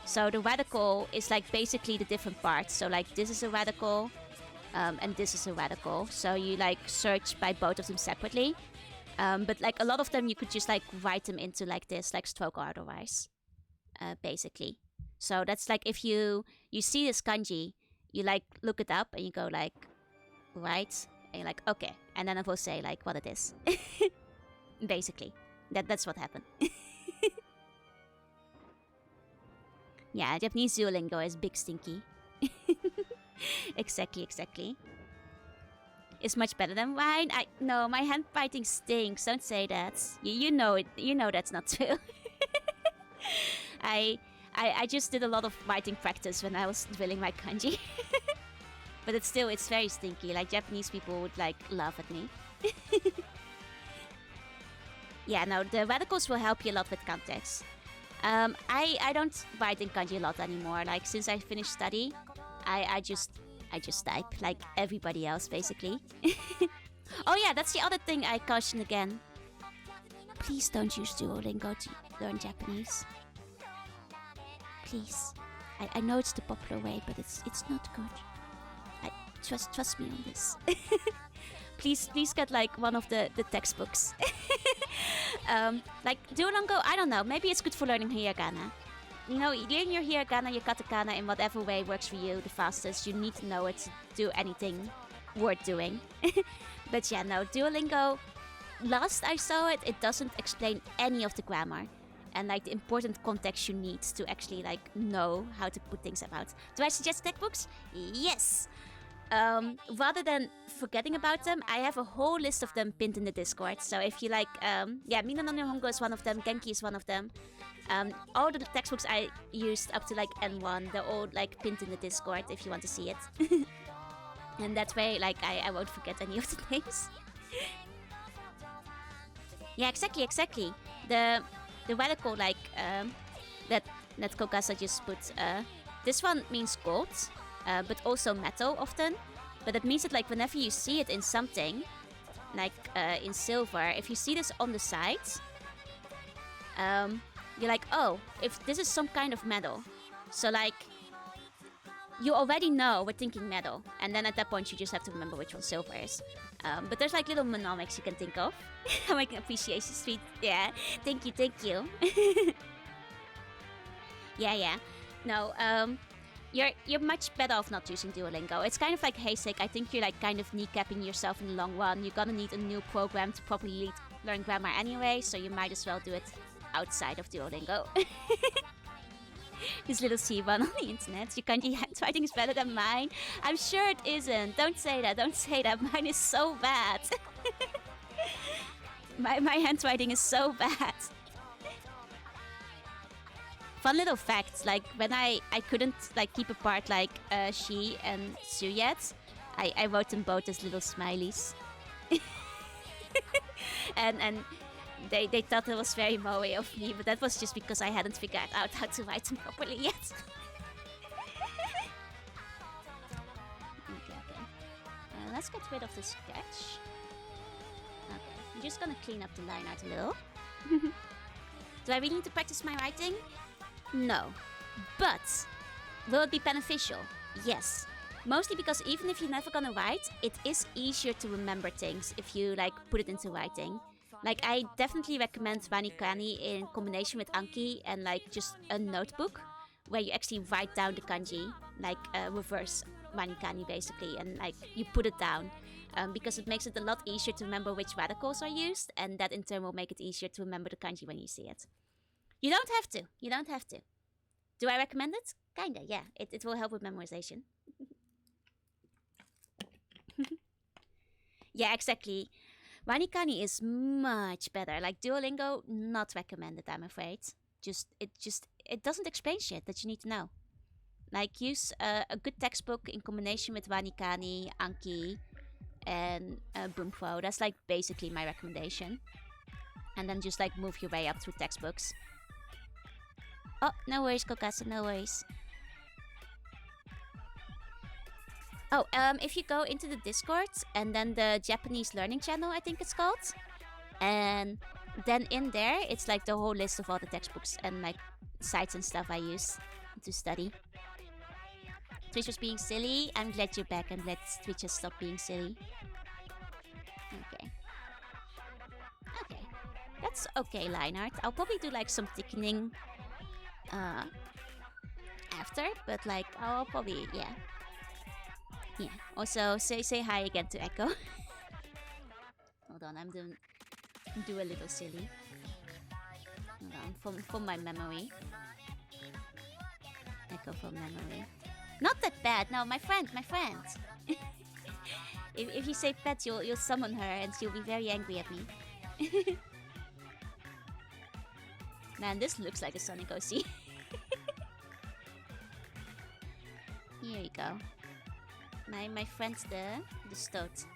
So the radical is like basically the different parts. So like this is a radical, and this is a radical. So you like search by both of them separately. But like a lot of them you could just like write them into like this, like stroke or otherwise, basically. So that's like if you see this kanji, you like look it up and you go like, right, and you're like, okay, and then I will say like what it is. Basically, that's what happened. Yeah, Japanese Duolingo is big stinky. Exactly. It's much better than mine. No, my handwriting stinks. Don't say that. You know it. You know that's not true. I just did a lot of writing practice when I was drilling my kanji. But it's very stinky. Like Japanese people would like laugh at me. Yeah, no, the radicals will help you a lot with context. I don't write in kanji a lot anymore. Like since I finished study, I just type like everybody else basically. Oh yeah, that's the other thing I caution again. Please don't use Duolingo to learn Japanese. Please. I know it's the popular way, but it's not good. Trust me on this. Please get like one of the textbooks. Like Duolingo, I don't know, maybe it's good for learning hiragana. You know, learn your hiragana, your katakana in whatever way works for you the fastest. You need to know it to do anything worth doing. But yeah, no, Duolingo, last I saw it, it doesn't explain any of the grammar and like the important context you need to actually like know how to put things about. Do I suggest textbooks? Yes! Rather than forgetting about them, I have a whole list of them pinned in the Discord. So if you like, yeah, Mina no Nihongo is one of them, Genki is one of them. All the textbooks I used up to like N1, they're all like pinned in the Discord if you want to see it. And that way, like, I won't forget any of the names. Yeah, exactly. The radical, like, that that Kokasa just put. This one means gold, but also metal often. But it means that like whenever you see it in something, like in silver, if you see this on the sides, you're like, oh, if this is some kind of metal. So like, you already know we're thinking metal. And then at that point, you just have to remember which one silver is. But there's like little mnemonics you can think of. I'm making appreciation sweet. Yeah, thank you, thank you. Yeah. No, you're much better off not using Duolingo. It's kind of like Haystack. I think you're like kind of kneecapping yourself in the long run. You're gonna need a new program to properly learn grammar anyway, so you might as well do it outside of Duolingo. This little C1 on the internet. Your kanji handwriting is better than mine. I'm sure it isn't. Don't say that. Don't say that. Mine is so bad. my handwriting is so bad. Fun little facts, like when I couldn't like keep apart like she and Su yet, I wrote them both as little smileys. and they thought it was very moe of me, but that was just because I hadn't figured out how to write them properly yet. Okay. Let's get rid of the sketch. Okay, I'm just gonna clean up the line art a little. Do I really need to practice my writing? No. But will it be beneficial? Yes. Mostly because even if you're never gonna write, it is easier to remember things if you like put it into writing. Like, I definitely recommend Wanikani in combination with Anki and like just a notebook where you actually write down the kanji, like reverse Wanikani basically, and like you put it down. Because it makes it a lot easier to remember which radicals are used, and that in turn will make it easier to remember the kanji when you see it. You don't have to. You don't have to. Do I recommend it? Kinda, yeah. It will help with memorization. Yeah, exactly. Wanikani is much better. Like Duolingo, not recommended, I'm afraid. It doesn't explain shit that you need to know. Like, use a good textbook in combination with Wanikani, Anki, and Bunpo. That's like basically my recommendation. And then just like move your way up through textbooks. Oh, no worries, Kokasa, no worries. Oh, if you go into the Discord and then the Japanese learning channel, I think it's called, and then in there it's like the whole list of all the textbooks and like sites and stuff I use to study. Twitch was being silly. I'm glad you're back. I'm glad Twitch has stopped being silly. Okay. That's okay, line art. I'll probably do like some thickening after, but like I'll probably yeah. Also say hi again to Echo. Hold on, I'm do a little silly. Hold on, from my memory. Echo from memory. Not that bad. No, my friend. if you say pet, you'll summon her and she'll be very angry at me. Man, this looks like a Sonic OC. Here you go. My friend's the stoat.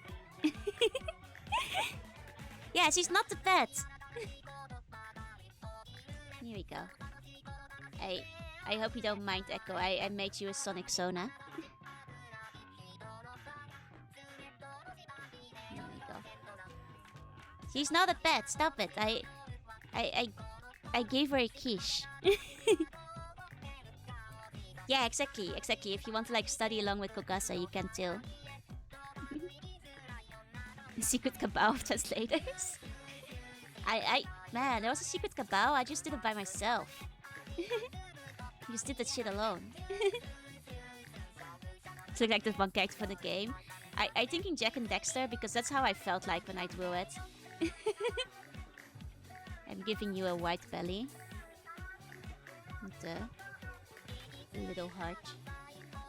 Yeah, she's not the pet. Here we go. I hope you don't mind, Echo. I made you a Sonic Sona. There we go. She's not a pet. Stop it. I gave her a quiche. Yeah, exactly. If you want to like study along with Kokasa, you can too. Secret cabal of translators. Man, there was a secret cabal. I just did it by myself. I just did that shit alone. It's like the one character for the game. I thinking Jack and Dexter because that's how I felt like when I drew it. I'm giving you a white belly. With a little heart.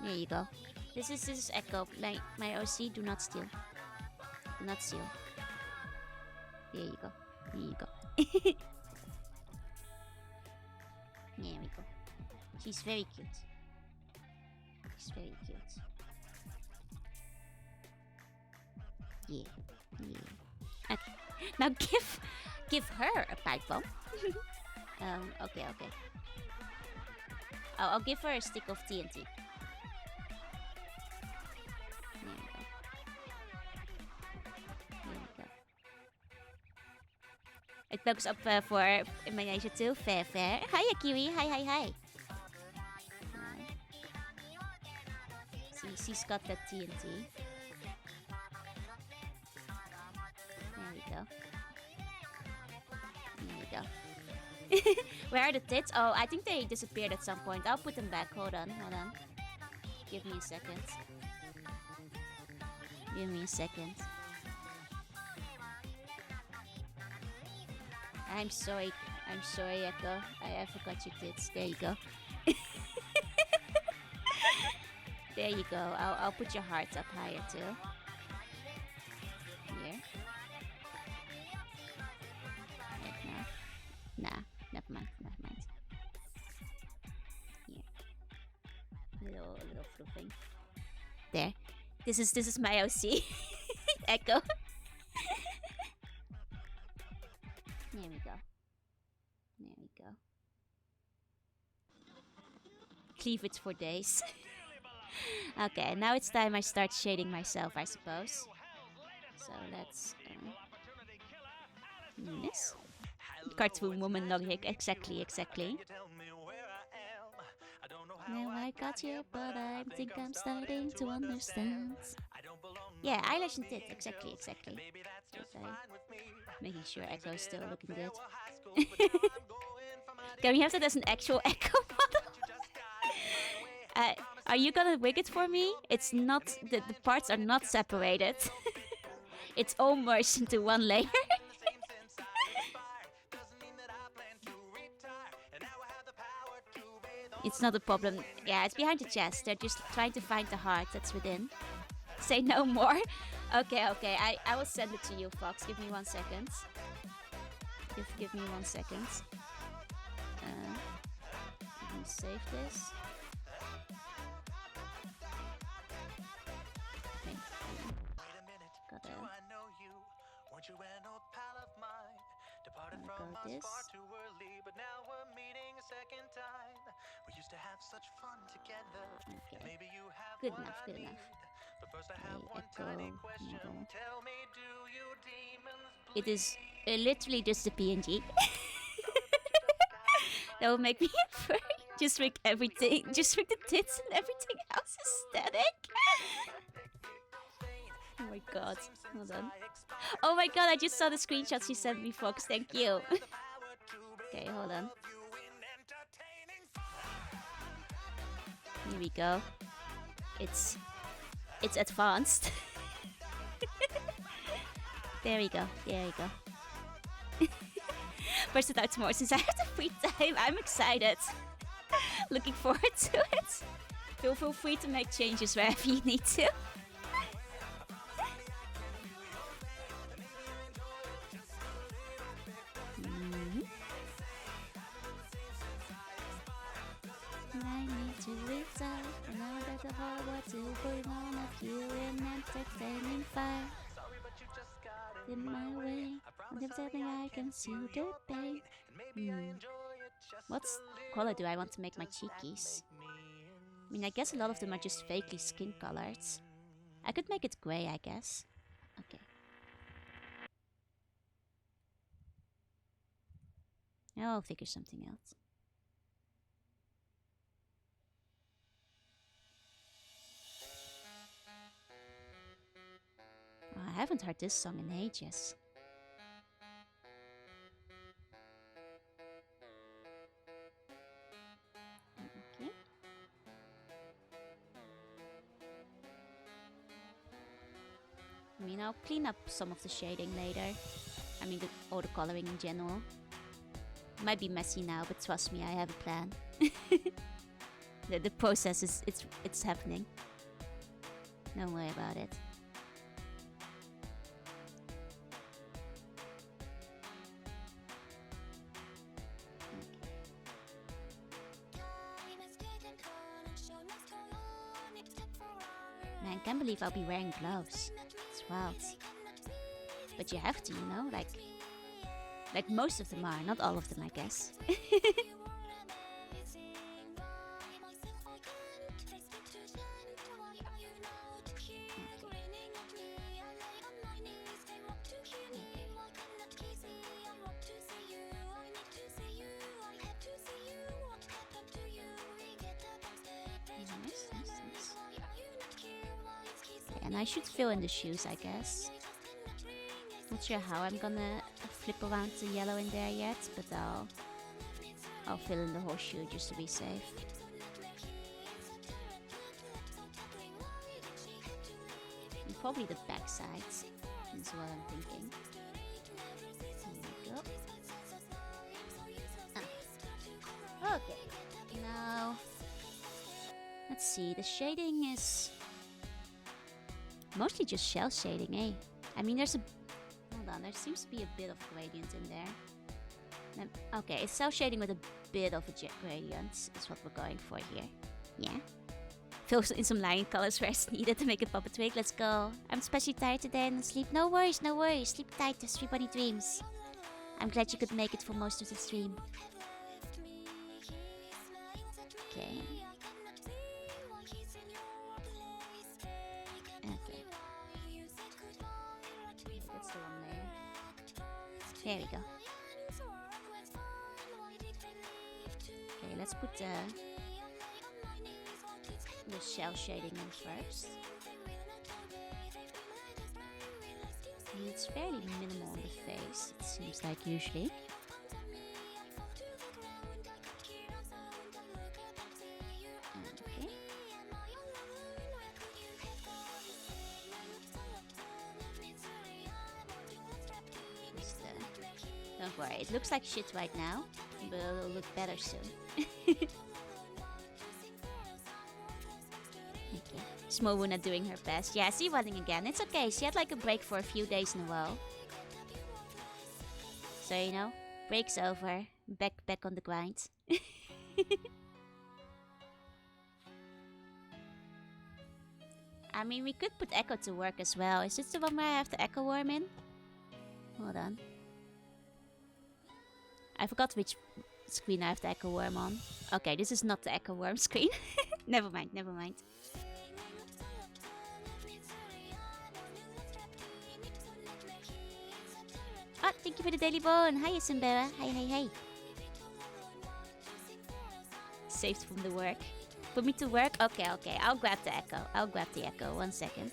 There you go. This is Echo. My OC. Do not steal. Do not steal. There you go. There you go. There we go. She's very cute. She's very cute. Yeah. Okay. Now give her a pipe bomb. Okay. I'll give her a stick of TNT. There we go. There we go. Het looks up voor Malaysia too. Fair, fair. Hi, Kiwi. Hi, hi, hi. She's got that TNT. There we go. There we go. Where are the tits? Oh, I think they disappeared at some point. I'll put them back. Hold on, hold on. Give me a second. Give me a second. I'm sorry, Echo. I forgot your tits. There you go. There you go. I'll put your hearts up higher too. Here. Right now. Nah, never mind. Here. Little fluffing. There. This is my OC. Echo. There we go. There we go. Cleavage for days. Okay, now it's time I start shading myself, I suppose. So let's... Yes. Cartoon woman logic, exactly. Now I got you, but I think I'm starting to understand. Yeah, eyelash and tit, exactly. Making sure Echo's still looking good. Can we have that as an actual Echo model? Are you gonna wig it for me? It's not, the parts are not separated. It's all merged into one layer. It's not a problem. Yeah, it's behind the chest. They're just trying to find the heart that's within. Say no more. Okay. I will send it to you, Fox. Give me 1 second. Give me 1 second. Let me save this. Okay. Got this. Okay. Good enough. Okay, Echo model. It is literally just a PNG. That will make me furry. Just make everything, just make the tits and everything else aesthetic. Oh my god, hold on. Oh my god, I just saw the screenshots you sent me, Fox. Thank you. Okay, hold on. Here we go. It's advanced. There we go. Burst it out tomorrow since I have the free time. I'm excited. Looking forward to it. Feel free to make changes wherever you need to. I need to resolve, and now that the whole world to put on a few in entertaining fire. In my way, there's something I can see the pain. What color do I want to make my cheekies? I mean, I guess a lot of them are just fakely skin colored. I could make it grey, I guess. Okay. I'll figure something out. Oh, I haven't heard this song in ages. Okay. I mean, I'll clean up some of the shading later. I mean, all the coloring in general. Might be messy now, but trust me, I have a plan. The process is it's happening. Don't worry about it. Man, I can't believe I'll be wearing gloves. It's wild. But you have to, you know, like most of them are, not all of them, I guess. And I should fill in the shoes, I guess. Not sure how I'm gonna flip around the yellow in there yet, but I'll fill in the whole shoe just to be safe. And probably the back sides is what I'm thinking. Here we go. Okay, now let's see. The shading is mostly just shell shading, eh? I mean, there's a... Hold on, there seems to be a bit of gradient in there. Okay, it's cell shading with a bit of a gradient is what we're going for here. Yeah. Fill in some line colors where it's needed to make a puppet wig. Let's go. I'm especially tired today and sleep. No worries, no worries. Sleep tight, to Sweet Bunny Dreams. I'm glad you could make it for most of the stream. Okay. Okay. That's the one there. There we go. Okay, let's put the shell shading in first. And it's fairly minimal on the face, it seems like usually. Okay. Don't worry, it looks like shit right now, but it'll look better soon. Okay. Small Wuna doing her best. Yeah, see running again. It's okay, she had like a break for a few days in a row. So, you know, break's over. Back on the grind. I mean, we could put Echo to work as well. Is this the one where I have the Echo Worm in? Hold on. I forgot which screen I have the Echo Worm on. Okay, this is not the Echo Worm screen. Never mind, never mind. Oh, thank you for the daily bone. Hi, Simbera. Hi. Saved from the work. Put me to work? Okay. I'll grab the Echo. 1 second.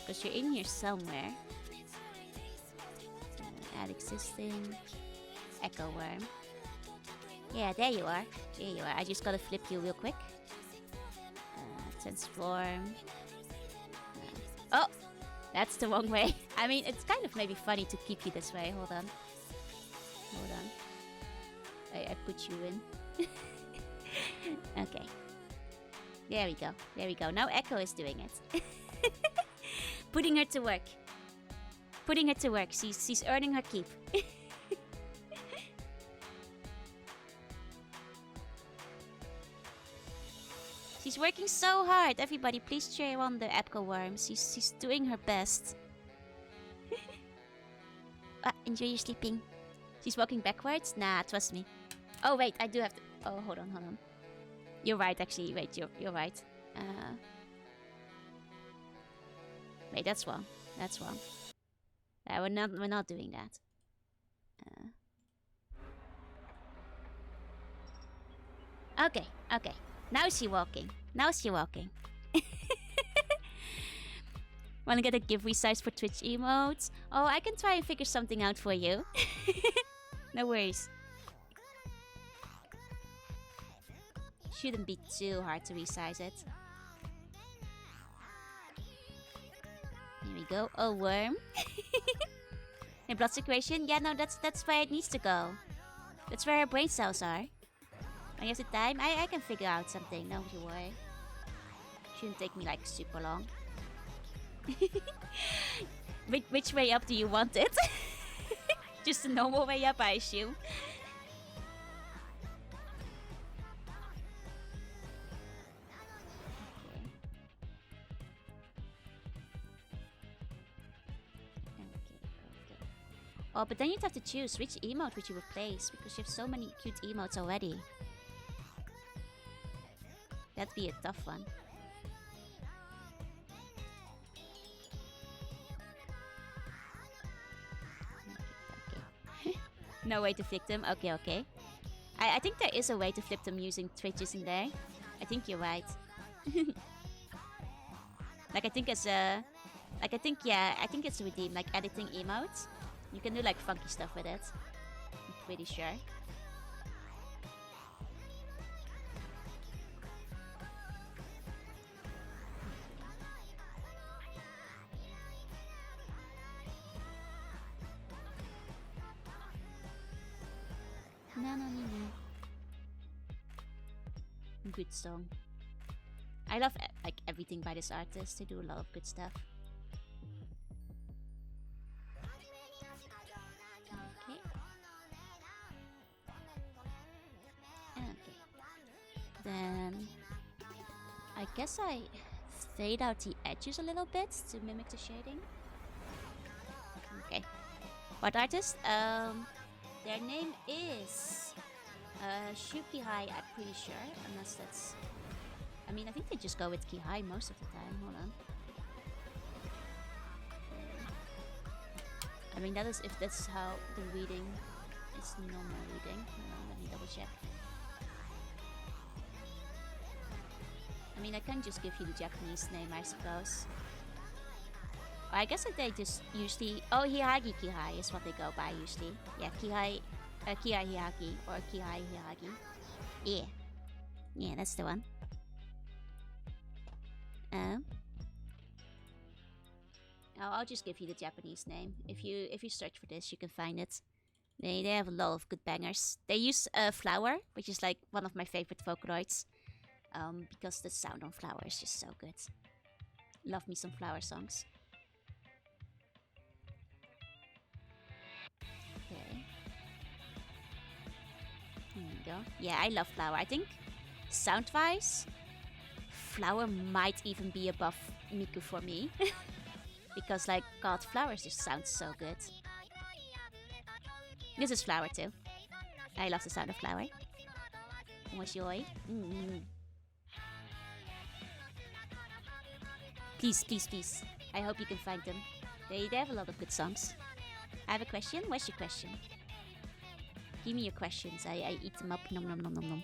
Because you're in here somewhere. Add existing. Echo Worm. Yeah, there you are. I just gotta flip you real quick. Transform. Oh! That's the wrong way. I mean, it's kind of maybe funny to keep you this way. Hold on. I put you in. Okay. There we go. Now Echo is doing it. Putting her to work. She's earning her keep. She's working so hard. Everybody, please cheer on the Echo Worm. She's doing her best. Enjoy your sleeping. She's walking backwards? Nah, trust me. Oh, wait, I do have to... Oh, hold on. You're right, actually. Wait, you're right. Wait, that's wrong. We're not doing that. Okay. Now she's walking. Wanna get a giveaway size for Twitch emotes? Oh, I can try and figure something out for you. No worries. Shouldn't be too hard to resize it. Here we go. Oh, worm. In blood circulation? Yeah, no, that's where it needs to go. That's where her brain cells are. When you have the time, I can figure out something. Don't you worry. Shouldn't take me like super long. Which way up do you want it? Just the normal way up, I assume. Oh, but then you'd have to choose which emote would you replace, because you have so many cute emotes already. That'd be a tough one. Okay. No way to flip them? Okay. I think there is a way to flip them using Twitches in there. I think you're right. Like I think as a, like I think it's redeemed. Like editing emotes, you can do like funky stuff with it. I'm pretty sure. No, no, no, no. Good song. I love like everything by this artist. They do a lot of good stuff. Okay. Okay. Then I guess I fade out the edges a little bit to mimic the shading. Okay. What artist? Their name is Shukihai, I'm pretty sure, unless that's. I mean, I think they just go with Kihai most of the time. Hold on. I mean, that is if that's how the reading is normal reading. Hold on, let me double check. I mean, I can just give you the Japanese name, I suppose. I guess that they just usually. Oh, Hihagi Kihai is what they go by usually. Yeah, Kihai Hihagi or Kihai Hihagi. Yeah. Yeah, that's the one. I'll just give you the Japanese name. If you search for this, you can find it. They have a lot of good bangers. They use Flower, which is like one of my favorite Vocaloids. Because the sound on Flower is just so good. Love me some Flower songs. Okay. There we go. Yeah, I love Flower. I think sound-wise, Flower might even be above Miku for me. Because, like, God, Flower just sounds so good. This is Flower too. I love the sound of Flower. Omoshiroi. Please, please, please. I hope you can find them. They have a lot of good songs. I have a question. What's your question? Give me your questions. I eat them up. Nom nom nom nom nom.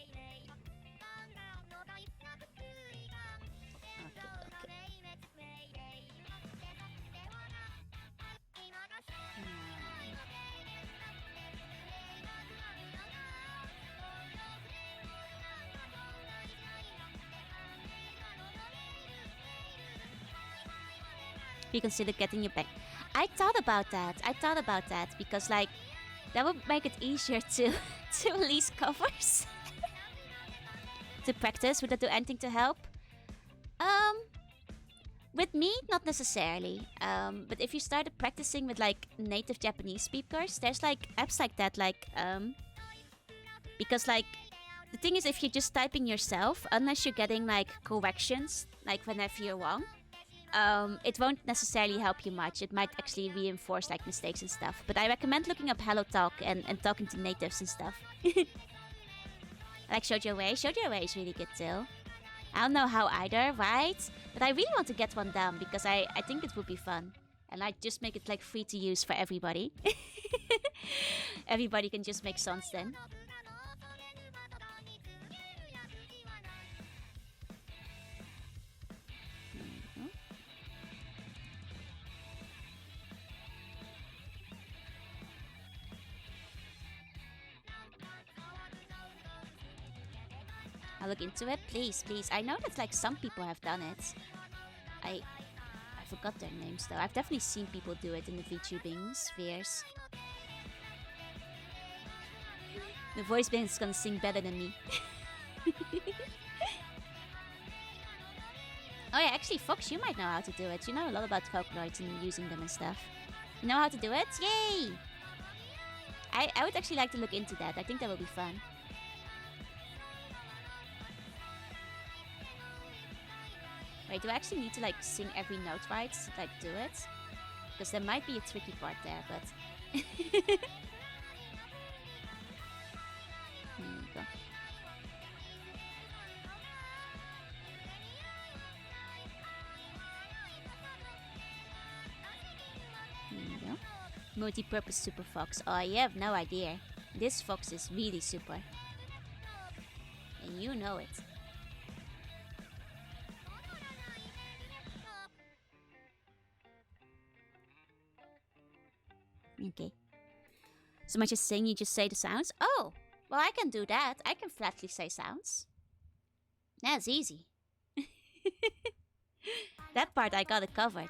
You consider getting your bank. I thought about that because like that would make it easier to release covers to practice. Would that do anything to help? With me, not necessarily. But if you started practicing with like native Japanese speakers, there's like apps like that, like because like the thing is, if you're just typing yourself, unless you're getting like corrections, like whenever you're wrong. It won't necessarily help you much. It might actually reinforce like mistakes and stuff. But I recommend looking up HelloTalk and talking to natives and stuff. Like Shoujo Way. Shoujo Way is really good too. I don't know how either, right? But I really want to get one down because I think it would be fun. And I'd just make it like free to use for everybody. Everybody can just make songs then. I'll look into it, please, please. I know that like some people have done it. I forgot their names though. I've definitely seen people do it in the VTubing spheres. The voice band is gonna sing better than me. Oh yeah, actually Fox, you might know how to do it. You know a lot about Vocaloids and using them and stuff. You know how to do it? Yay! I would actually like to look into that. I think that will be fun. Wait, do I actually need to like sing every note right to like do it? Because there might be a tricky part there, but... Here we go. Here we go. Multi-purpose Super Fox. Oh, you have no idea. This Fox is really super. And you know it. Okay. So much as sing, you just say the sounds? Oh, well, I can do that. I can flatly say sounds. That's easy. That part I got it covered.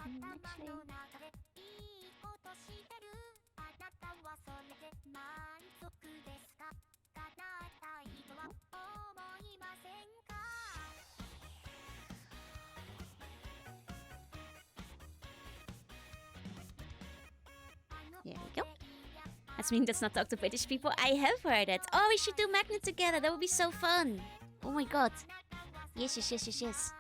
Actually... There we go. That's mean that's not talk to British people. I have heard it. Oh, we should do Magnet together. That would be so fun. Oh my god. Yes, yes, yes, yes, yes.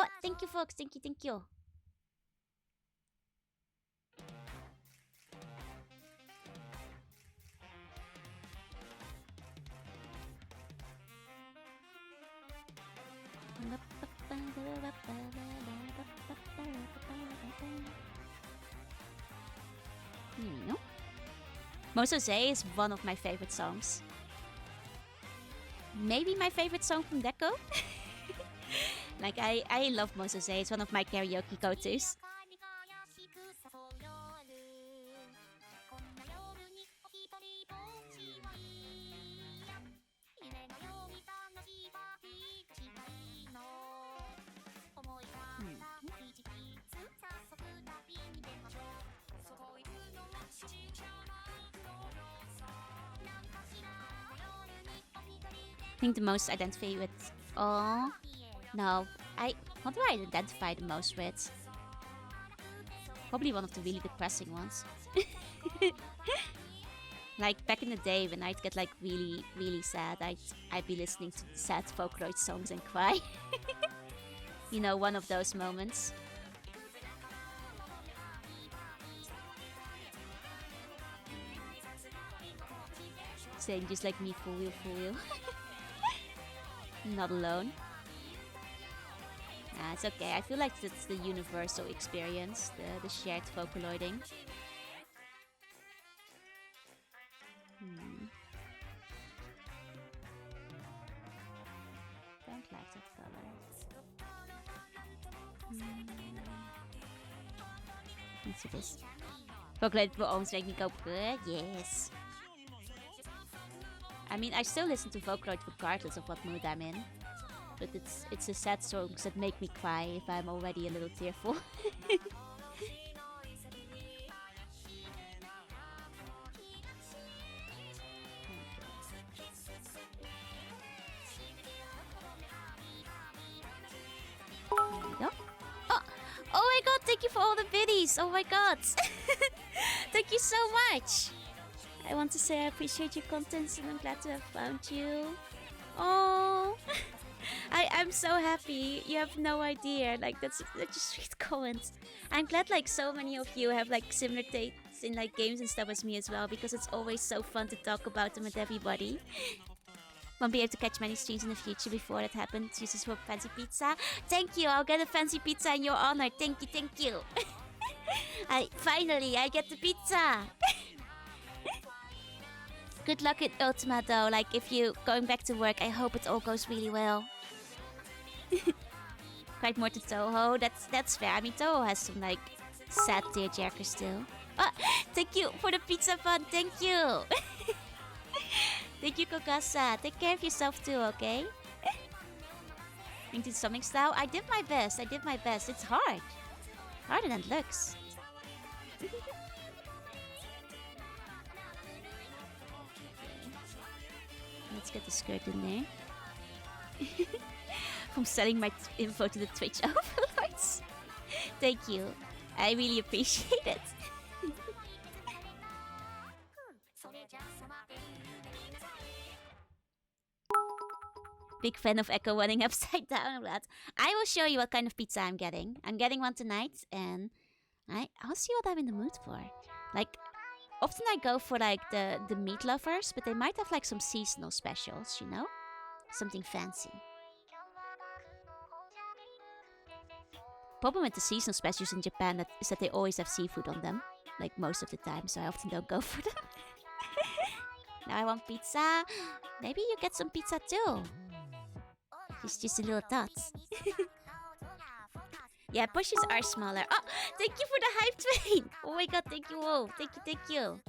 Oh, thank you, folks. Thank you, thank you. Here we go. Mosose is one of my favorite songs. Maybe my favorite song from Deco. Like, I love Mosose. It's one of my karaoke go-tos. I think the most identify with... Oh, no. What do I identify the most with? Probably one of the really depressing ones. Like, back in the day when I'd get, like, really, really sad, I'd be listening to sad Vocaloid songs and cry. You know, one of those moments. saying just like me, fool you, fool you. Not alone. Nah, it's okay. I feel like it's the universal experience, the shared Vocaloiding. Don't like that color. Let's see this. Vocaloid will always make me go good. Yes. I mean, I still listen to Vocaloid regardless of what mood I'm in. But it's a sad songs that make me cry if I'm already a little tearful. Oh my god, thank you for all the biddies! Oh my god! Thank you so much! I want to say I appreciate your content and I'm glad to have found you. Oh, I'm so happy. You have no idea. Like, that's such a sweet comment. I'm glad like so many of you have like similar tastes in like games and stuff as me as well, because it's always so fun to talk about them with everybody. Won't be able to catch many streams in the future before that happens. Uses for fancy pizza. Thank you. I'll get a fancy pizza in your honor. Thank you. Thank you. Finally I get the pizza. Good luck at Ultima though. Like if you going back to work, I hope it all goes really well. Quite more to Toho. That's fair. I mean Toho has some like sad tearjerkers still. Oh, thank you for the pizza fun. Thank you. Thank you, Kokasa. Take care of yourself too, okay? Into something style. I did my best. It's hard. Harder than it looks. Let's get the skirt in there. From selling my info to the Twitch overlords. Thank you. I really appreciate it. Big fan of Echo running upside down. I will show you what kind of pizza I'm getting. I'm getting one tonight, and I'll see what I'm in the mood for. Like, often I go for like the meat lovers, but they might have like some seasonal specials, you know? Something fancy. Problem with the seasonal specials in Japan is that they always have seafood on them. Like most of the time, so I often don't go for them. Now I want pizza. Maybe you get some pizza too. It's just a little tots. Yeah, pushes are smaller. Oh, thank you for the hype train. Oh my god, thank you all. Thank you.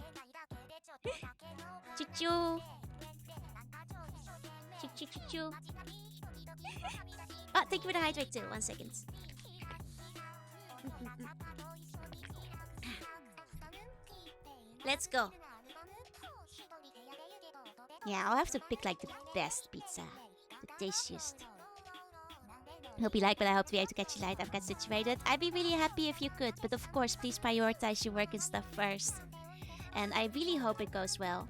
Choo-choo. Choo-choo. Oh, thank you for the hype train too. 1 second. Let's go. Yeah, I'll have to pick like the best pizza. The tastiest. Hope you like what I hope to be able to catch you light. I've got situated. I'd be really happy if you could, but of course, please prioritize your work and stuff first. And I really hope it goes well.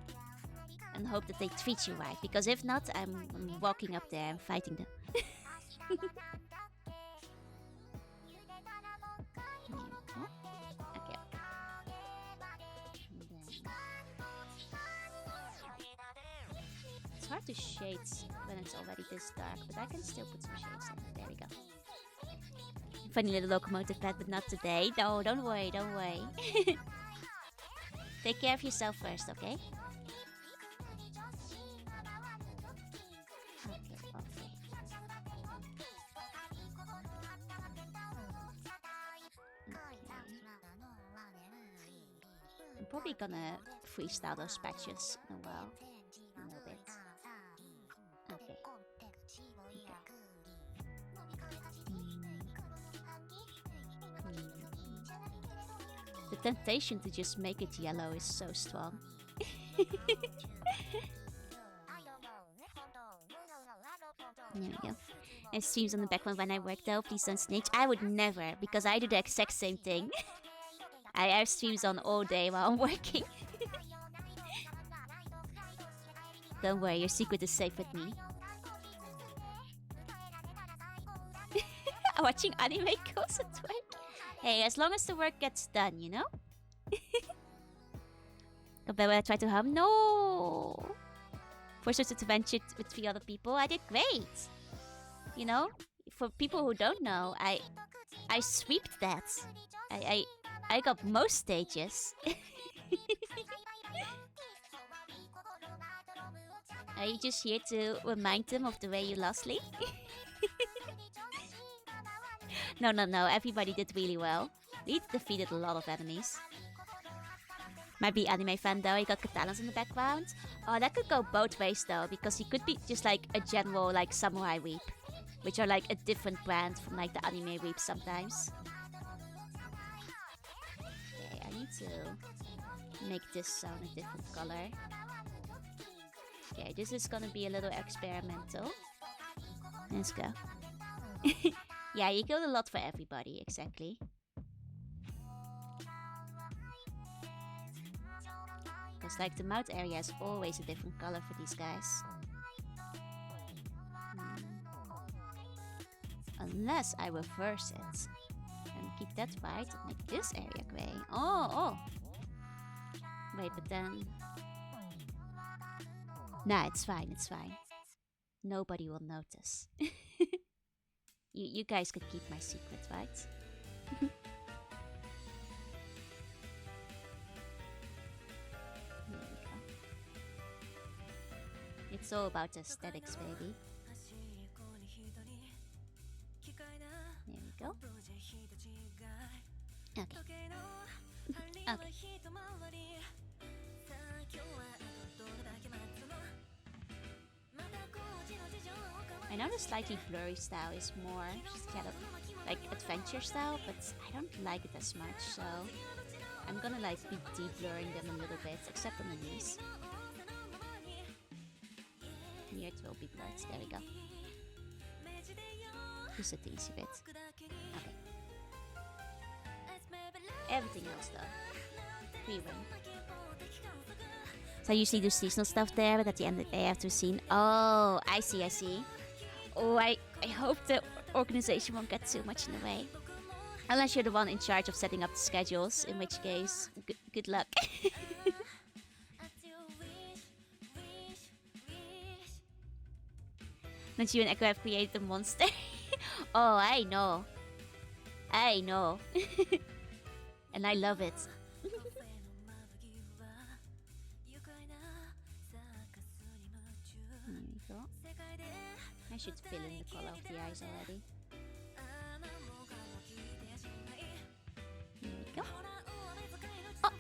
And hope that they treat you right. Because if not, I'm walking up there and fighting them. Okay. It's hard to shade when it's already this dark, but I can still put some shades in. There we go. Funny little locomotive pet, but not today. No, don't worry. Take care of yourself first, okay? I'm probably gonna freestyle those patches in a while. A little bit. Okay. The temptation to just make it yellow is so strong. There we go. It streams on the background when I work though. Please don't snitch. I would never, because I do the exact same thing. I have streams on all day while I'm working. Don't worry, your secret is safe with me. Watching anime goes at work. Hey, as long as the work gets done, you know? Compared when I try to hum. No! for such adventure with 3 other people, I did great. You know, for people who don't know, I sweeped that. I got most stages. Are you just here to remind them of the way you lost, Lee? No, no, no. Everybody did really well. Lee defeated a lot of enemies. Might be anime fan though. He got katanas in the background. Oh, that could go both ways though, because he could be just like a general like samurai weep, which are like a different brand from like the anime weep sometimes. Okay, I need to make this sound a different color. Okay, this is gonna be a little experimental. Let's go. Yeah, you killed a lot for everybody, exactly. Because like the mouth area is always a different color for these guys. Unless I reverse it and keep that white and make this area gray. Oh. Wait, but then... Nah, it's fine, it's fine. Nobody will notice. You guys could keep my secret, right? There we go. It's all about aesthetics, baby. There we go. Okay. Okay. I know the slightly blurry style is more just kind of like adventure style, but I don't like it as much, so I'm gonna like be de-blurring them a little bit, except on the knees. Here it will be blurred. There we go. Just a teensy bit. Okay. Everything else though, free win. So I usually do seasonal stuff there, but at the end of the day I have to scene. Oh, I see, I see. Oh, I hope the organization won't get too much in the way. Unless you're the one in charge of setting up the schedules, in which case, good luck. Don't you and Echo have created a monster? Oh, I know. I know. And I love it. There we go. I should fill in the color of the eyes already. There we go. Oh!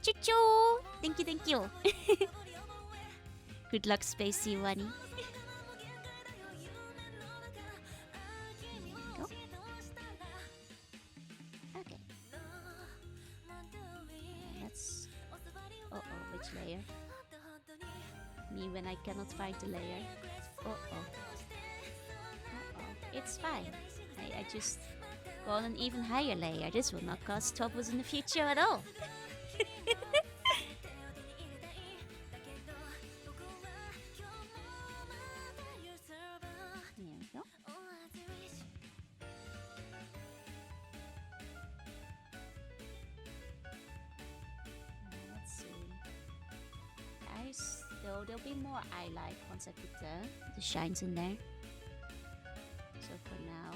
Choo-choo! Thank you, thank you. Good luck, Spacey Wani. There we go. Okay. Let's... Uh-oh, which layer? Me when I cannot find the layer. Uh-oh. It's fine. I just go on an even higher layer. This will not cause troubles in the future at all. There we go. Let's see. Eyes, though, there'll be more eye light once I put the shines in there. So for now,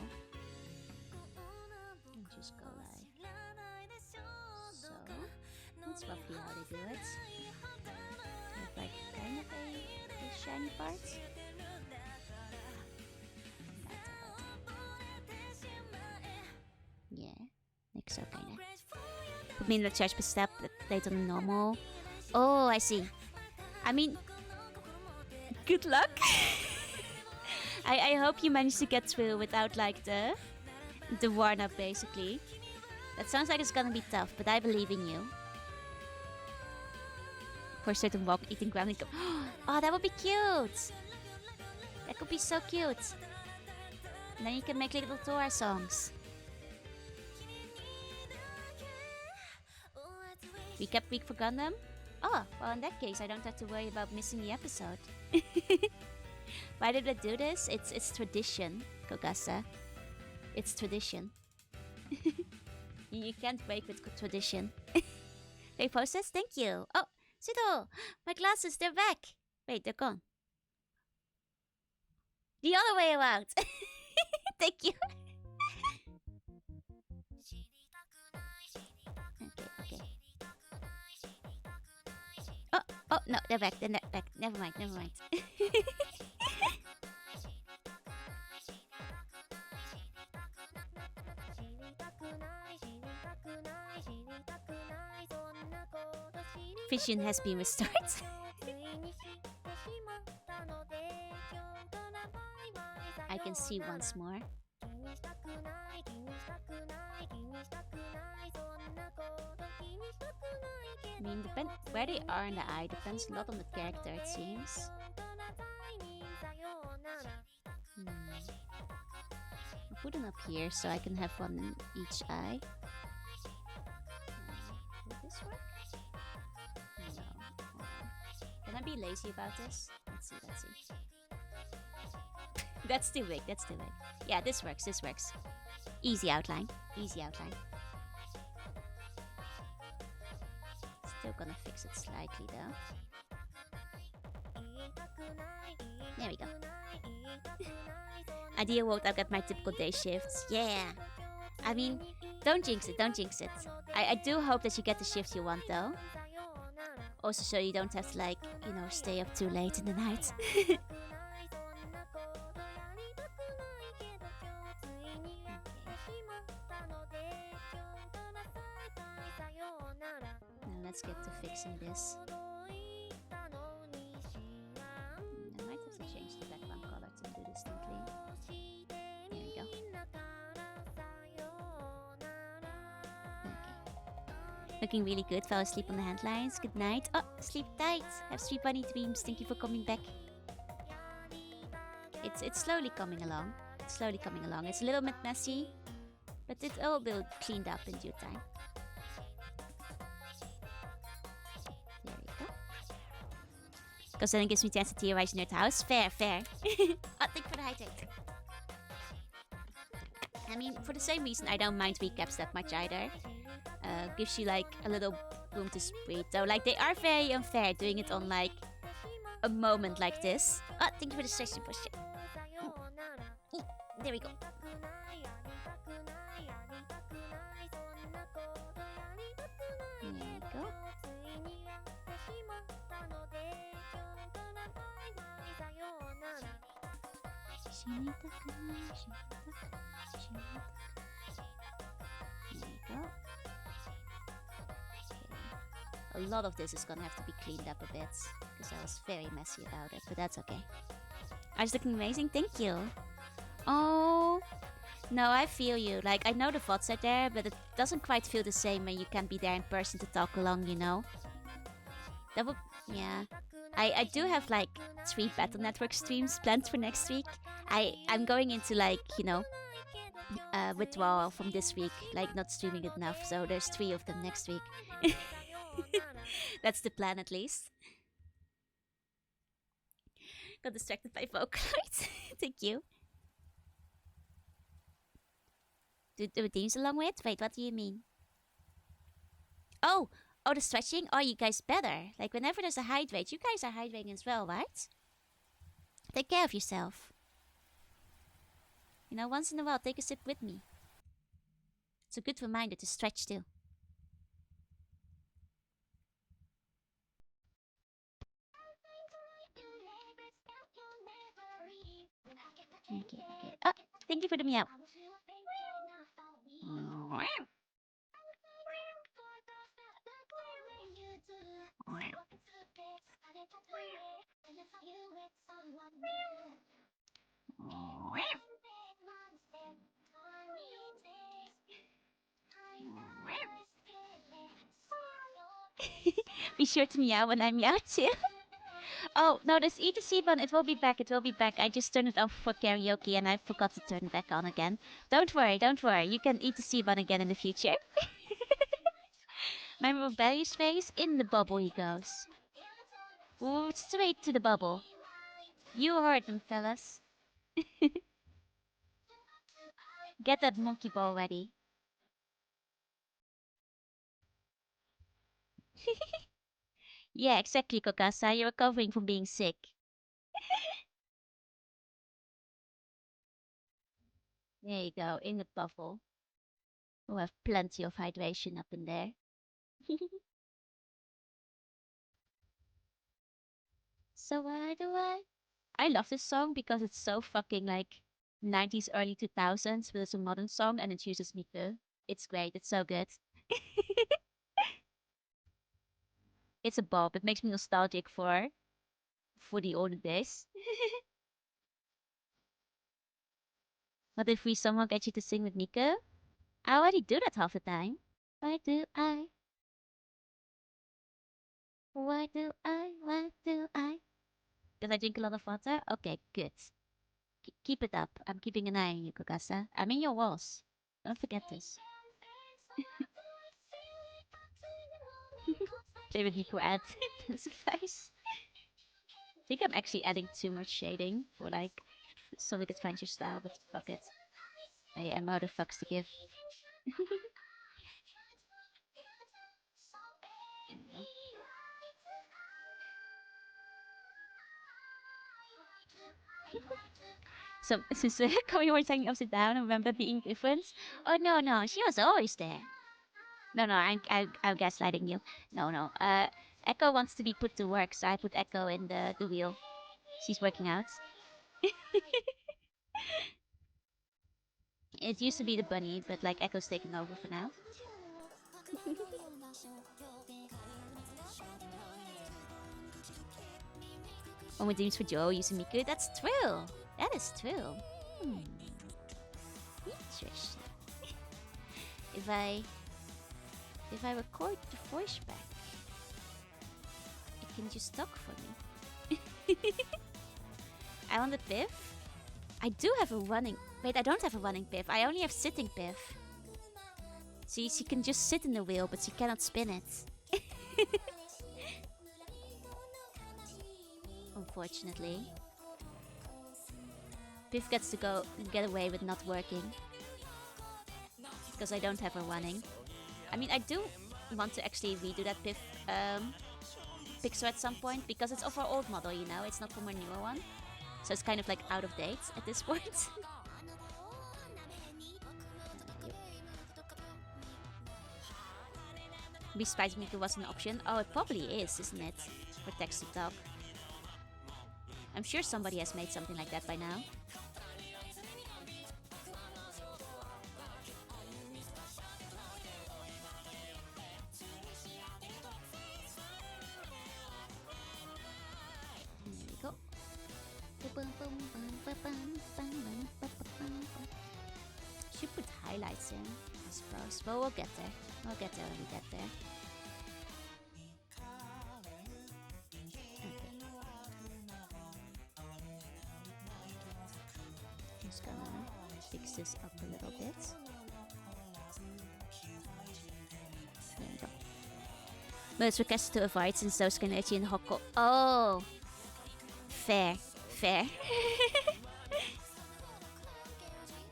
I'll just go like so. That's roughly how they do it. With like kind of a shiny part. Yeah, like so kinda. Put me in the charge per step later than normal. Oh, I see. I mean, good luck. I hope you manage to get through without like the worn up basically. That sounds like it's gonna be tough, but I believe in you. For a certain walk, eating ground. Oh, that would be cute. That could be so cute. And then you can make little Tora songs. Recap week for Gundam? Oh, well in that case I don't have to worry about missing the episode. Why did I do this? It's tradition, Kogasa. It's tradition. You can't break with tradition. Hey, process, thank you. Oh, Sudo, my glasses, they're back. Wait, they're gone. The other way around. Thank you. Okay, okay. Oh, oh no, they're back. They're back. Never mind, never mind. Vision has been restored. I can see once more. I mean, where they are in the eye depends a lot on the character, it seems. I'll put them up here so I can have one in each eye. Will this work? No. Can I be lazy about this? Let's see, let's see. That's too big, that's too big. Yeah, this works, this works. Easy outline, easy outline. Still gonna fix it slightly though. There we go. Idea world, I've got my typical day shifts. Yeah. I mean, don't jinx it, don't jinx it. I do hope that you get the shift you want though. Also so you don't have to like, you know, stay up too late in the night. Now let's get to fixing this. I might have to change the background color to do this neatly. There we go. Okay. Looking really good. Fell asleep on the handlines. Good night. Oh, sleep tight. Have 3 bunny dreams. Thank you for coming back. It's slowly coming along. It's slowly coming along. It's a little bit messy, but it all will be cleaned up in due time. There we go. Because then it gives me a chance to theorize near the house. Fair, fair. Oh, thank you for the hydrate. I mean, for the same reason, I don't mind recaps that much either. Gives you like a little room to breathe. Though, like, they are very unfair doing it on like a moment like this. Oh, thank you for the session push. There we go. There we go. There we go. A lot of this is gonna have to be cleaned up a bit, because I was very messy about it, but that's okay. I was looking amazing, thank you. Oh, no, I feel you. Like, I know the VODs are there, but it doesn't quite feel the same when you can't be there in person to talk along, you know? That would, yeah. I do have like 3 Battle Network streams planned for next week. I'm going into like, you know, withdrawal from this week, like not streaming it enough, so there's 3 of them next week. That's the plan at least. Got distracted by Vocaloid. Thank you. Do the teams along with? Wait, what do you mean? Oh, the stretching? Oh, you guys better. Like, whenever there's a hydrate, you guys are hydrating as well, right? Take care of yourself. You know, once in a while, take a sip with me. It's a good reminder to stretch too. Okay. Oh, thank you for the meow. Be sure to meow when I meow too. Oh, no, this ETC button, it will be back, it will be back. I just turned it off for karaoke and I forgot to turn it back on again. Don't worry, don't worry. You can ETC button again in the future. Remember Barry's face? In the bubble he goes. Ooh, straight to the bubble. You heard them, fellas. Get that monkey ball ready. Yeah, exactly, Kokasa. You're recovering from being sick. There you go, in the bubble. We'll have plenty of hydration up in there. So why do I love this song because it's so fucking like 90s, early 2000s, but it's a modern song and it uses Miku. It's great. It's so good. It's a bop. It makes me nostalgic for the olden days. But if we somehow get you to sing with Miku, I already do that half the time. Why do I? Why do I? Why do I? Did I drink a lot of water? Okay, good. Keep it up. I'm keeping an eye on you, Kokasa. I'm in your walls. Don't forget this. Play with Miku add intensifies. I think I'm actually adding too much shading for like so we could find your style, but fuck it. I am out of fucks to give. So since Komi was hanging upside down, I remember being different. Oh no, she was always there. No, I'm gaslighting you. No. Echo wants to be put to work, so I put Echo in the wheel. She's working out. It used to be the bunny, but like Echo's taking over for now. One with dreams for Joe using Miku. That's true. That is true. Interesting. if I if I record the voice back, it can just talk for me. I want the Piff. I do have a running. Wait, I don't have a running Piff. I only have sitting Piff. See, she can just sit in the wheel, but she cannot spin it. Unfortunately. Piff gets to get away with not working. Because I don't have her running. I mean, I do want to actually redo that Piff picture at some point, because it's of our old model, you know? It's not from our newer one. So it's kind of like out of date at this point. Besides Miku was an option. Oh, it probably is, isn't it? For text to talk. I'm sure somebody has made something like that by now. There we go. Should put highlights in, I suppose. But we'll get there. We'll get there when we get there. Just gonna fix this up a little bit. There we go. But it's requested to avoid since those can let you in Hoko. Oh! Fair.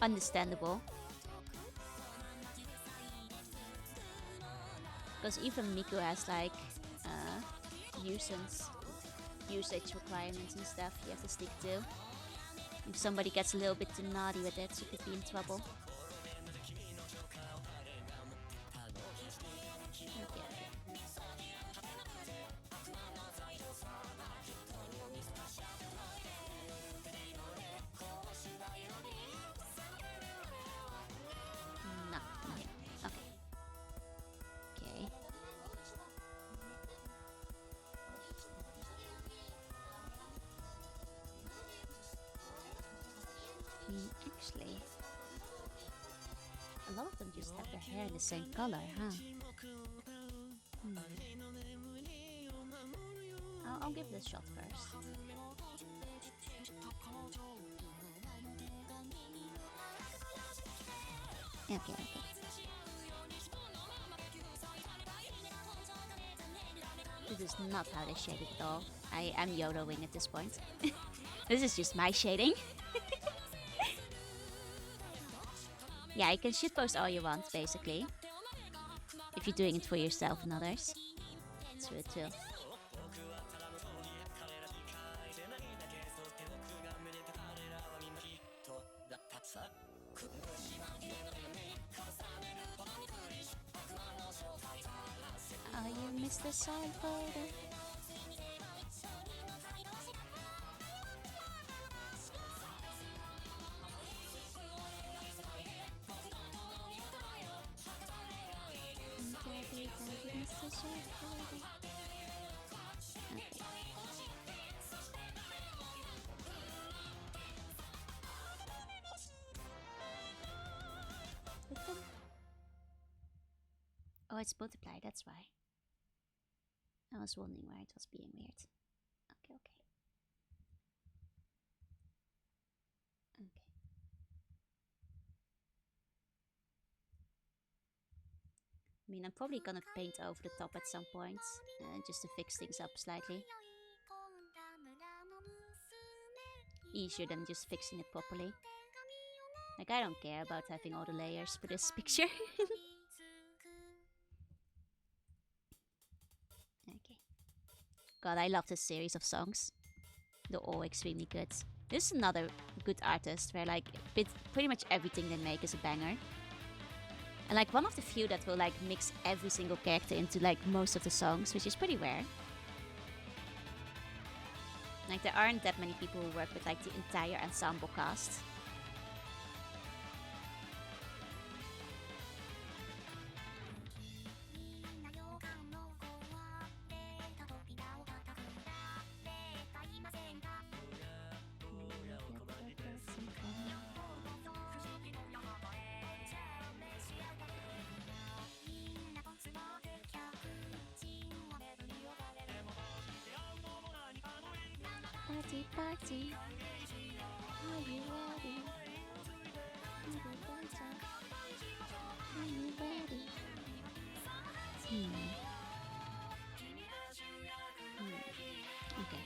Understandable. Because even Miku has like usage requirements and stuff you have to stick to. If somebody gets a little bit too naughty with it, you could be in trouble. Okay. No. Okay. Actually, a lot of them just have their hair in the same color, huh? I'll give this a shot first. Okay. This is not how they shade it at all. I'm YOLOing at this point. This is just my shading. Yeah, you can shitpost all you want, basically. If you're doing it for yourself and others. It's true too. the side folder. Oh, it's multiply, that's why. I was wondering why it was being weird. Okay, okay. Okay. I mean, I'm probably gonna paint over the top at some point, just to fix things up slightly. Easier than just fixing it properly. Like, I don't care about having all the layers for this picture. Okay. God, I love this series of songs. They're all extremely good. This is another good artist where like pretty much everything they make is a banger. And like one of the few that will like mix every single character into like most of the songs, which is pretty rare. Like there aren't that many people who work with like the entire ensemble cast. Party, party. Are you ready? Are you ready? Okay. Okay.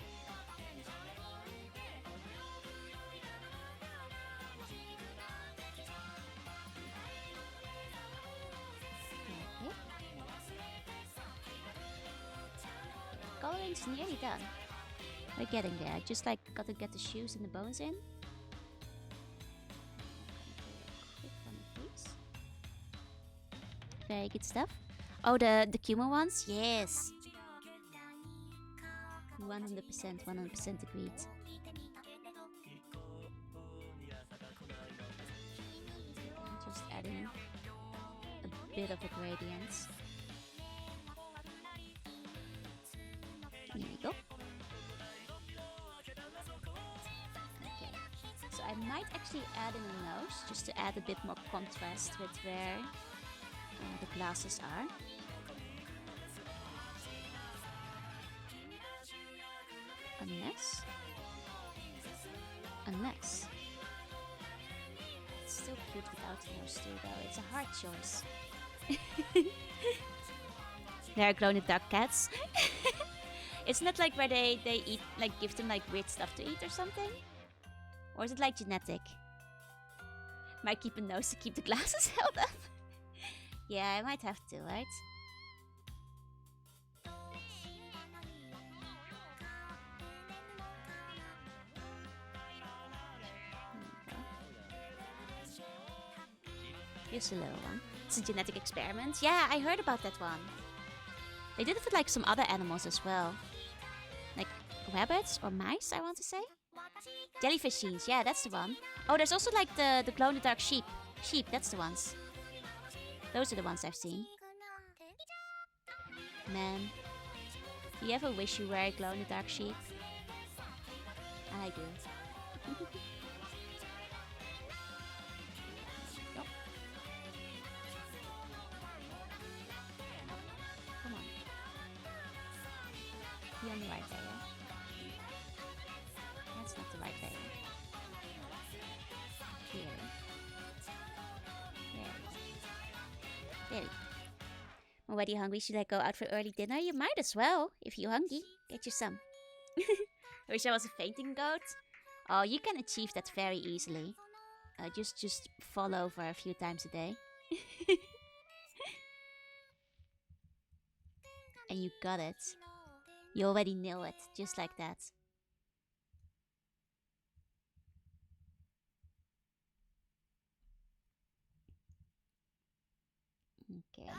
Coloring's nearly done. We're getting there. Just like gotta get the shoes and the bones in. Quick one of these. Very good stuff. Oh, the Kuma ones? Yes. 100% agreed. Just adding a bit of a gradient. There we go. Okay. So I might actually add in a nose just to add a bit more contrast with where the glasses are. Unless it's still cute without the nose too, though. It's a hard choice. There are glow-in-the-dark cats. Isn't that like where they eat, like give them like weird stuff to eat or something? Or is it like genetic? Might keep a nose to keep the glasses held up. Yeah, I might have to, right? Here's a little one. It's a genetic experiment. Yeah, I heard about that one. They did it with like some other animals as well. Like rabbits or mice, I want to say. Jellyfish scenes, yeah, that's the one. Oh, there's also like the glow-in-the-dark sheep. Sheep, that's the ones. Those are the ones I've seen. Man, do you ever wish you were a glow-in-the-dark sheep? I do. Oh. Come on. Be on the right layer. That's not the right layer. Here. There. There. Already hungry? Should I go out for early dinner? You might as well. If you're hungry, get you some. I wish I was a fainting goat. Oh, you can achieve that very easily. Just fall over a few times a day. And you got it. You already know it, just like that. Okay.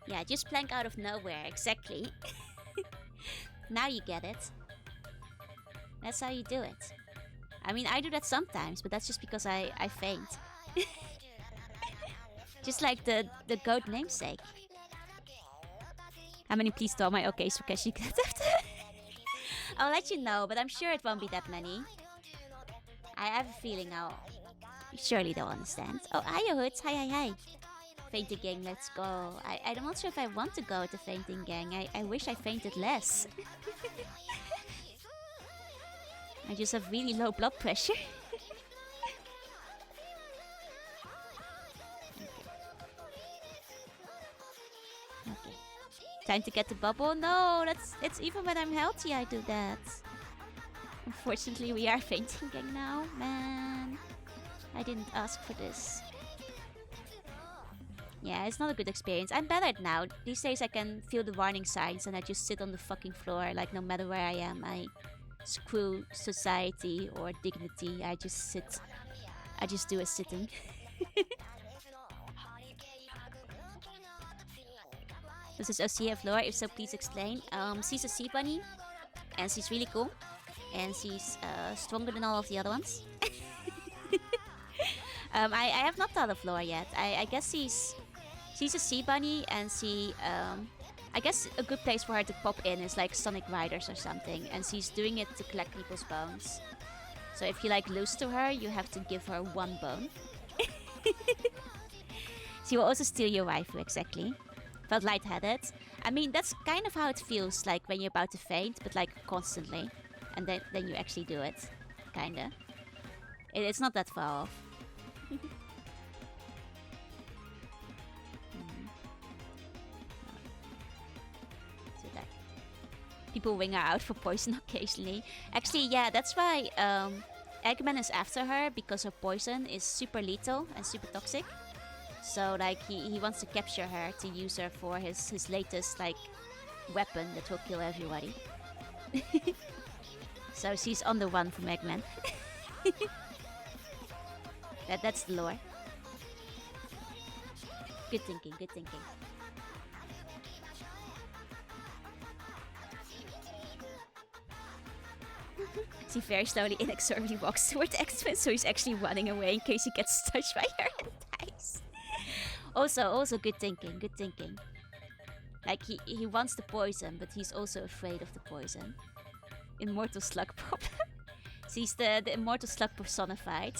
Yeah, just plank out of nowhere, exactly. Now you get it. That's how you do it. I mean, I do that sometimes, but that's just because I faint. Just like the goat namesake. How many please tell my okay Sukeshi get after? I'll let you know, but I'm sure it won't be that many. I have a feeling I'll... Surely they'll understand. Oh, hiya Hoods. Hi. Fainting gang, let's go. I'm not sure if I want to go with the fainting gang. I wish I fainted less. I just have really low blood pressure. Okay. Time to get the bubble? No, it's even when I'm healthy I do that. Unfortunately, we are fainting gang now. Man, I didn't ask for this. Yeah, it's not a good experience. I'm better at now. These days I can feel the warning signs and I just sit on the fucking floor. Like, no matter where I am, I screw society or dignity. I just sit. I just do a sitting. This is Osea Floor. If so, please explain. She's a sea bunny, and she's really cool, and she's stronger than all of the other ones. I have not thought of Floor yet. I guess she's a sea bunny, and she I guess a good place for her to pop in is like Sonic Riders or something, and she's doing it to collect people's bones. So if you like lose to her, you have to give her one bone. She will also steal your waifu, exactly. Felt lightheaded. I mean, that's kind of how it feels like when you're about to faint, but like constantly. And then you actually do it. Kinda. It's not that far off. So that. People wing her out for poison occasionally. Actually, yeah, that's why Eggman is after her, because her poison is super lethal and super toxic. So like he wants to capture her to use her for his latest like weapon that will kill everybody. So she's on the run from Eggman. That's the lore. Good thinking, good thinking. She very slowly inexorably walks towards X-Men, so he's actually running away in case he gets touched by her and dies. Also good thinking, good thinking. Like he wants the poison, but he's also afraid of the poison. Immortal Slug problem. She's the Immortal Slug personified.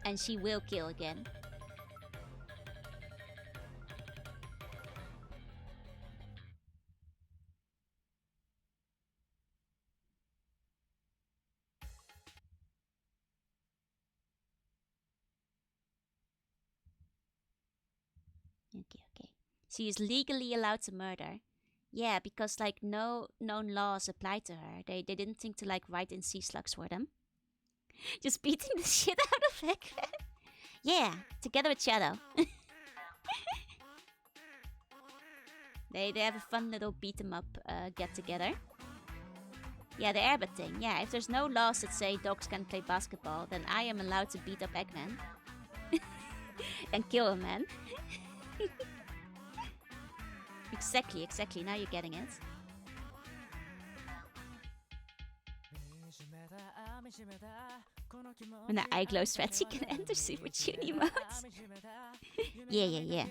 And she will kill again. Okay. She is legally allowed to murder. Yeah, because like no known laws apply to her. They didn't think to like write in sea slugs for them. Just beating the shit out of Eggman. Yeah, together with Shadow. They have a fun little beat 'em up get together. Yeah, the airbud thing. Yeah, if there's no laws that say dogs can play basketball, then I am allowed to beat up Eggman. And kill a man. Exactly. Now you're getting it. When the eye glows red, she can enter Super Tuning mode. Yeah.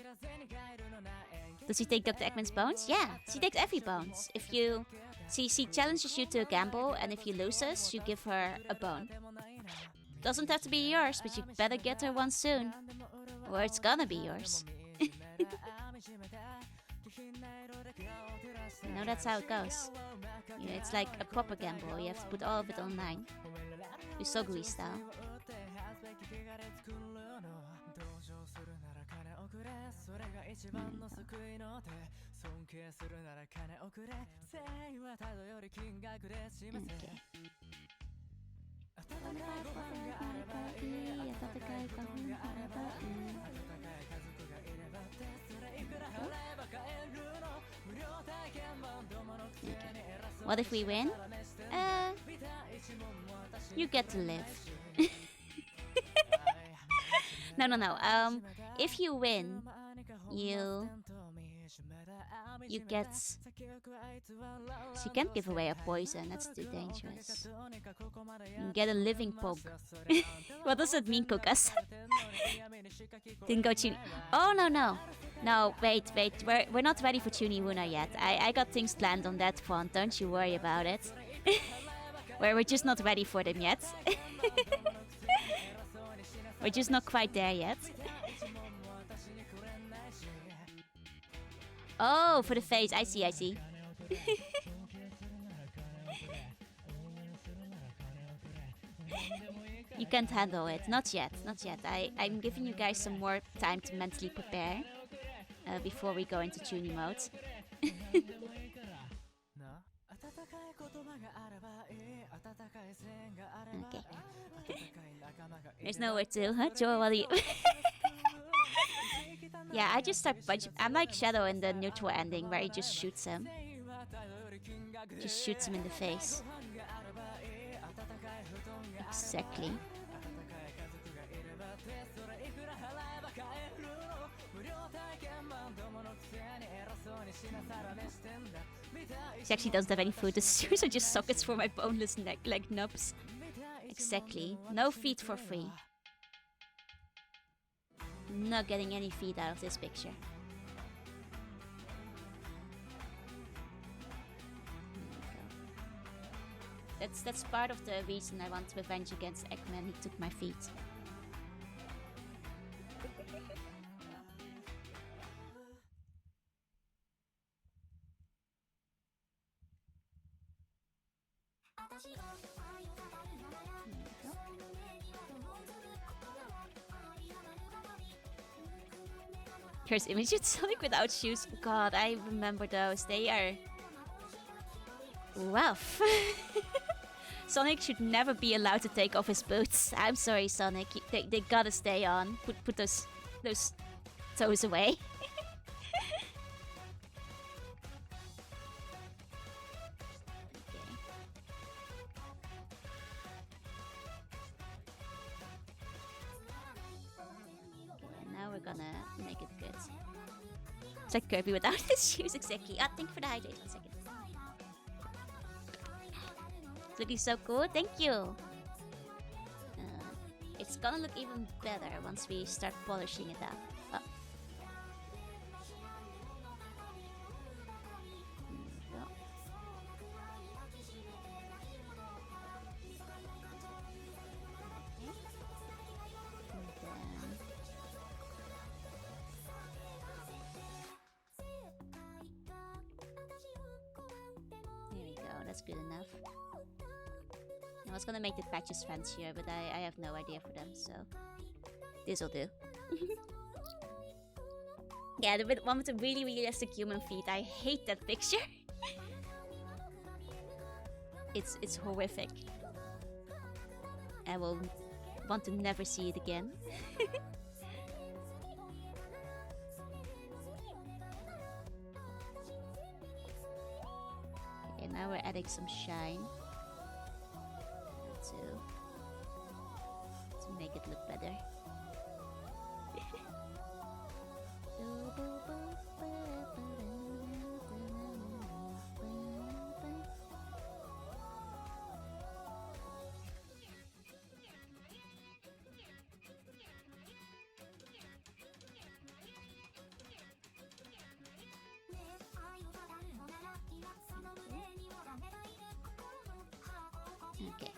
Does she take Dr. Eggman's bones? Yeah, she takes every bones. If you... She challenges you to a gamble, and if you loses, you give her a bone. Doesn't have to be yours, but you better get her one soon. Or it's gonna be yours. You know, that's how it goes. Yeah, it's like a proper gamble. You have to put all of it online. Usogui style. What if we win? You get to live. No, no, no. If you win, you you get. So you can't give away a poison. That's too dangerous. You can get a living poke. What does that mean, Kokas? Didn't go Chuni. Oh no no. No, wait. We're not ready for Chuniwuna yet. I got things planned on that front. Don't you worry about it. We're just not ready for them yet. We're just not quite there yet. Oh, for the face. I see. You can't handle it. Not yet. I'm giving you guys some more time to mentally prepare before we go into tuning mode. Okay. There's nowhere to, huh, Joe? While you... Yeah, I just start I'm like Shadow in the neutral ending where he just shoots him. Just shoots him in the face. Exactly. She actually doesn't have any food. The shoes are just sockets for my boneless neck, like nubs. Exactly. No feet for free. Not getting any feet out of this picture. That's part of the reason I want revenge against Eggman. He took my feet. Here's images Sonic without shoes. God, I remember those. They are rough. Sonic should never be allowed to take off his boots. I'm sorry, Sonic. They gotta stay on. Put those toes away. Gonna make it good. It's like Kirby without his shoes, exactly. Ah, thank you for the hydrate. 1 second. It's looking so cool. Thank you. It's gonna look even better once we start polishing it up. Oh. Good enough. I was gonna make the patches fancier, but I have no idea for them, so this'll do. Yeah, the one with the really realistic human feet. I hate that picture. It's horrific. I will want to never see it again. Now we're adding some shine to make it look better. Okay.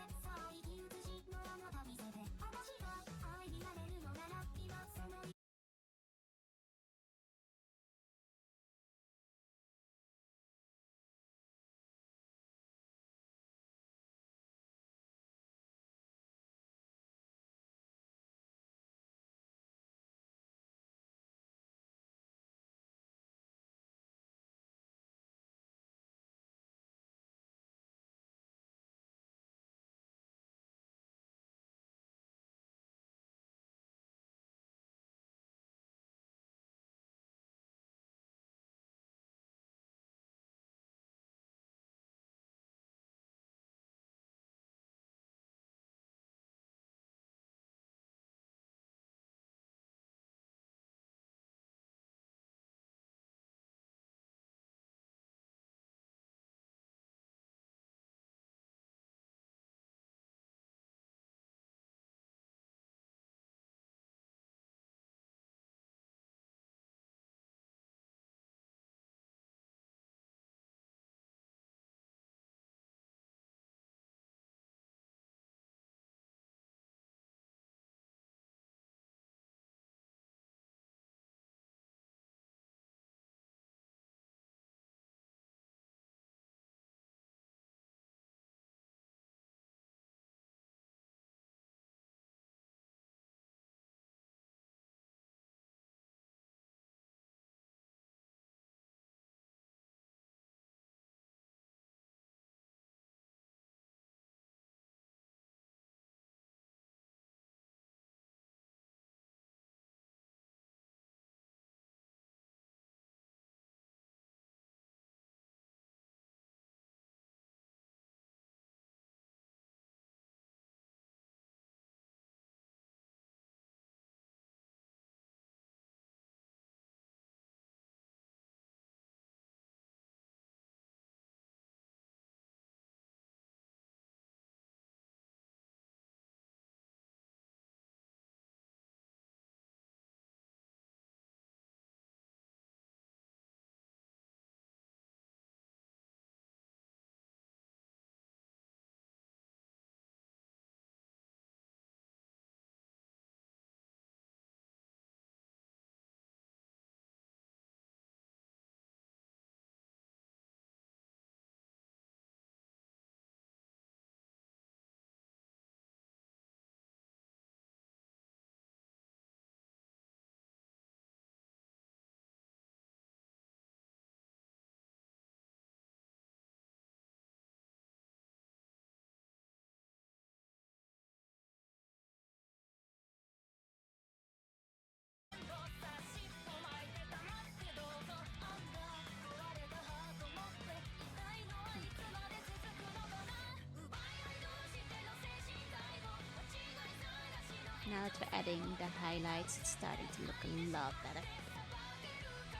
that we're adding the highlights, it's starting to look a lot better.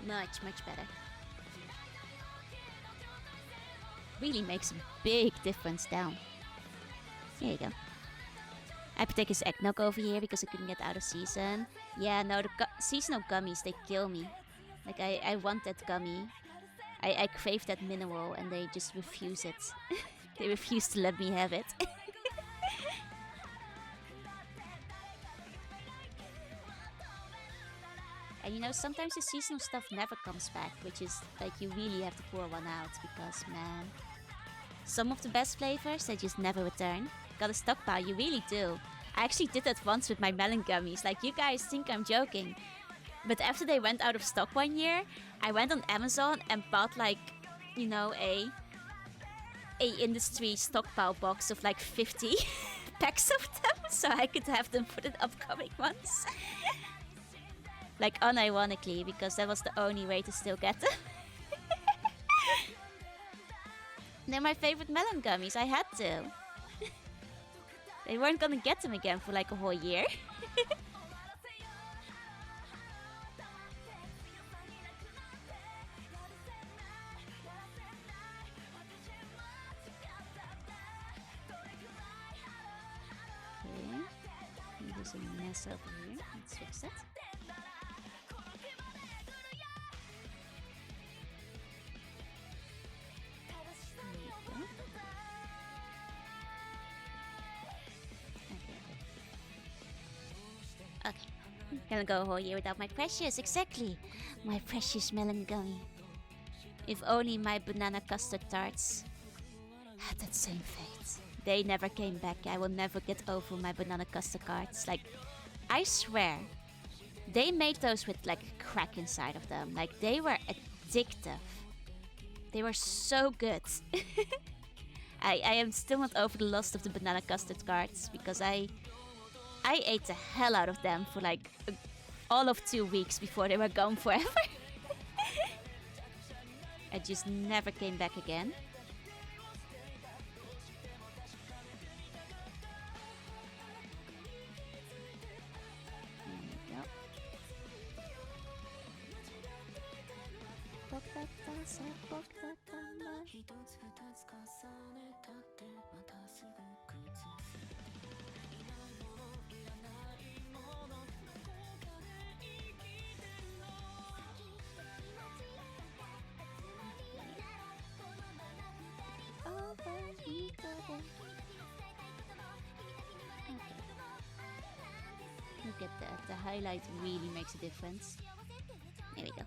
Much, much better. Really makes a big difference down. There you go. I have to take his eggnog over here because I couldn't get out of season. Yeah, no, the seasonal gummies, they kill me. Like, I want that gummy. I crave that mineral and they just refuse it. They refuse to let me have it. And you know, sometimes the seasonal stuff never comes back, which is like you really have to pour one out because, man, some of the best flavors, they just never return. Gotta stockpile, you really do. I actually did that once with my melon gummies. Like, you guys think I'm joking. But after they went out of stock one year, I went on Amazon and bought like, you know, a industry stockpile box of like 50 packs of them so I could have them for the upcoming ones. Like, unironically, because that was the only way to still get them. They're my favorite melon gummies, I had to. They weren't gonna get them again for like a whole year. Okay. There's a mess over here. Let's fix it. Okay, gonna go a whole year without my precious, exactly. My precious melon gummy. If only my banana custard tarts had that same fate. They never came back. I will never get over my banana custard tarts. Like, I swear, they made those with like crack inside of them. Like, they were addictive. They were so good. I am still not over the loss of the banana custard tarts because I ate the hell out of them for like all of 2 weeks before they were gone forever. I just never came back again. Look at that, the highlight really makes a difference. There we go.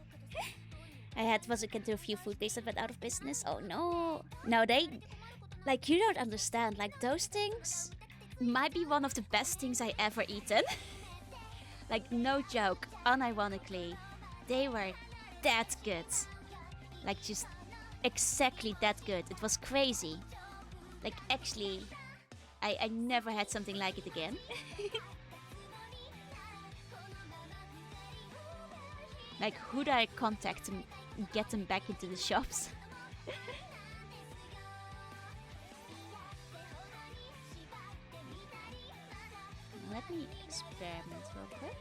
I was looking to a few food places that went out of business. Oh no. No, they... Like, you don't understand. Like, those things might be one of the best things I ever eaten. Like, no joke. Unironically, they were that good. Like, just exactly that good. It was crazy. Like, actually, I never had something like it again. Like, who do I contact to get them back into the shops? Let me experiment real quick.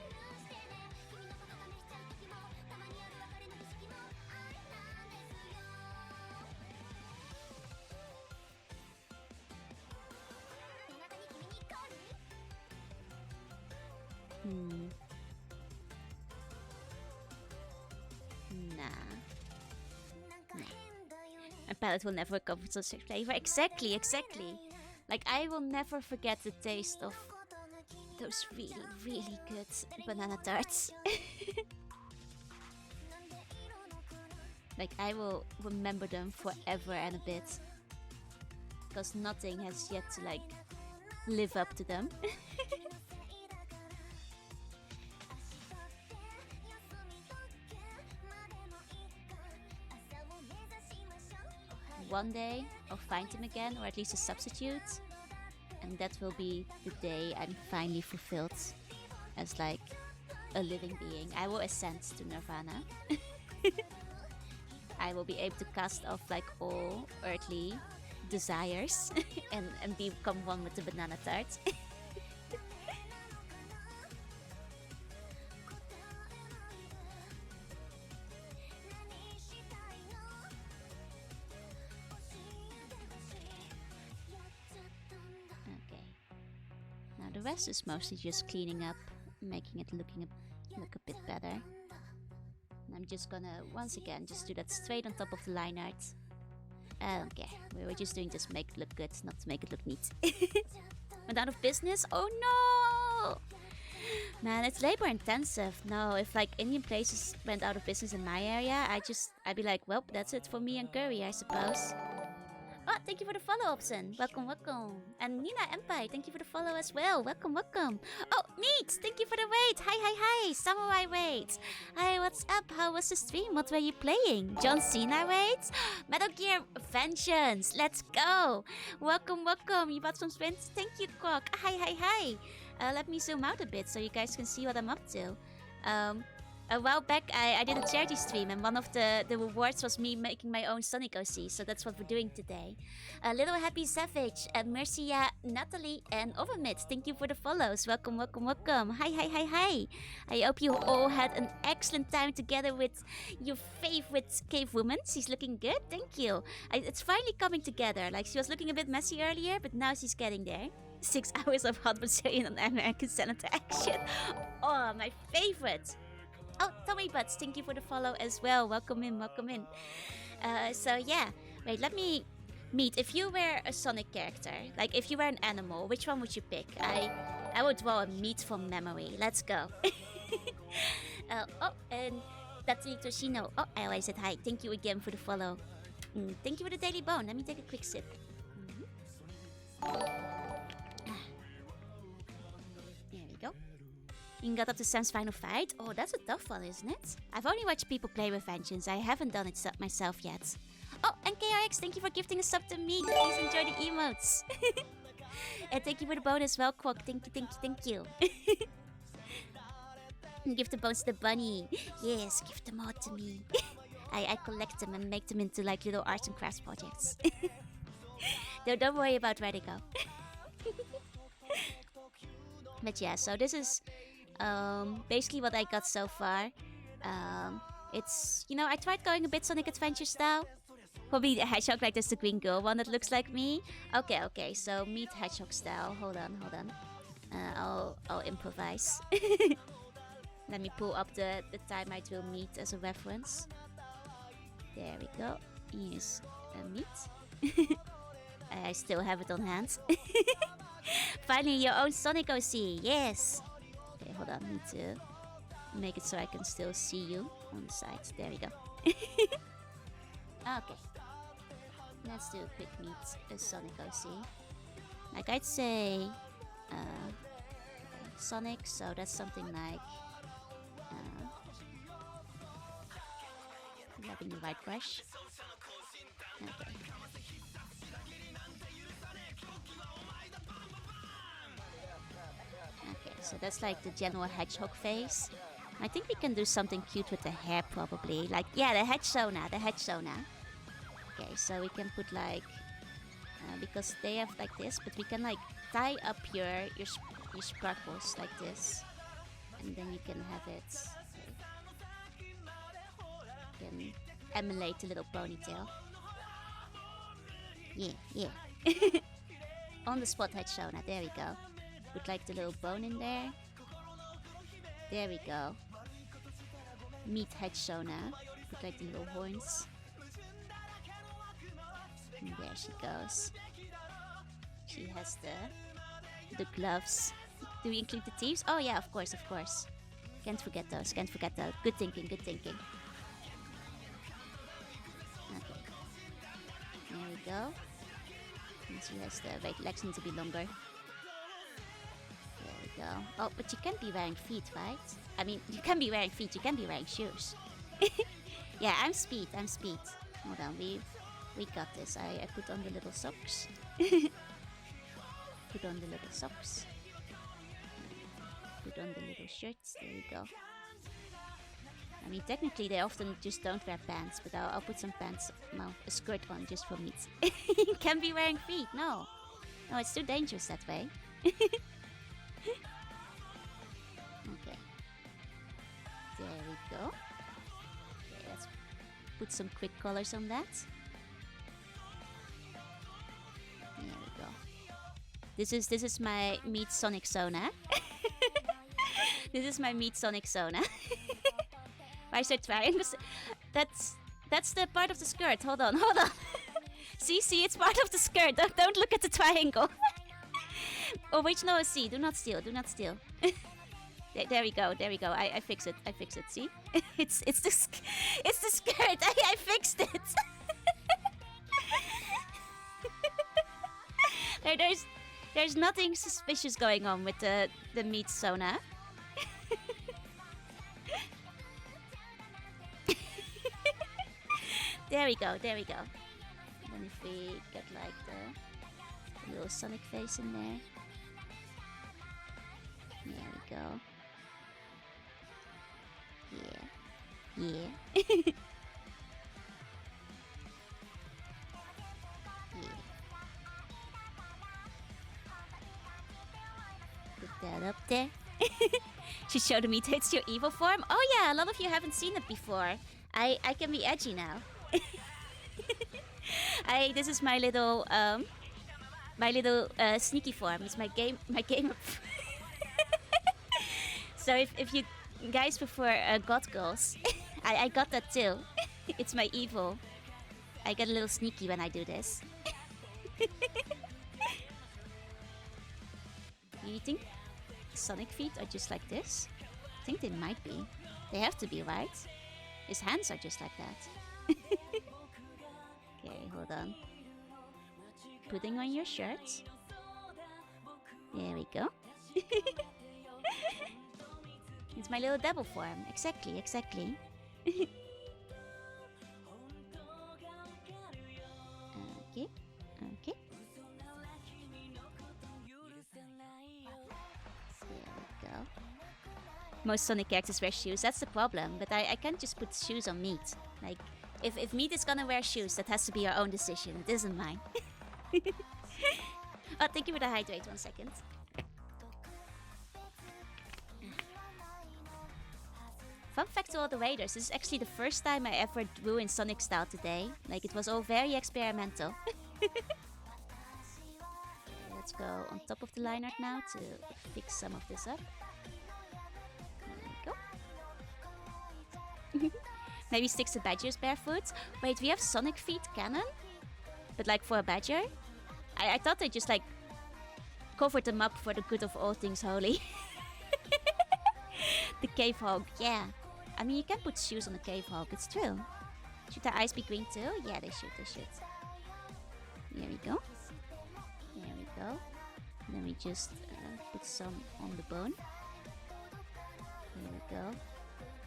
Nah. My palate will never recover from such flavor. Exactly, exactly. Like, I will never forget the taste of those really, really good banana tarts. Like, I will remember them forever and a bit. Because nothing has yet to, like, live up to them. One day, I'll find him again, or at least a substitute. And that will be the day I'm finally fulfilled as, like, a living being. I will ascend to Nirvana. I will be able to cast off, like, all earthly desires and become one with the banana tart. the rest is mostly just cleaning up, making it look a bit better. And I'm just gonna, once again, just do that straight on top of the line art. I don't care. We were just doing this to make it look good, not to make it look neat. Went out of business? Oh no! Man, it's labor intensive. No, if like Indian places went out of business in my area, I'd be like, well, that's it for me and curry, I suppose. Oh, thank you for the follow, Opson. Welcome, welcome. And Nina Empire, thank you for the follow as well. Welcome, welcome. Oh, Meat, thank you for the raid. Hi, hi, hi. Samurai raids. Hi, what's up? How was the stream? What were you playing? John Cena raids? Metal Gear Vengeance. Let's go. Welcome, welcome. You bought some spins? Thank you, Quack. Hi, hi, hi. Let me zoom out a bit so you guys can see what I'm up to. A while back, I did a charity stream, and one of the rewards was me making my own Sonic OC, so that's what we're doing today. Little Happy Savage, Mercia, Natalie, and Overmid, thank you for the follows. Welcome, welcome, welcome. Hi, hi, hi, hi. I hope you all had an excellent time together with your favorite cave woman. She's looking good, thank you. It's finally coming together. Like, she was looking a bit messy earlier, but now she's getting there. 6 hours of hot Brazilian on American Senator action. Oh, my favorite. Oh, Tommy Butts, thank you for the follow as well. Welcome in, welcome in. So yeah, wait, let me meet. If you were a Sonic character, like if you were an animal, which one would you pick? I would draw a meat from memory. Let's go. Oh, and Tatsuri Toshino. Oh, I always said hi. Thank you again for the follow. Thank you for the daily bone. Let me take a quick sip. There we go. You got up to Sam's final fight? Oh, that's a tough one, isn't it? I've only watched people play with Vengeance. I haven't done it myself yet. Oh, and KRX, thank you for gifting a sub to me. Please enjoy the emotes. And thank you for the bonus, well, Quack. Thank you, thank you, thank you. And give the bones to the bunny. Yes, give them all to me. I collect them and make them into like little arts and crafts projects. Don't worry about where they go. But yeah, so this is basically what I got so far. It's, you know, I tried going a bit Sonic Adventure style. Probably the hedgehog like this, the green girl one that looks like me. Okay, so meet hedgehog style. Hold on. I'll improvise. Let me pull up the time I will meet as a reference. There we go. Here's a meet. I still have it on hand. Finally, your own Sonic OC. Yes. Okay, hold on. Need to make it so I can still see you on the side. There we go. Okay. Let's do a quick meet a Sonic OC. Like I'd say Sonic, so that's something like grabbing the right brush. Okay. Okay, so that's like the general hedgehog face. I think we can do something cute with the hair probably. Like, yeah, the hedge Sona. Okay, so we can put like, because they have like this, but we can like tie up your sparkles like this. And then you can have it, you can emulate a little ponytail. Yeah. On the spot hedge Sona, there we go. Put like the little bone in there. There we go. Meet hedge Sona. Put like the little horns. And there she goes. She has the gloves. Do we include the teeth? Oh yeah, of course. Can't forget those. Good thinking. Okay. There we go. And she has the right legs need to be longer. There we go. Oh, but you can't be wearing feet, right? I mean, you can be wearing feet, you can be wearing shoes. Yeah, I'm speed. Hold on, we got this. I put on the little socks. Put on the little socks. Put on the little shirts. There you go. I mean, technically they often just don't wear pants, but I'll put some pants, no, a skirt on just for meat. You can't be wearing feet, no. No, it's too dangerous that way. Okay. There we go. Okay, let's put some quick colors on that. There we go. This is my meat Sonic Sona. This is my meat Sonic Sona. Why is there triangles? That's the part of the skirt. Hold on. See, it's part of the skirt. Don't look at the triangle. Oh wait, no, see, do not steal. There we go. I fix it. See, it's the skirt. I fixed it. There's nothing suspicious going on with the meat Sona. There we go. And then if we get like the little Sonic face in there. There we go. Yeah. Put that up there. She showed me it's your evil form. Oh yeah, a lot of you haven't seen it before. I can be edgy now. This is my little sneaky form. It's my gamer. So if you guys prefer God Girls, I got that too. It's my evil. I get a little sneaky when I do this. You think Sonic feet are just like this? I think they might be. They have to be, right? His hands are just like that. Okay, hold on. Putting on your shirt. There we go. It's my little devil form. Exactly. Okay. There we go. Most Sonic characters wear shoes. That's the problem. But I can't just put shoes on Meat. Like, if Meat is gonna wear shoes, that has to be your own decision. It isn't mine. Oh, thank you for the hydrate. 1 second. Fun fact to all the raiders, this is actually the first time I ever drew in Sonic style today. Like, it was all very experimental. Okay, let's go on top of the line art now to fix some of this up. There we go. Maybe sticks to Badger's barefoot. Wait, we have Sonic feet canon? But like for a Badger? I thought they just like covered them up for the good of all things holy. The cave hog, yeah. I mean, you can put shoes on a cave hog, it's true. Should the eyes be green too? Yeah, they should. There we go. And then we just put some on the bone. There we go.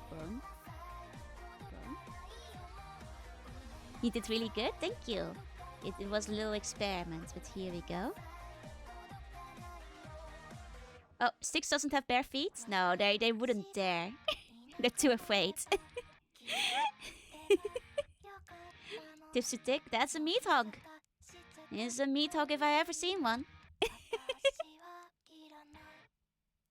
Bone. You did really good, thank you. It was a little experiment, but here we go. Oh, Styx doesn't have bare feet? No, they wouldn't dare. They're too afraid. Tipsy Tick, that's a meat hog. It's a meat hog if I ever seen one.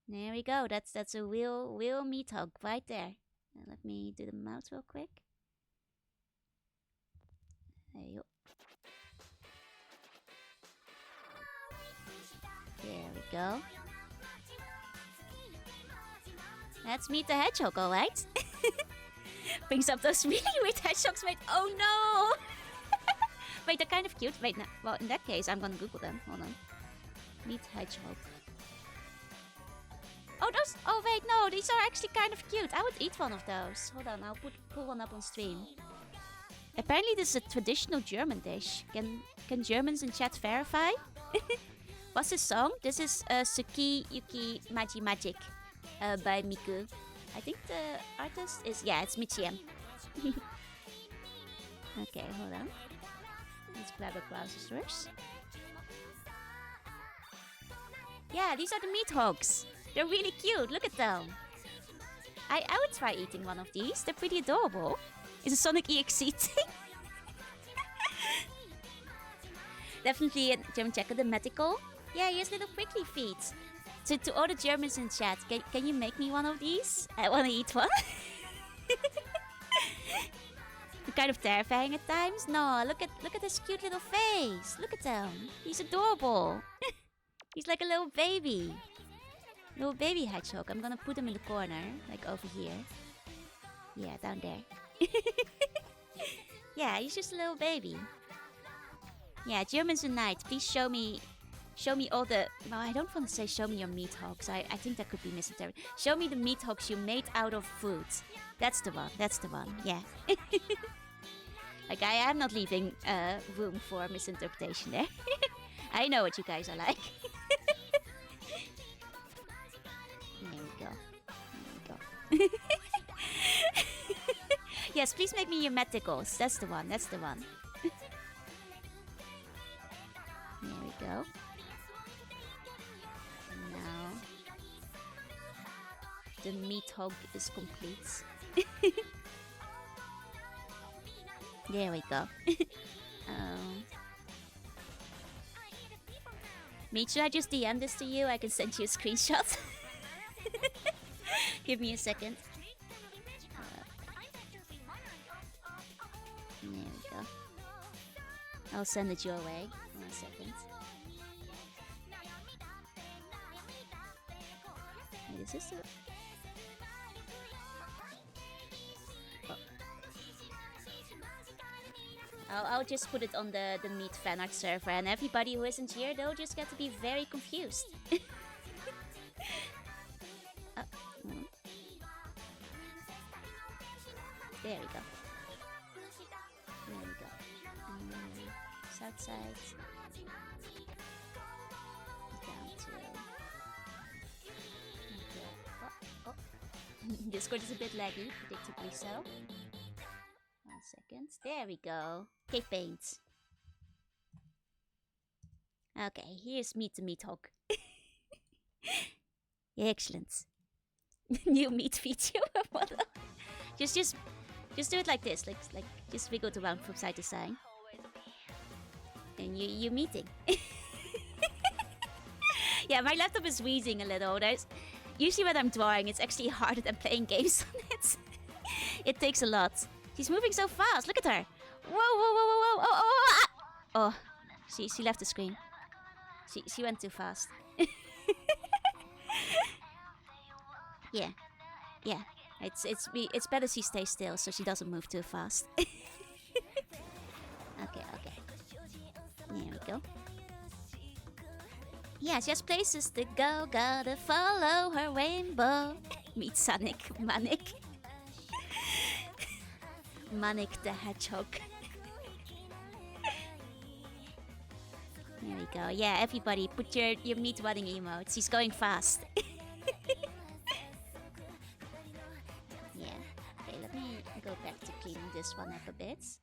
There we go, that's a real meat hog right there. Now let me do the mouth real quick. There you go. There we go. Let's meet the hedgehog, alright? Brings up those really weird hedgehogs, wait, oh no! Wait, they're kind of cute. Wait, no, well, in that case, I'm gonna Google them. Hold on. Meet hedgehog. Oh, those, oh wait, no, these are actually kind of cute. I would eat one of those. Hold on, I'll pull one up on stream. Apparently this is a traditional German dish. Can Germans in chat verify? What's this song? This is Suki Yuki Maji Magic by Miku. I think the artist is, yeah, it's Michiem. Okay, hold on. Let's grab a browser's. Yeah, these are the meat hogs. They're really cute, look at them. I would try eating one of these, they're pretty adorable. It's a Sonic EXE thing. Definitely a German checker, the medical. Yeah, he has little prickly feet. So to all the Germans in chat, can you make me one of these? I want to eat one. Kind of terrifying at times. No, look at his cute little face. Look at them. He's adorable. He's like a little baby. Little baby hedgehog. I'm gonna put him in the corner, like over here. Yeah, down there. Yeah, he's just a little baby. Yeah, Germans Unite. Please show me all the... Well, I don't want to say show me your meat hogs. I think that could be misinterpreted. Show me the meat hogs you made out of food. That's the one. That's the one. Yeah. Like, I am not leaving room for misinterpretation there. I know what you guys are like. There we go. There we go. Yes, please make me your meticals. That's the one. That's the one. There we go. Now the meat hog is complete. There we go. Meat, should I just DM this to you? I can send you a screenshot. Give me a second. There we go. I'll send it your way. 1 second. Wait, is this a... Oh. I'll just put it on the Meat fan art server, and everybody who isn't here, they'll just get to be very confused. Oh, there we go. There we go. South side. Down to... Okay. Oh, oh. Discord is a bit laggy, predictably so. 1 second. There we go. Cave paint. Okay, here's Meat the Meat Hog. Excellent. New meat video model. Just do it like this. Like just wiggle it around from side to side. And you're meeting. Yeah, my laptop is wheezing a little. Usually when I'm drawing, it's actually harder than playing games on it. It takes a lot. She's moving so fast. Look at her. Whoa, whoa, whoa, whoa, whoa. Oh, oh, ah. Oh, she left the screen. She went too fast. Yeah. Yeah. It's better she stays still so she doesn't move too fast. Okay. There we go. Yeah, she has places to go, gotta follow her rainbow. Meet Sonic, Manic. Manic the Hedgehog. There we go. Yeah, everybody, put your meat running emotes. She's going fast. Yeah. Okay, let me go back to cleaning this one up a bit.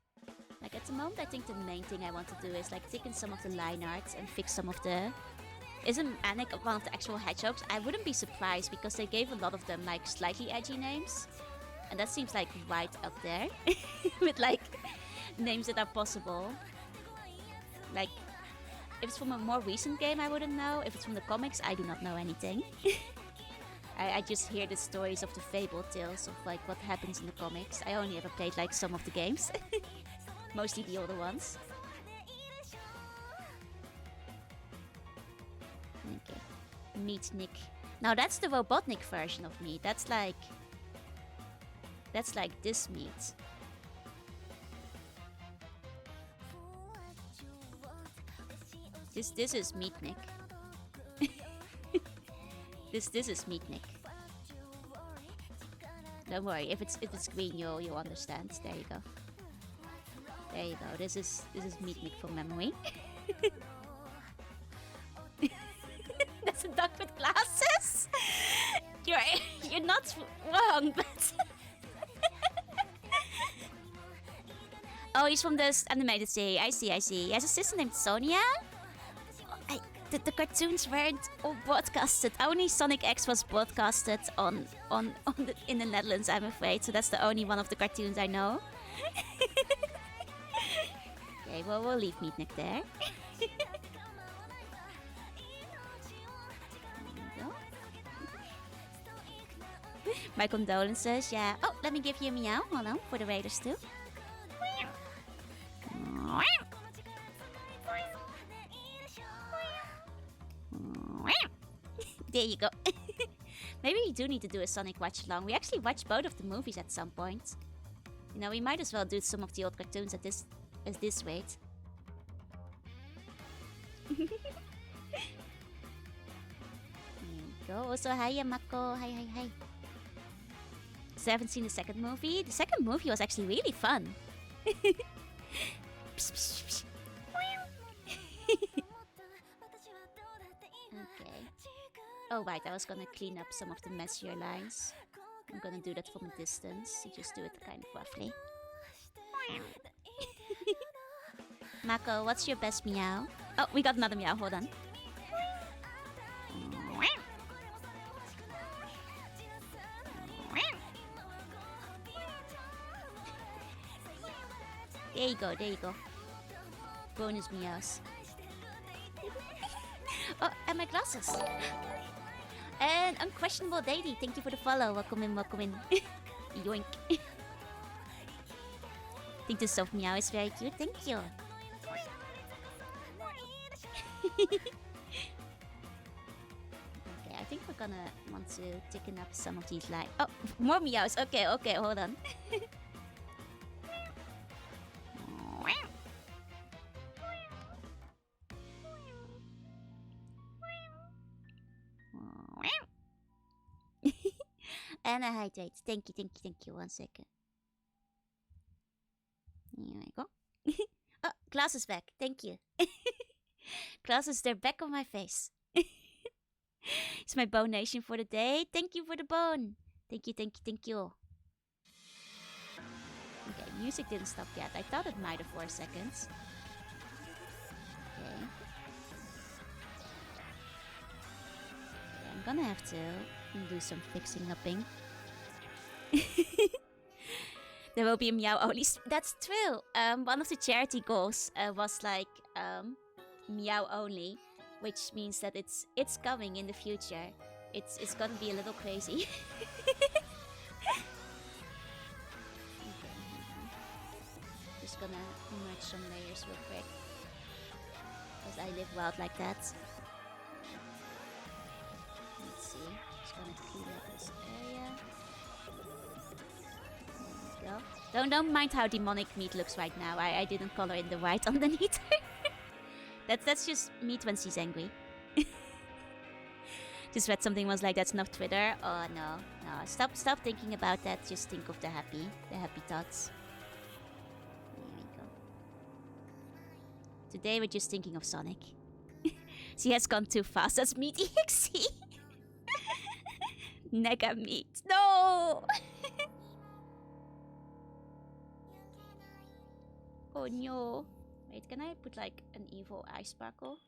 Like at the moment, I think the main thing I want to do is like take in some of the line art and fix some of the... Isn't Anik one of the actual hedgehogs? I wouldn't be surprised because they gave a lot of them like slightly edgy names. And that seems like right up there. With like names that are possible. Like, if it's from a more recent game, I wouldn't know. If it's from the comics, I do not know anything. I just hear the stories of the fable tales of like what happens in the comics. I only ever played like some of the games. Mostly the older ones. Okay. Meatnik. Now that's the Robotnik version of meat. That's like this meat. This is Meatnik. This is Meatnik. Don't worry, if it's green, you'll understand. There you go. There you go. This is Meatnik from memory. That's a duck with glasses. You're not wrong, but oh, he's from this animated series. I see. He has a sister named Sonia. The cartoons weren't all broadcasted. Only Sonic X was broadcasted in the Netherlands, I'm afraid. So that's the only one of the cartoons I know. Okay, well, we'll leave Meatnik there. My condolences, yeah. Oh, let me give you a meow. Hold on, for the Raiders too. there you go. Maybe we do need to do a Sonic watch along. We actually watched both of the movies at some point. You know, we might as well do some of the old cartoons at this rate. There you go. Also, hi Mako. Hi. So I haven't seen the second movie. The second movie was actually really fun. Okay. Oh, right, I was gonna clean up some of the messier lines. I'm gonna do that from a distance. You just do it kind of roughly. Mako, what's your best meow? Oh, we got another meow. Hold on. There you go. Bonus meows. Oh, and my glasses. And Unquestionable Daily, thank you for the follow. Welcome in. Yoink. I think the soft meow is very cute. Thank you. Okay, I think we're gonna want to thicken up some of these lines. Oh, more meows. Okay, hold on. And I hydrate. Thank you. 1 second. Here I go. Oh, glasses back. Thank you. Glasses, they're back on my face. It's my bone nation for the day. Thank you for the bone. Thank you. Okay, music didn't stop yet. I thought it might have for a second. Okay. I'm gonna have to do some fixing upping. There will be a meow only. That's true. One of the charity goals was like meow only, which means that it's coming in the future. It's gonna be a little crazy. Okay. Just gonna merge some layers real quick, because I live wild like that. Let's see. Just gonna clean up this area. There we go. Don't mind how demonic Meat looks right now. I didn't color in the white underneath. That's just Meat when she's angry. Just read something was like, that's not Twitter. Oh no. Stop thinking about that. Just think of the happy thoughts. There we go. Today we're just thinking of Sonic. She has gone too fast. That's Meat EXE. Nega Meat. No. Oh no. Wait, can I put like an evil eye sparkle?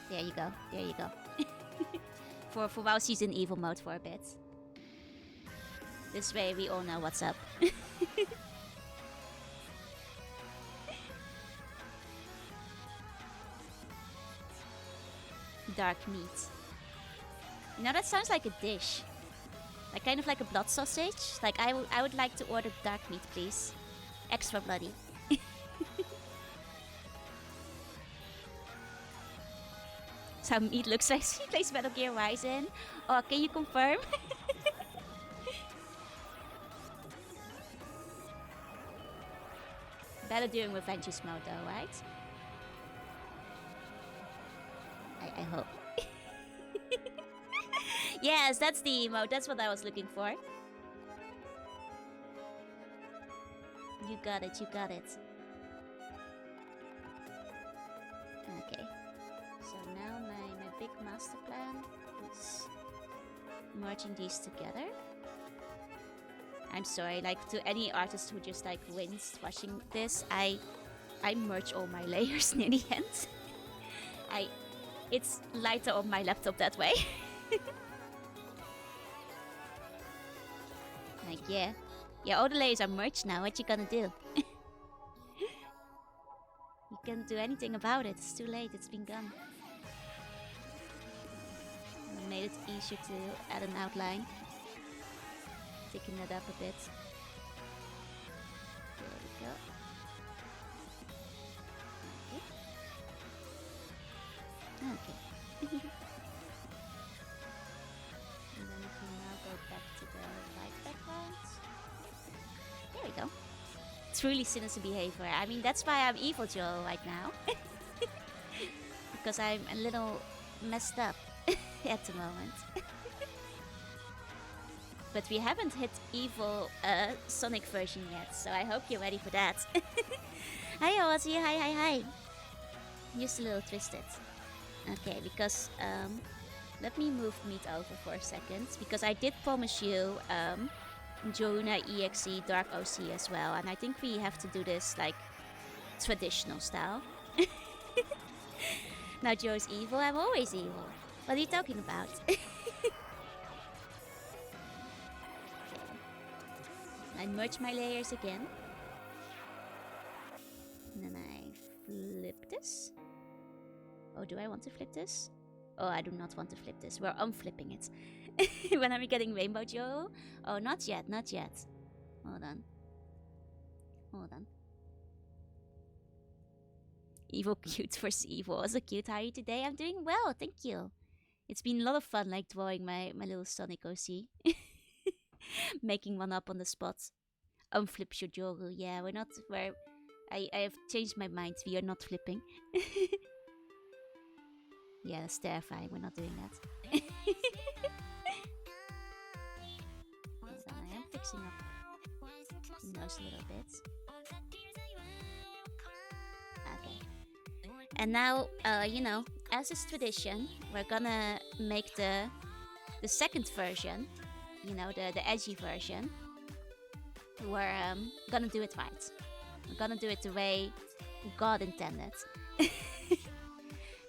There you go. For while she's in evil mode for a bit. This way we all know what's up. Dark meat. You know, that sounds like a dish. Like kind of like a blood sausage. Like I would like to order dark meat, please. Extra bloody. That's how Meat looks like she plays Metal Gear Rising. Oh, can you confirm? Better doing Revengeance mode though, right? I hope. Yes, that's the emote. That's what I was looking for. You got it. Okay. So now my big master plan is merging these together. I'm sorry, like to any artist who just like wins watching this, I merge all my layers near the end. It's lighter on my laptop that way. Like yeah, all the layers are merged now. What you gonna do? You can't do anything about it. It's too late. It's been gone. I made it easier to add an outline. Thicken that up a bit. There we go. Okay. Okay. And then if we now go back to the white background. There we go. Truly sinister behavior. I mean, that's why I'm evil Joe right now. Because I'm a little messed up at the moment. But we haven't hit evil Sonic version yet, so I hope you're ready for that. Hi Ozzy, hi. Just a little twisted. Okay, because let me move meat over for a second, because I did promise you Jouna EXE Dark OC as well, and I think we have to do this like traditional style. Now Joe's evil, I'm always evil. What are you talking about? I merge my layers again. And then I flip this. Oh, do I want to flip this? Oh, I do not want to flip this. We're unflipping it. When are we getting Rainbow Joe? Oh, not yet, not yet. Hold on. Hold on. Evil cute versus evil. Also cute. How are you today? I'm doing well, thank you. It's been a lot of fun, like drawing my little Sonic OC. Making one up on the spot. Unflip Shojoru. Yeah, we're not. I have changed my mind. We are not flipping. Yeah, that's terrifying. We're not doing that. Hold on, I am fixing up his nose a little bit. Okay. And now, you know, as is tradition, we're gonna make the second version. You know, the edgy version. We're gonna do it right. We're gonna do it the way God intended.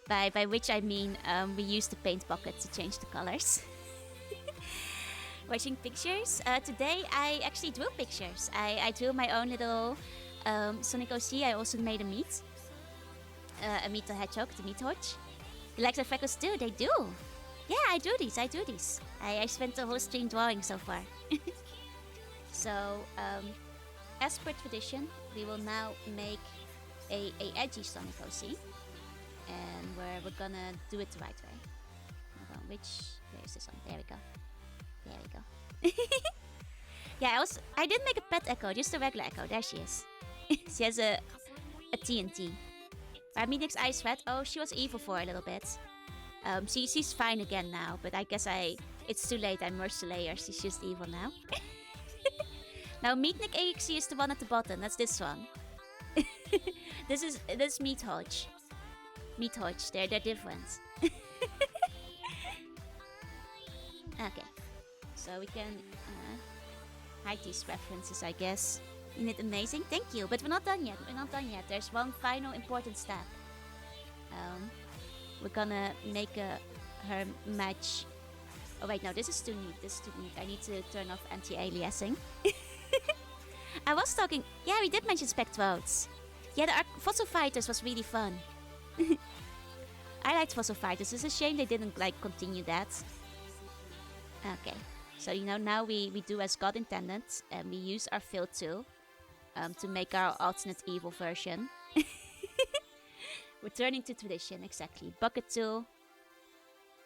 By which I mean we used the paint bucket to change the colors. Watching pictures. Today I actually drew pictures. I drew my own little Sonic OC. I also made a meat. A meat the hedgehog, the meat hodge. You like the freckles too? They do. Yeah, I do these. I spent the whole stream drawing so far. So, as per tradition, we will now make a edgy Sonic OC. And we're gonna do it the right way. Hold on, where is this one? There we go. Yeah, I didn't make a pet Echo, just a regular Echo. There she is. She has a TNT. Minix Ice Red. Oh, she was evil for a little bit. She's fine again now, but I guess it's too late. I merged the layers. She's just evil now. Now Meatnik AXE is the one at the bottom. That's this one. This is Meat Hodge. Meat Hodge. They're different. Okay, so we can hide these references, I guess. Isn't it amazing? Thank you. But we're not done yet. There's one final important step. We're gonna make her match. Oh wait, no, this is too neat. I need to turn off anti-aliasing. I was talking. Yeah, we did mention Spectrodes. Yeah, the Fossil Fighters was really fun. I liked Fossil Fighters. It's a shame they didn't like continue that. Okay, so you know now we do as God intended, and we use our fill tool to make our alternate evil version. Returning to tradition, exactly. Bucket tool.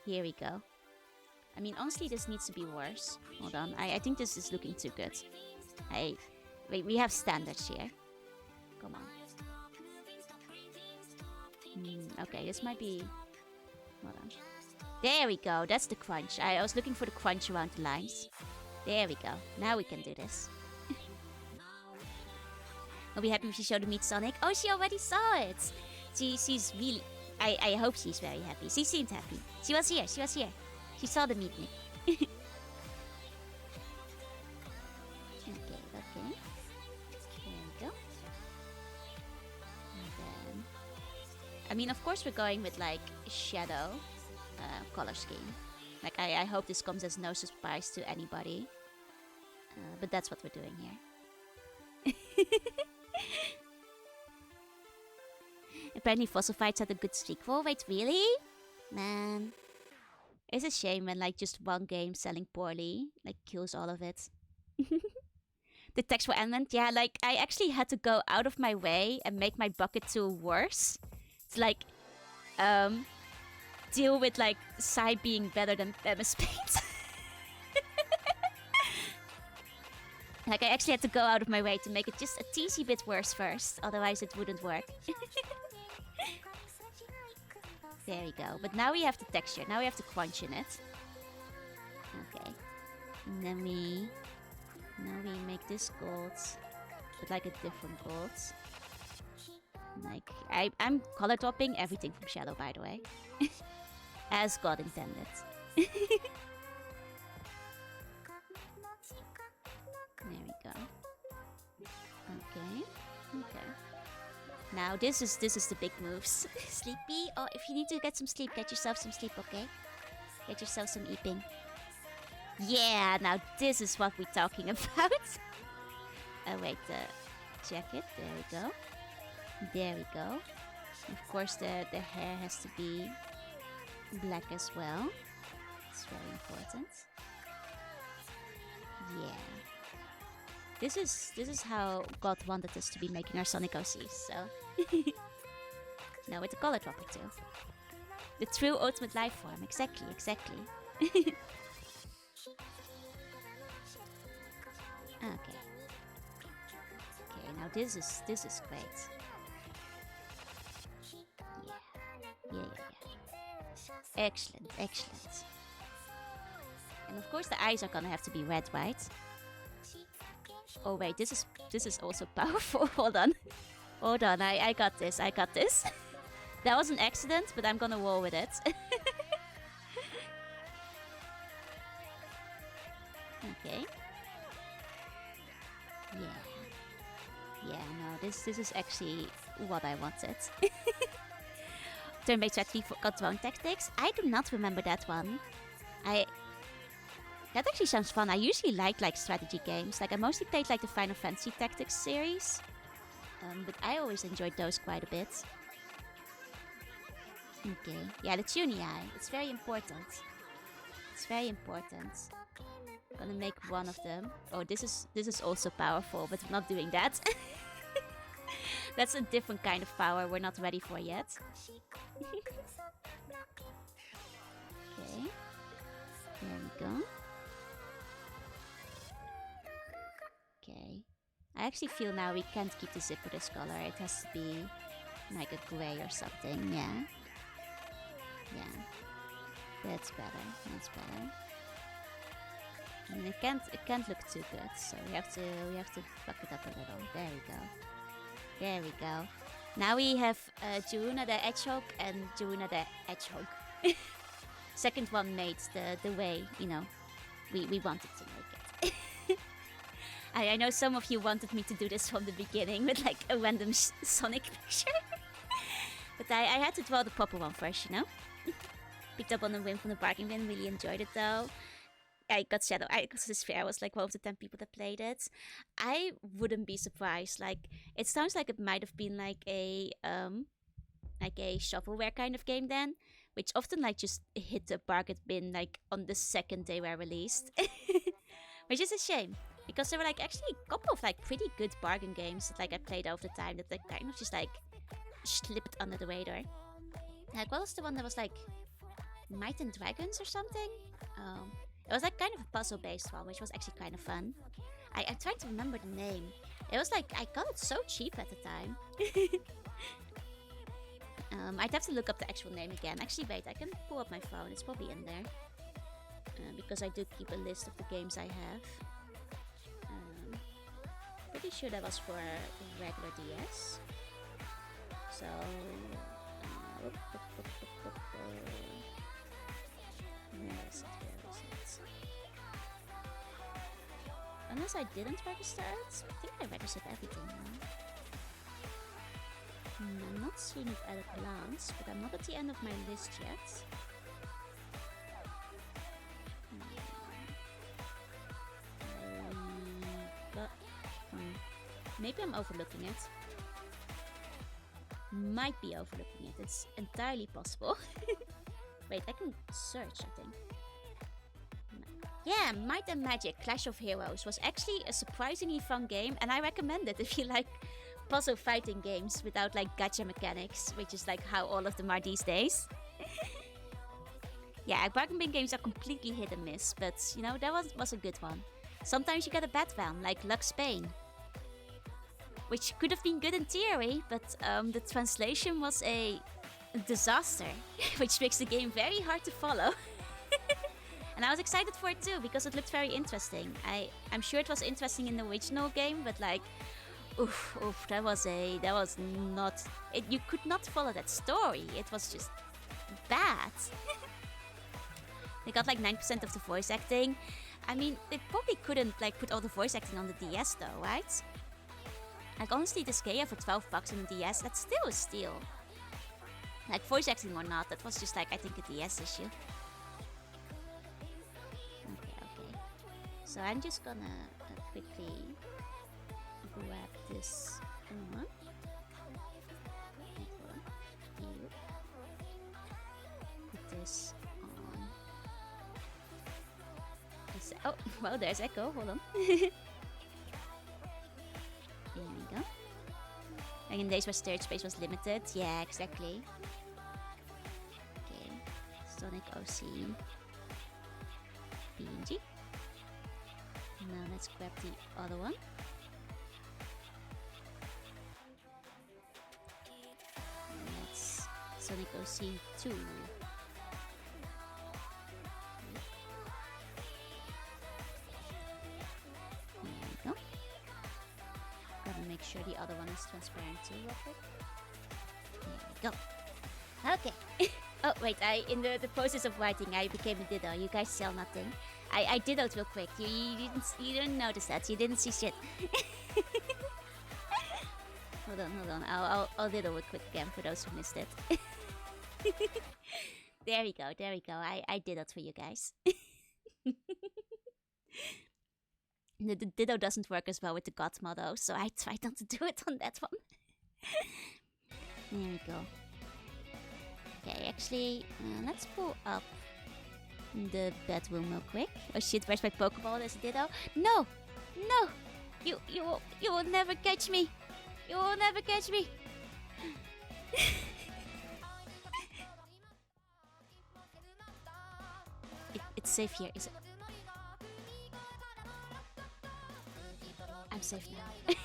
Here we go. I mean, honestly, this needs to be worse. Hold on, I think this is looking too good. Wait, we have standards here. Come on. Okay, this might be... Hold on. There we go, that's the crunch. I was looking for the crunch around the lines. There we go, now we can do this. I'll be happy if she showed the Meat Sonic. Oh, she already saw it! She's really... I hope she's very happy. She seemed happy. She was here. She saw the Meatnik. Okay. There we go. And then... I mean, of course we're going with, like, shadow color scheme. Like, I hope this comes as no surprise to anybody. But that's what we're doing here. Apparently Fossil Fights had a good sequel. Wait, really? Man. It's a shame when like just one game selling poorly like kills all of it. The textual element, yeah, like I actually had to go out of my way and make my bucket tool worse. It's like deal with like Sai being better than MS Paint. Like I actually had to go out of my way to make it just a teensy bit worse first, otherwise it wouldn't work. There we go. But now we have the texture. Now we have to crunch in it. Okay. And then we make this gold, but like a different gold. Like I'm color topping everything from Shadow, by the way, as God intended. There we go. Okay. Okay. Now this is the big moves. Sleepy? Oh, if you need to get some sleep, get yourself some sleep, okay? Get yourself some eating. Yeah, now this is what we're talking about. Oh wait, the jacket. There we go. There we go. Of course, the hair has to be black as well. It's very important. Yeah. This is how God wanted us to be making our Sonic OCs, so... Now with the color dropper too. The true ultimate life form, exactly. Okay. Okay, now this is great. Yeah. Excellent. And of course the eyes are gonna have to be red, right? Oh wait, this is also powerful. Hold on, I got this. That was an accident, but I'm gonna roll with it. Okay. Yeah, no, this is actually what I wanted. Turn-based strategy for Control Tactics. I do not remember that one. That actually sounds fun. I usually like strategy games. Like I mostly played like the Final Fantasy Tactics series. But I always enjoyed those quite a bit. Okay. Yeah, the Tuning Eye. It's very important. I'm gonna make one of them. Oh, this is also powerful, but we're not doing that. That's a different kind of power we're not ready for yet. Okay. There we go. Okay. I actually feel now we can't keep the zipper this color. It has to be like a gray or something. Yeah. That's better. And it can't look too good, so we have to fuck it up a little. There we go. Now we have Juruna the Hedgehog and Juruna the Hedgehog. Second one made the way, you know, we wanted to make it. I know some of you wanted me to do this from the beginning with like a random Sonic picture. But I had to draw the proper one first, you know? Picked up on the win from the bargain bin, really enjoyed it though. I got Shadow. I was like one of the 10 people that played it. I wouldn't be surprised. Like it sounds like it might have been like a shovelware kind of game then, which often like just hit the bargain bin like on the second day we're released, which is a shame because there were like actually a couple of like pretty good bargain games that like I played over the time that like kind of just like slipped under the radar. Like what was the one that was like Might and Dragons or something? It was like kind of a puzzle-based one, which was actually kind of fun. I'm trying to remember the name. It was like, I got it so cheap at the time. I'd have to look up the actual name again. Actually, wait, I can pull up my phone. It's probably in there. Because I do keep a list of the games I have. Pretty sure that was for regular DS. So... where is it? Unless I didn't register it? I think I registered everything now. I'm not seeing it at a glance, but I'm not at the end of my list yet. Maybe I'm overlooking it. Might be overlooking it. It's entirely possible. Wait, I can search, I think. Yeah, Might and Magic Clash of Heroes was actually a surprisingly fun game, and I recommend it if you like puzzle fighting games without like gacha mechanics, which is like how all of them are these days. Yeah, bargain bin games are completely hit and miss, but you know, that was a good one. Sometimes you get a bad one, like Lux Bane, which could have been good in theory, but the translation was a disaster, which makes the game very hard to follow. And I was excited for it too, because it looked very interesting. I'm sure it was interesting in the original game, but like, oof, that was not, you could not follow that story. It was just bad. They got like 9% of the voice acting. I mean, they probably couldn't like put all the voice acting on the DS though, right? Like honestly, this Gaia for $12 on the DS, that's still a steal. Like voice acting or not, that was just like, I think, a DS issue. Okay. So I'm just gonna quickly grab this one. Put this on. Oh, well, there's Echo. Hold on. There we go. Like in days where stage space was limited. Yeah, exactly. Okay. Sonic OC. PNG. Now let's grab the other one. And that's Sonic OC 2. Make sure the other one is transparent too, real quick. There we go. Okay. Oh wait, in the process of writing, I became a Ditto. You guys sell nothing. I Dittoed real quick. You didn't notice that. You didn't see shit. Hold on. I'll Ditto it quick again for those who missed it. There we go. I Dittoed for you guys. The Ditto doesn't work as well with the God motto, so I tried not to do it on that one. There we go. Okay, actually, let's pull up the bedroom real quick. Oh shit, where's my Pokeball? There's a Ditto. No! You will never catch me! You will never catch me! It's safe here, is it? I'm safe now.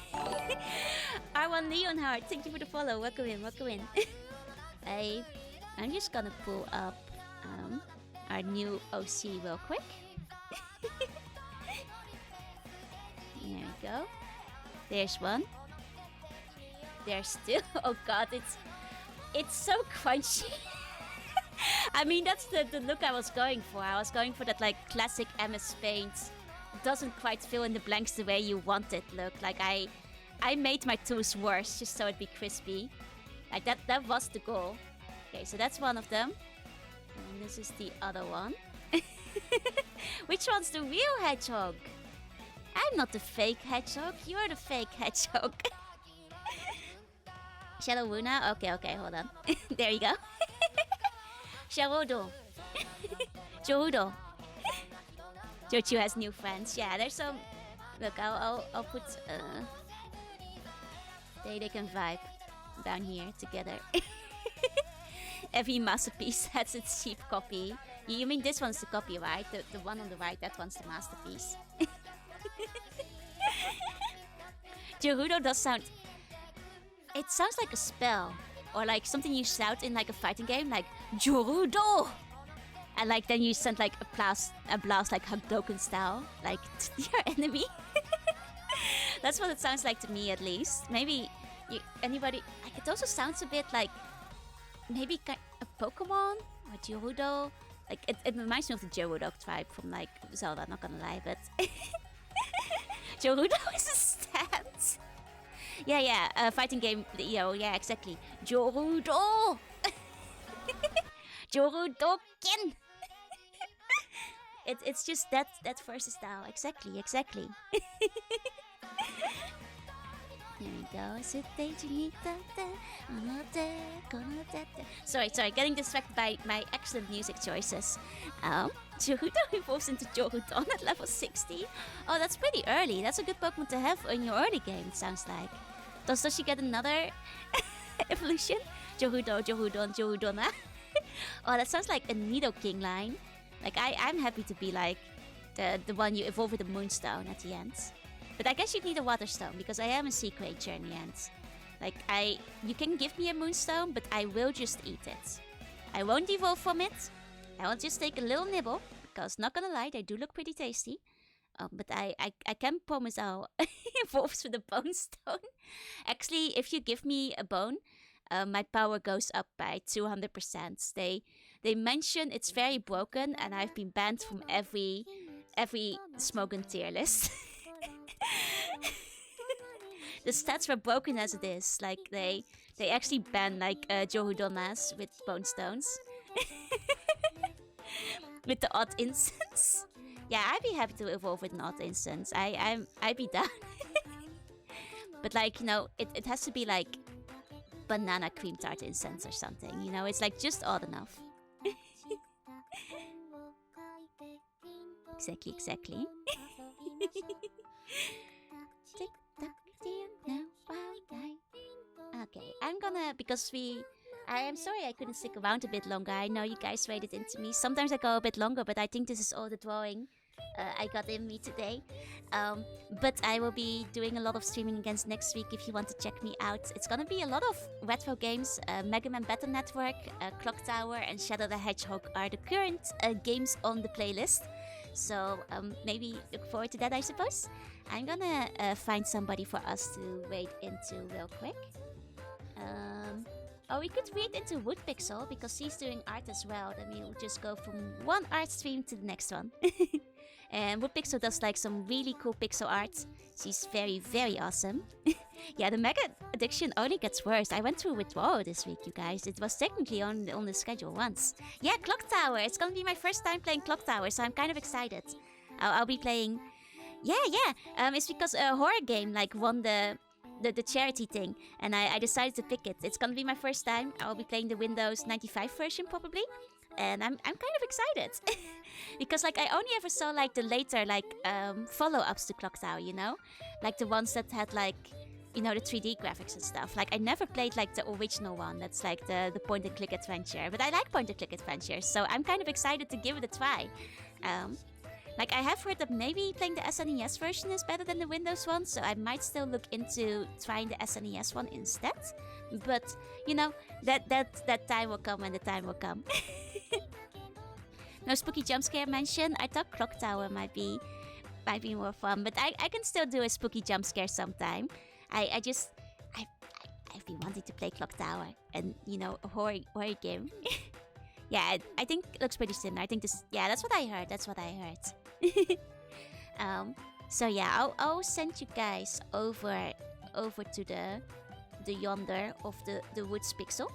R1 Leonhard, thank you for the follow. Welcome in. I'm just gonna pull up our new OC real quick. There we go. There's one. There's still. Oh god, it's so crunchy. I mean, that's the look I was going for. I was going for that like classic MS Paint. Doesn't quite fill in the blanks the way you want it look. Like I made my tools worse just so it'd be crispy. Like that was the goal. Okay, so that's one of them. And this is the other one. Which one's the real hedgehog? I'm not the fake hedgehog. You're the fake hedgehog. Shadow Luna? Okay, hold on. There you go. Sharodo. Jodo. Jochu has new friends. Yeah, there's some. Look, I'll put. They can vibe down here together. Every masterpiece has its cheap copy. You mean this one's the copy, right? The one on the right, that one's the masterpiece. Gerudo does sound. It sounds like a spell, or like something you shout in like a fighting game, like Gerudo. And like then you send like a blast like Hadouken style, like to your enemy. That's what it sounds like to me, at least. Maybe anybody. Like, it also sounds a bit like maybe a Pokemon or Gerudo. Like it reminds me of the Gerudo tribe from like Zelda. Not gonna lie, but Gerudo is a stance. Yeah. Fighting game. Yeah, exactly. Gerudo. Jorudoken. It's just that first style. Exactly. There we go. Sorry, getting distracted by my excellent music choices. Gerudo evolves into Jorudon at level 60. Oh, that's pretty early. That's a good Pokemon to have in your early game, it sounds like. Does she get another evolution? Jorudon, Jorudona. Oh, that sounds like a Nidoking line. Like I'm happy to be like the one you evolve with the Moonstone at the end. But I guess you'd need a Water Stone because I am a Sea Creature in the end. Like you can give me a Moonstone, but I will just eat it. I won't evolve from it. I will just take a little nibble because not gonna lie, they do look pretty tasty. But I can promise I'll evolve with the Bone Stone. Actually, if you give me a bone, my power goes up by 200%. They mention it's very broken, and I've been banned from every Smogon tier list. The stats were broken as it is. Like they actually banned like Johudonnas with Bone Stones. With the odd instance. Yeah, I'd be happy to evolve with an odd instance. I'd be down. But like, you know, it has to be like banana cream tart incense or something. You know, it's like just odd enough. Exactly. Okay, I'm gonna, because I am sorry I couldn't stick around a bit longer. I know you guys waited into me. Sometimes I go a bit longer, but I think this is all the drawing I got in me today. But I will be doing a lot of streaming again next week if you want to check me out. It's gonna be a lot of retro games. Mega Man Battle Network, Clock Tower, and Shadow the Hedgehog are the current games on the playlist. So maybe look forward to that, I suppose. I'm gonna find somebody for us to wade into real quick. Oh, we could read into Woodpixel because he's doing art as well. Then we'll just go from one art stream to the next one. And Woodpixel does like some really cool pixel art. She's very, very awesome. Yeah, the Mega Addiction only gets worse. I went through a withdrawal this week, you guys. It was technically on the schedule once. Yeah, Clock Tower. It's gonna be my first time playing Clock Tower, so I'm kind of excited. I'll be playing... Yeah. It's because a horror game like won the charity thing, and I decided to pick it. It's gonna be my first time. I'll be playing the Windows 95 version probably, and I'm kind of excited because like I only ever saw like the later like follow-ups to Clock Tower, you know, like the ones that had like, you know, the 3D graphics and stuff. Like I never played like the original one that's like the point and click adventure, but I like point and click adventures, so I'm kind of excited to give it a try. Like, I have heard that maybe playing the SNES version is better than the Windows one, so I might still look into trying the SNES one instead. But, you know, that time will come when the time will come. No spooky jump scare mention. I thought Clock Tower might be more fun, but I can still do a spooky jump scare sometime. I've been wanting to play Clock Tower and, you know, a horror game. Yeah, I think it looks pretty similar. I think this... Yeah, that's what I heard. So yeah, I'll send you guys over to the yonder of the Woods Pixel.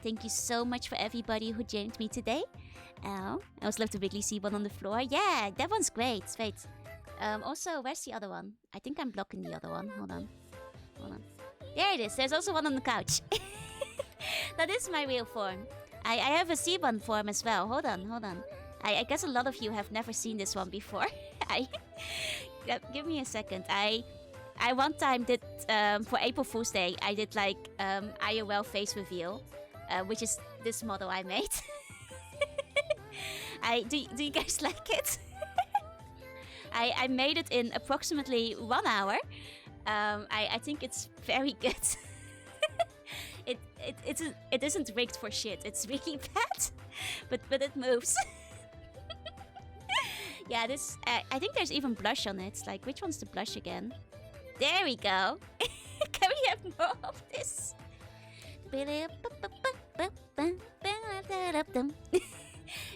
Thank you so much for everybody who joined me today. I also love to really see one on the floor. Yeah, that one's great. Wait. Also, where's the other one? I think I'm blocking the other one. Hold on. There it is. There's also one on the couch. That is my real form. I have a C1 form as well. Hold on. I guess a lot of you have never seen this one before. Give me a second. I one time did, for April Fool's Day, I did like IOL face reveal, which is this model I made. Do you guys like it? I made it in approximately 1 hour. I think it's very good. It isn't rigged for shit. It's really bad, but it moves. Yeah, this I think there's even blush on it. Like, which one's the blush again? There we go. Can we have more of this?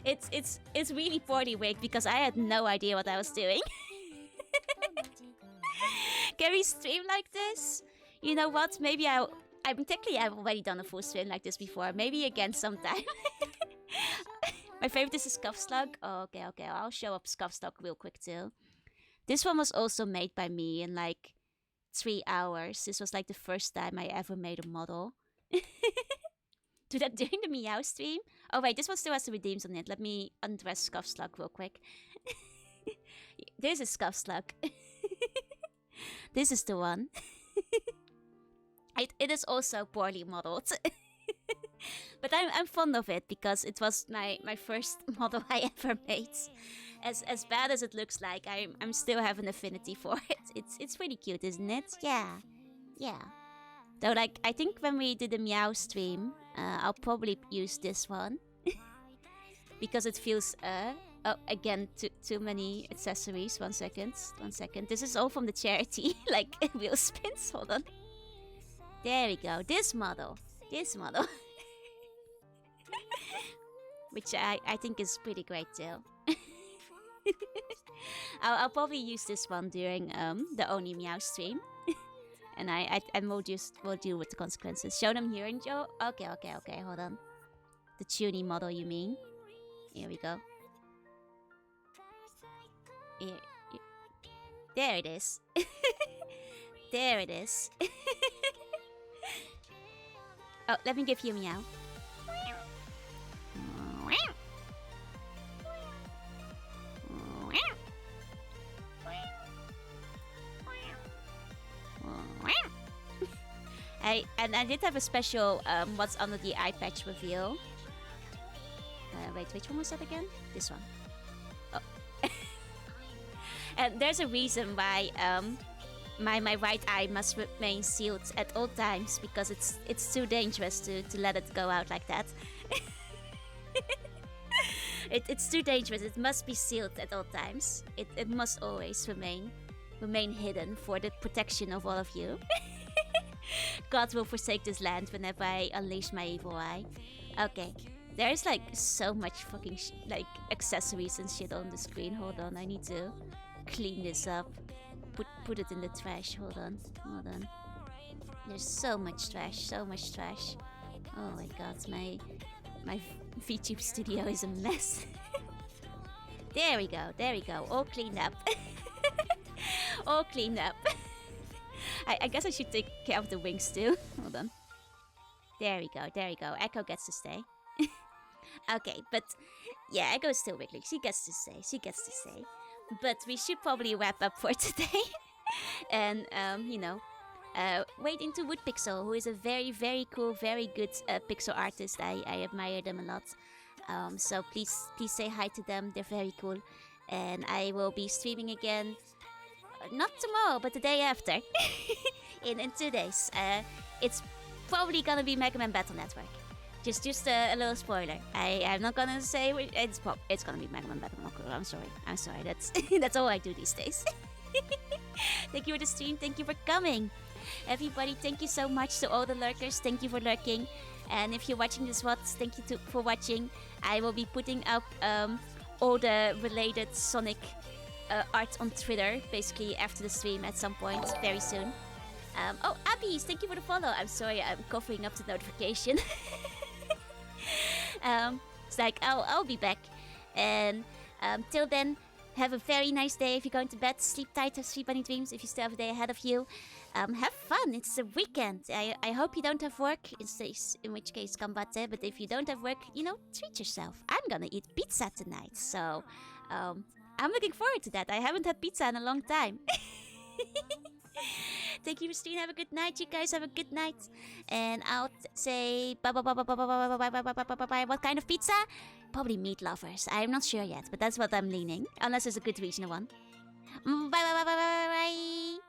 It's really poorly rigged because I had no idea what I was doing. Can we stream like this? You know what? Maybe I've already done a full stream like this before. Maybe again sometime. My favorite is Scuff Slug. Oh, okay. I'll show up Scuff Slug real quick too. This one was also made by me in like 3 hours. This was like the first time I ever made a model. Do that during the Meow stream? Oh wait, this one still has the redeems on it. Let me undress Scuff Slug real quick. This is Scuff Slug. This is the one. It is also poorly modeled. But I'm fond of it because it was my first model I ever made. As bad as it looks like, I'm still have an affinity for it. It's pretty cute, isn't it? Yeah, yeah. Though, like, I think when we did the Meow stream, I'll probably use this one because it feels oh, again, too many accessories. 1 second, 1 second. This is all from the charity, like wheel spins. Hold on. There we go. This model, which I think is pretty great too. I'll probably use this one during the Only Meow stream. And we'll deal with the consequences. Show them here and Joe. Okay, hold on. The Tuny model, you mean? Here we go. Here. There it is. There it is. Oh, let me give you a meow. I did have a special what's under the eye patch reveal. Wait, which one was that again? This one. Oh. And there's a reason why my right eye must remain sealed at all times because it's too dangerous to let it go out like that. It's too dangerous. It must be sealed at all times. It must always remain hidden for the protection of all of you. God will forsake this land whenever I unleash my evil eye. Okay, there's like so much fucking like accessories and shit on the screen. Hold on, I need to clean this up. Put it in the trash. Hold on. There's so much trash. Oh my god, my VTube studio is a mess. There we go. All cleaned up. All cleaned up. I guess I should take care of the wings too. Hold on. There we go. Echo gets to stay. Okay, but yeah, Echo is still wiggling. She gets to stay. But we should probably wrap up for today. And, wait into Woodpixel, who is a very, very cool, very good pixel artist. I admire them a lot. So please say hi to them. They're very cool. And I will be streaming again. Not tomorrow, but the day after. in 2 days. It's probably gonna be Mega Man Battle Network. Just a little spoiler. I'm not gonna say it's gonna be Mega Man Battle Network. I'm sorry. That's all I do these days. Thank you for the stream. Thank you for coming, everybody. Thank you so much to all the lurkers. Thank you for lurking. And if you're watching this VOD, thank you for watching. I will be putting up all the related Sonic art on Twitter, basically after the stream at some point very soon. Oh, Abby's, thank you for the follow. I'm sorry, I'm covering up the notification. It's like I'll be back, and till then, have a very nice day. If you're going to bed, sleep tight, have sleep bunny dreams. If you still have a day ahead of you, have fun. It's a weekend. I hope you don't have work. In which case, combate. But if you don't have work, treat yourself. I'm gonna eat pizza tonight, so I'm looking forward to that. I haven't had pizza in a long time. Thank you, Christine. Have a good night. You guys have a good night. And I'll say bye. What kind of pizza? Probably meat lovers. I'm not sure yet, but that's what I'm leaning. Unless it's a good regional one. Bye.